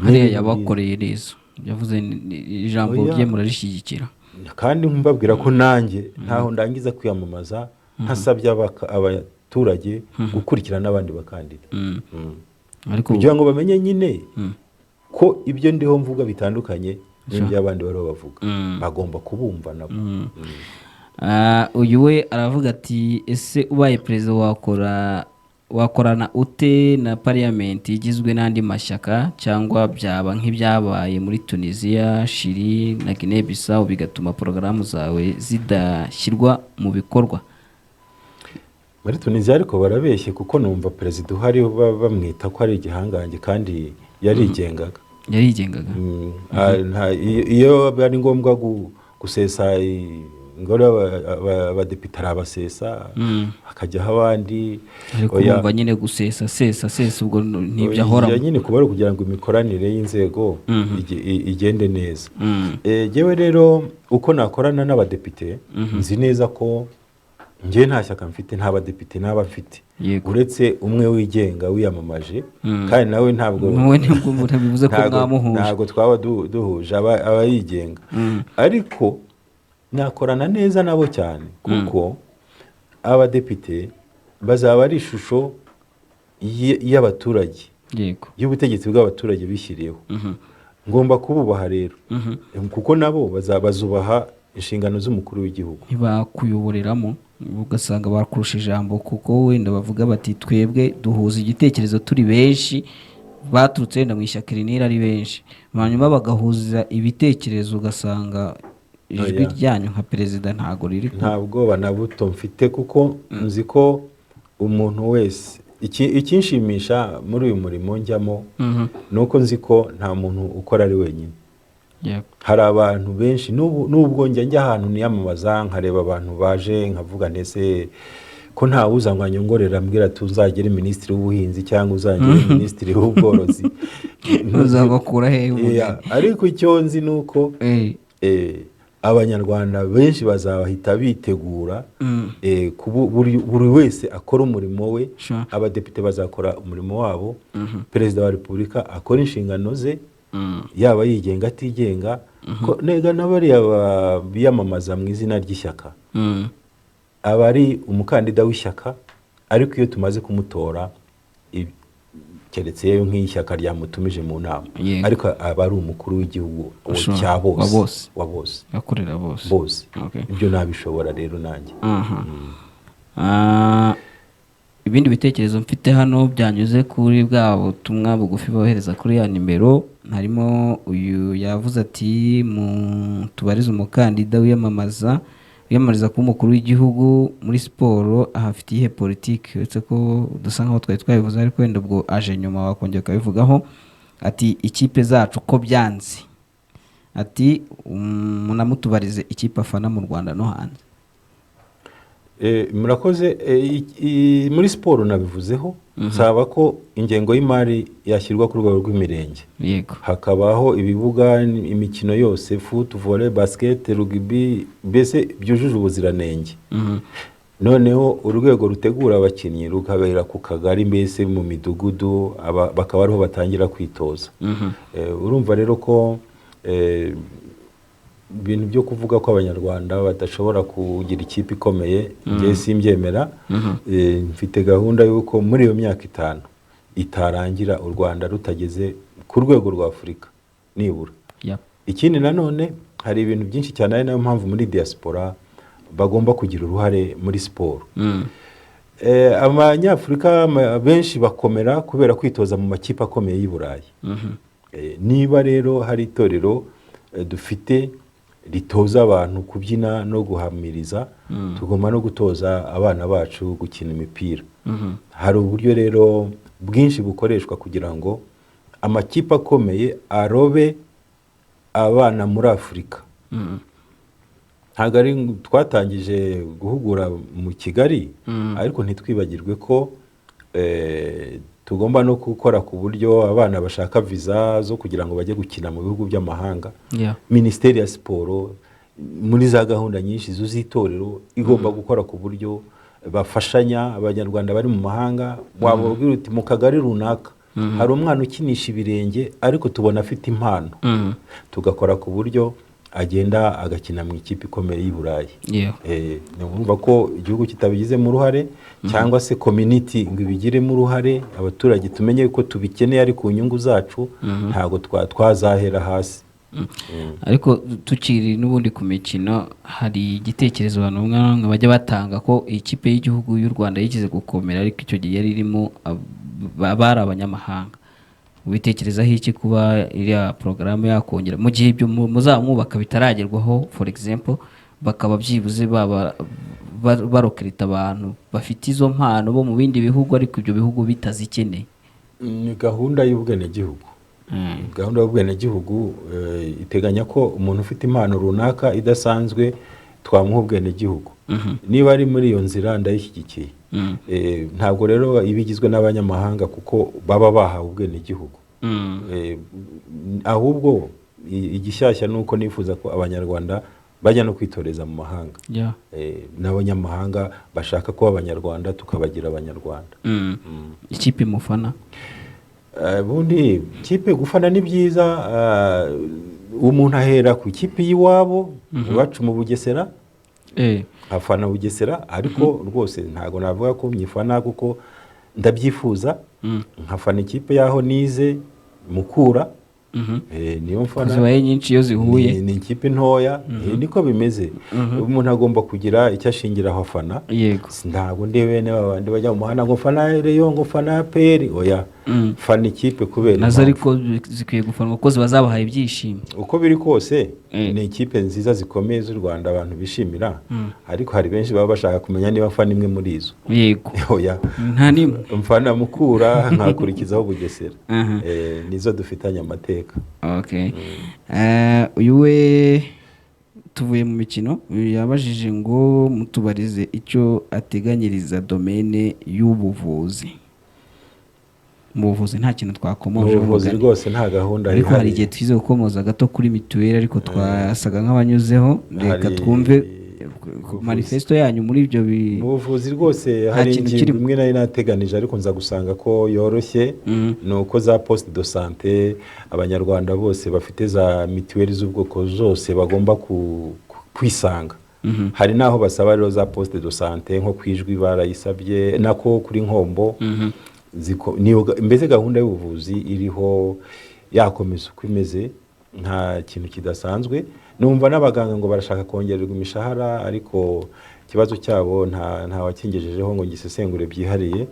Speaker 1: hariya yabakoreye neza. Yavuze ijambo rye murarishyigikira,
Speaker 2: kandi mbabwira ko nanjye ntaho ndangiza kwiyamamaza ntasabye abaturage gukurikira n'abandi bakandida, kugira ngo bamenye nyine ko ibyo ndiho mvuga bitandukanye n'ibyo abandi bari bavuga. Bagomba kubumva nabo.
Speaker 1: Uyu we aravuga ati ese ubaye perezida wakora wakorana ute na parliament igizwe n'andi mashyaka cyangwa byaba nk'ibyabaye muri Tunisia, Chili na Guinea Bissau bigatuma porogaramu zawe zidashyirwa mu bikorwa?
Speaker 2: muri Tunisia ariko barabeshye kuko numva perezida uhari bamwita ko ari igihangange kandi yarigengaga. Iyo ari ngombwa gusesa ingoro abadepite arabasesa hakajyaho abandi.
Speaker 1: Ariko bumva nyine gusesa ubwo ntibyo ahoramo
Speaker 2: nyine kuba kugira ngo imikoranire y'inzego igende neza. Yewe rero uko nakorana n'abadepite nzi neza ko njye nta shyaka mfite, nta badepite n'aba mfite uretse umwe wigenga wiyamamaje, kandi nawe ntabwo
Speaker 1: bivuze ko mwamuhuje,
Speaker 2: ntabwo twaba duhuje aba yigenga. Ariko nakorana neza nabo cyane kuko abadepite bazaba ari ishusho y'abaturage, y'ubutegetsi bw'abaturage bishyiriyeho. Ngomba kububaha rero kuko nabo bazubaha inshingano z'umukuru w'igihugu.
Speaker 1: Ntibakuyoboreramo ugasanga bakurusha ijambo kuko wenda bavuga bati twebwe duhuza igitekerezo turi benshi, baturutse wenda mu ishyaka rinini ari benshi, hanyuma bagahuza ibitekerezo ugasanga ijwi ryanyu nka perezida ntago riri.
Speaker 2: Ntabwo banabuto mfite kuko nzi ko umuntu wese ikinshimisha muri uyu murimo njyamo nuko nzi ko nta muntu ukora ari wenyine. Hari abantu benshi nubwo njya ahantu niyamamaza nkareba abantu baje nkavuga ndetse ko nta uzanywa nyongorera mbwira tuzagere minisitiri w'ubuhinzi cyangwa uzagere minisitiri w'ubworozi
Speaker 1: uzabakura he.
Speaker 2: Ariko icyo nzi nuko abanyarwanda benshi bazabahita bitegura buri wese akora umurimo we. Abadepite bazakora umurimo wabo, perezida wa repubulika akora inshingano ze, yaba yigenga atigenga, nega n'abariya biyamamaza mu izina ry'ishyaka aba ari umukandida w'ishyaka. Ariko iyo tumaze kumutora keretse yewe nk'ishyaka ryamutumije mu nama, ariko aba ari umukuru w'igihugu cya bose wa bose,
Speaker 1: akorera bose.
Speaker 2: Ibyo nabishobora rero nanjye.
Speaker 1: Ibindi bitekerezo mfite hano byanyuze kuri bwa butumwa bugufi bohereza kuri ya nimero, harimo uyu yavuze ati tubarize umukandida wiyamamariza kuba umukuru w'igihugu muri siporo ahafite iyihe politiki, uretse ko dusa nkaho twari twabivuze ariko wenda ubwo aje nyuma wakongera ukabivugaho. Ati ikipe zacu ko byanze, ati munamutubarize ikipe afana mu Rwanda no hanze.
Speaker 2: Murakoze. Muri siporo nabivuzeho, nsaba ko ingengo y'imari yashyirwa ku rwego rw'imirenge, hakabaho ibibuga, imikino yose, foot, volley, basket, rugby, mbese byujuje ubuziranenge. Noneho urwego rutegura abakinnyi rukabera ku kagari, mbese mu midugudu, bakaba ariho batangira kwitoza. Urumva rero ko ibintu byo kuvuga ko abanyarwanda badashobora kugira ikipe ikomeye njye simbyemera. Mfite gahunda y'uko muri iyo myaka 5 itarangira u Rwanda rutageze ku rwego rwa Afurika nibura. Ikindi nanone hari ibintu byinshi cyane, ari nayo mpamvu muri diaspora bagomba kugira uruhare muri siporo. Abanyafurika benshi bakomera kubera kwitoza mu makipe akomeye y'i Burayi. Niba rero hari itorero dufite ritoza abantu kubyina no guhamiriza, tugomba no gutoza abana bacu gukina imipira. Hari uburyo rero bwinshi bukoreshwa kugira ngo amakipe akomeye arobe abana muri Afurika. Ntabwo ari twatangije guhugura mu Kigali, ariko ntitwibagirwe ko tugomba no gukora ku buryo abana bashaka visa zo kugira ngo bajye gukina mu bihugu by'amahanga. Minisiteri ya siporo muri za gahunda nyinshi z'itorero igomba gukora ku buryo bafashanya abanyarwanda bari mu mahanga. Wababwira uti mu kagari runaka hari umwana ukinisha ibirenge ariko tubona afite impano, tugakora ku buryo agenda agakina mu ikipe ikomeye y'i Burayi. Numva ko igihugu kitabigizemo uruhare cyangwa se community ngo ibigiremo uruhare, abaturage tumenye ko tubikeneye ari ku nyungu zacu, ntago twazahera hasi.
Speaker 1: ariko tukiri n'ubundi ku mikino hari igitekerezo abantu bamwe na bamwe bajya batanga ko ikipe y'igihugu y'u Rwanda yigeze gukomera ariko icyo gihe yari irimo bari abanyamahanga. Ubitekerezaho iki kuba iriya porogaramu yakongera mu gihe ibyo muzamwubaka bitaragerwaho, for example bakaba byibuze barokirita abantu bafite izo mpano bo mu bindi bihugu ariko ibyo bihugu bitazikeneye?
Speaker 2: Ni gahunda y'ubwenegihugu. Gahunda y'ubwenegihugu iteganya ko umuntu ufite impano runaka idasanzwe twamuha ubwenegihugu. Niba ari muri iyo nzira ndayishyigikiye. Ntabwo rero ibigizwe n'abanyamahanga kuko baba bahawe ubwenegihugu. Ahubwo igishyashya ni uko nifuza ko abanyarwanda bajya no kwitoreza mu mahanga. N'abanyamahanga bashaka kuba abanyarwanda tukabagira abanyarwanda.
Speaker 1: Ikipe mufana?
Speaker 2: Bundi ikipe gufana ni byiza. Umuntu ahera ku ikipe y'iwabo iwacu mu Bugesera, afana Bugesera, ariko rwose ntabwo navuga ko myifana kuko ndabyifuza. Nkafana ikipe yaho nize Mukura, niyo mfana.
Speaker 1: Zibaye nyinshi iyo zihuye
Speaker 2: ni ikipe ntoya. Niko bimeze. Umuntu agomba kugira icyo ashingiraho afana. Ntabwo ndebe n'abandi bajya mu muhanda ngo fana Rayon ngo fana APR, oya. Fana ikipe kubera
Speaker 1: nazo ariko zikwiye gufanwa kuko ziba zabahaye ibyishimo.
Speaker 2: Uko biri kose ni ikipe nziza zikomeye z'u Rwanda abantu bishimira, ariko hari benshi baba bashaka kumenya niba fana imwe muri izo.
Speaker 1: Yego.
Speaker 2: Oya.
Speaker 1: Nta nimwe.
Speaker 2: Mfana Mukura nkakurikizaho Bugesera. Nizo dufitanye amateka.
Speaker 1: Okay. Uyu we tuvuye mu mikino yabajije ngo mutubarize icyo ateganyiriza domaine y'ubuvuzi. Mu buvuzi nta kintu twakomoje.
Speaker 2: Mu buvuzi rwose nta gahunda
Speaker 1: ariko hari igihe twize gukomoza gato kuri mituweli ariko twasaga nk'abanyuzeho. Reka twumve manifesto yanyu muri ibyo
Speaker 2: mu buvuzi. Rwose hari ingingo imwe nari nateganije ariko nza gusanga ko yoroshye. Ni uko za poste de santé abanyarwanda bose bafite za mituweli z'ubwoko zose bagomba kwisanga. Hari naho basaba rero za poste de santé nko kwijwi barayisabye, nako kuri Nkombo. Mbese gahunda y'ubuvuzi iriho yakomeza uko imeze, nta kintu kidasanzwe. Numva n'abaganga ngo barashaka kongererwa imishahara ariko ikibazo cyabo nta wakingejejeho ngo ngisesengure byihariye.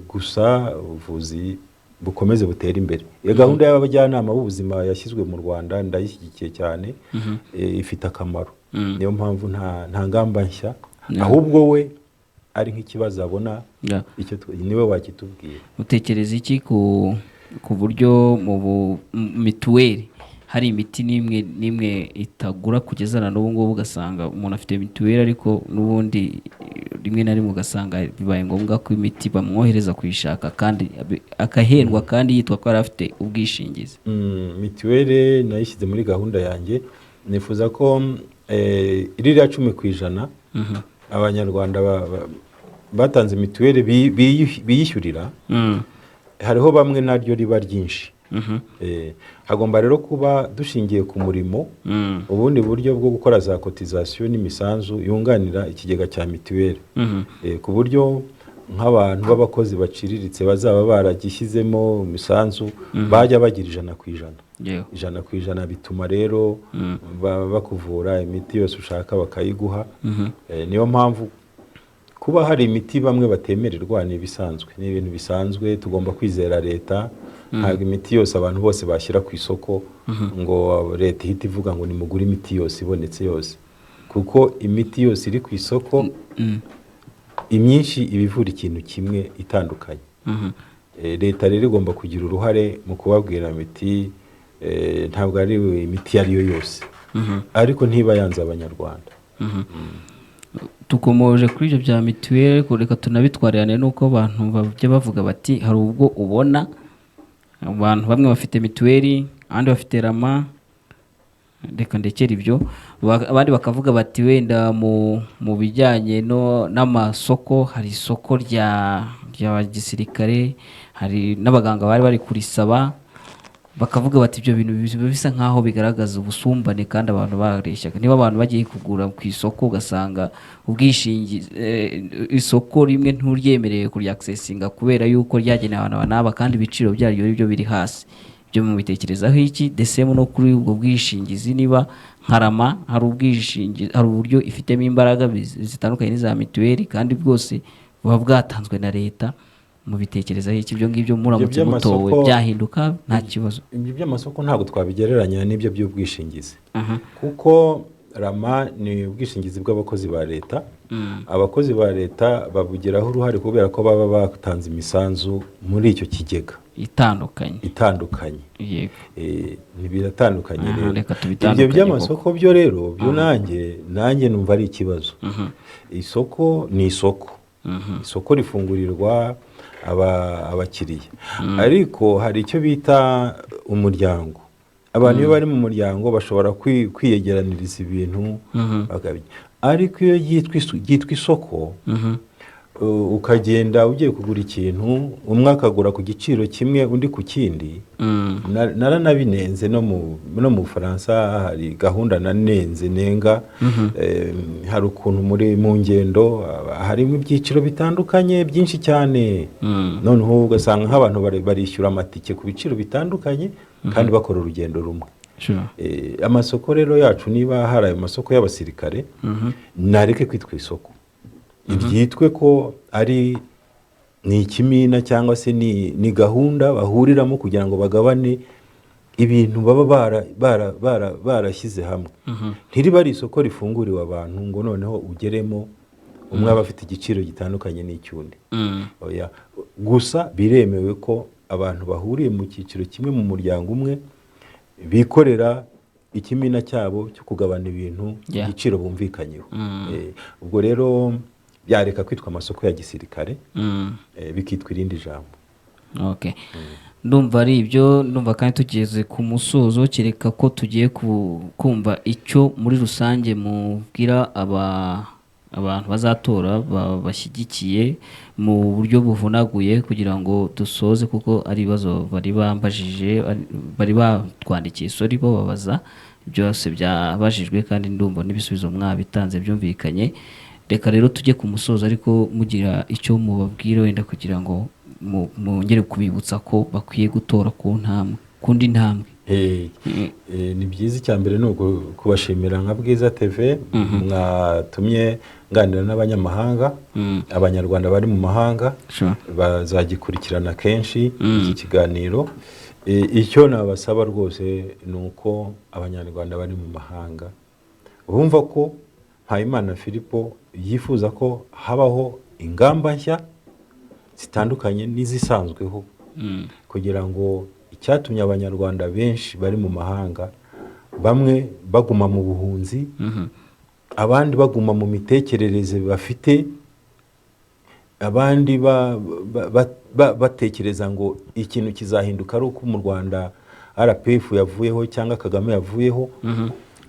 Speaker 2: Gusa ubuvuzi bukomeze butera imbere. Iyo gahunda y'abajyanama b'ubuzima yashyizwe mu Rwanda ndayishyigikiye cyane. Ifite akamaro. Niyo mpamvu nta ngamba nshya, ahubwo we ari nk'ikibazo abona icyo niwe wakitubwira.
Speaker 1: Utekereza iki ku buryo mu mituweli hari imiti n'imwe itagura kugeza na n'ubu ngubu, ugasanga umuntu afite mituweli ariko n'ubundi rimwe na rimwe ugasanga bibaye ngombwa ko imiti bamwohereza kuyishaka kandi akahendwa kandi yitwa ko yari afite ubwishingizi.
Speaker 2: Mituweli nayishyize muri gahunda yanjye. Nifuza ko ririya 10% abanyarwanda batanze mituweli biyishyurira, hariho bamwe naryo riba ryinshi. Hagomba rero kuba dushingiye ku murimo ubundi buryo bwo gukora za cotisation n'imisanzu yunganira ikigega cya mituweli, ku buryo nk'abantu b'abakozi baciriritse bazaba baragishyizemo imisanzu bajya bagira 100%. 100% bituma rero bakuvura imiti yose ushaka bakayiguha. Niyo mpamvu kuba hari imiti bamwe batemererwa ni ibisanzwe, ni ibintu bisanzwe. Tugomba kwizera leta. Ntabwo imiti yose abantu bose bashyira ku isoko ngo leta ihita ivuga ngo nimugure imiti yose ibonetse yose, kuko imiti yose iri ku isoko imyinshi ibivura ikintu kimwe itandukanye. Leta rero igomba kugira uruhare mu kubabwira imiti. Ntabwo ari imiti ariyo yose, ariko ntiba yanze abanyarwanda.
Speaker 1: Tukomoje kuri ibyo bya mituweli, reka tunabitwarane nuko abantu bajya bavuga bati hari ubwo ubona abantu bamwe bafite mituweli abandi bafite rama, reka ndekera ibyo, abandi bakavuga bati wenda mu bijyanye n'amasoko hari isoko rya gisirikare, hari n'abaganga bari kurisaba, bakavuga bati ibyo bintu bisa nkaho bigaragaza ubusumbane kandi abantu bareshyaga. Niba abantu bagiye kugura ku isoko ugasanga ubwishingizi isoko rimwe nturyemereye kuryaccessinga kubera yuko ryagenewe abantu banaba kandi ibiciro byaryo byo biri hasi, byo mubitekerezaho iki desemu no kuri ubwo bwishingizi niba nkarama hari ubwishingizi hari uburyo ifitemo imbaraga zitandukanye n'iza mituweli kandi bwose buba bwatanzwe na leta mubitekerezaho iki ibyo ngibyo muramutse mutowe byahinduka nta kibazo
Speaker 2: ibyo by'amasoko ntabwo twabigereranya n'ibyo by'ubwishingizi kuko rama ni ubwishingizi bw'abakozi ba leta abakozi ba leta babugiraho uruhare kubera ko baba batanze imisanzu muri icyo kigega itandukanye biratandukanye rero ibyo by'amasoko byo rero byo nanjye numva ari ikibazo isoko ni isoko rifungurirwa abakiriya ariko hari icyo bita umuryango abantu iyo bari mu muryango bashobora kwiyegeraniriza ibintu ariko iyo ryitwa isoko ukagenda ugiye kugura ikintu umwe akagura ku giciro kimwe undi ku kindi naranabinenze no mu Bufaransa hari gahunda nenga hari ukuntu mu ngendo harimo ibyiciro bitandukanye byinshi cyane noneho ugasanga nk'abantu barishyura amatike ku biciro bitandukanye kandi bakora urugendo rumwe amasoko rero yacu niba hari ayo masoko y'abasirikare nareke kwitwa isoko ibyitwe ko ni ikimina cyangwa se ni gahunda bahuriramo kugira ngo bagabane ibintu baba barashyize hamwe ntiriba ari isoko rifunguriwe abantu ngo noneho ugeremo umwe aba afite igiciro gitandukanye n'icyundi gusa biremewe ko abantu bahuriye mu cyiciro kimwe mu muryango umwe bikorera ikimina cyabo cyo kugabana ibintu igiciro bumvikanyeho ubwo rero byareka kwitwa amasoko ya gisirikare bikitwa irindi jambo
Speaker 1: ndumva ari ibyo ndumva kandi tugeze ku musozo kereka ko tugiye kumva icyo muri rusange mubwira abantu bazatora bashyigikiye mu buryo buvunaguye kugira ngo dusoze kuko ari ibibazo bari bambajije bari batwandikiye sori bo babaza byose byabajijwe kandi ndumva n'ibisubizo mwabitanze byumvikanye reka rero tujye ku musozo ariko mugira icyo mubabwira wenda kugira ngo mwongere kubibutsa ko bakwiye gutora kundi ntambwe
Speaker 2: ni byiza icya mbere ni kubashimira nka Bwiza TV mwatumye nganira n'abanyamahanga abanyarwanda bari mu mahanga bazagikurikirana kenshi iki kiganiro icyo nabasaba rwose ni uko abanyarwanda bari mu mahanga bumva ko Mpayimana Philipo yifuza ko habaho ingamba nshya zitandukanye n'izisanzweho kugira ngo icyatumye abanyarwanda benshi bari mu mahanga bamwe baguma mu buhunzi abandi baguma mu mitekerereze bafite abandi batekereza ngo ikintu kizahinduka ari uko mu Rwanda RPF yavuyeho cyangwa Kagame yavuyeho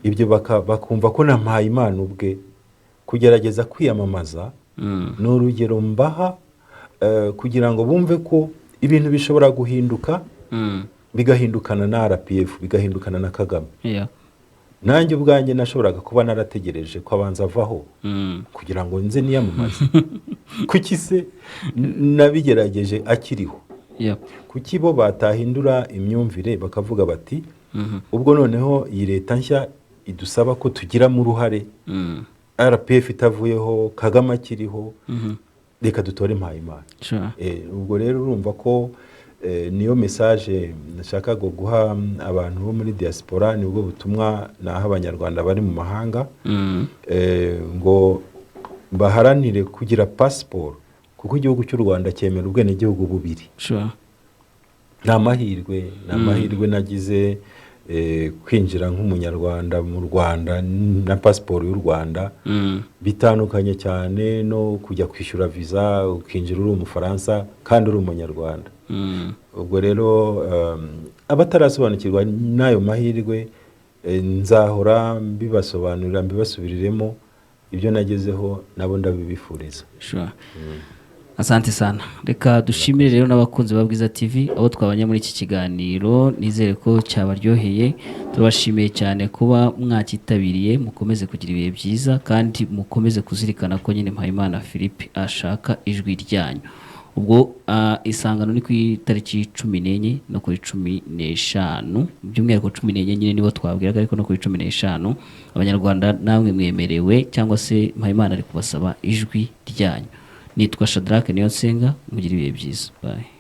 Speaker 2: ibyo bakumva ko na Mpayimana ubwe kugerageza kwiyamamaza ni urugero mbaha kugira ngo bumve ko ibintu bishobora guhinduka bigahindukana na RPF bigahindukana na Kagame nanjye ubwanjye nashoboraga kuba narategereje ko abanza avaho kugira ngo nze niyamamaze kuki se nabigerageje akiriho kuki bo batahindura imyumvire bakavuga bati ubwo noneho iyi leta nshya idusaba ko tugiramo uruhare RPF itavuyeho Kagame akiriho reka dutore Mpayimana ubwo rero urumva ko niyo message nashaka guha abantu bo muri diaspora nibwo butumwa naho abanyarwanda bari mu mahanga ngo baharanire kugira passport kuko igihugu cy'u Rwanda cyemera ubwenegihugu bubiri nta mahirwe nagize kwinjira nk'umunyarwanda mu Rwanda na passport y'u Rwanda bitandukanye cyane no kujya kwishyura visa ukinjira uri umufaransa kandi uri umunyarwanda ubwo rero abatarasobanukirwa n'ayo mahirwe nzahora mbibasobanurira mbibasubiriremo ibyo nagezeho nabo ndabibifuriza
Speaker 1: asante sana reka dushimire rero n'abakunzi ba Bwiza TV abo twabanye muri iki kiganiro nizere ko cyabaryoheye turabashimiye cyane kuba mwakitabiriye mukomeze kugira ibihe byiza kandi mukomeze kuzirikana ko nyine Mpayimana Philippe ashaka ijwi ryanyu ubwo isangano ni ku itariki 14 no kuri 15 by'umwihariko 14 nyine nibo twabwiraga ariko no kuri 15 abanyarwanda namwe mwemerewe cyangwa se Mpayimana ari kubasaba ijwi ryanyu. Nitwa Shadrack Niyonsenga, mugira ibihe byiza. Bye.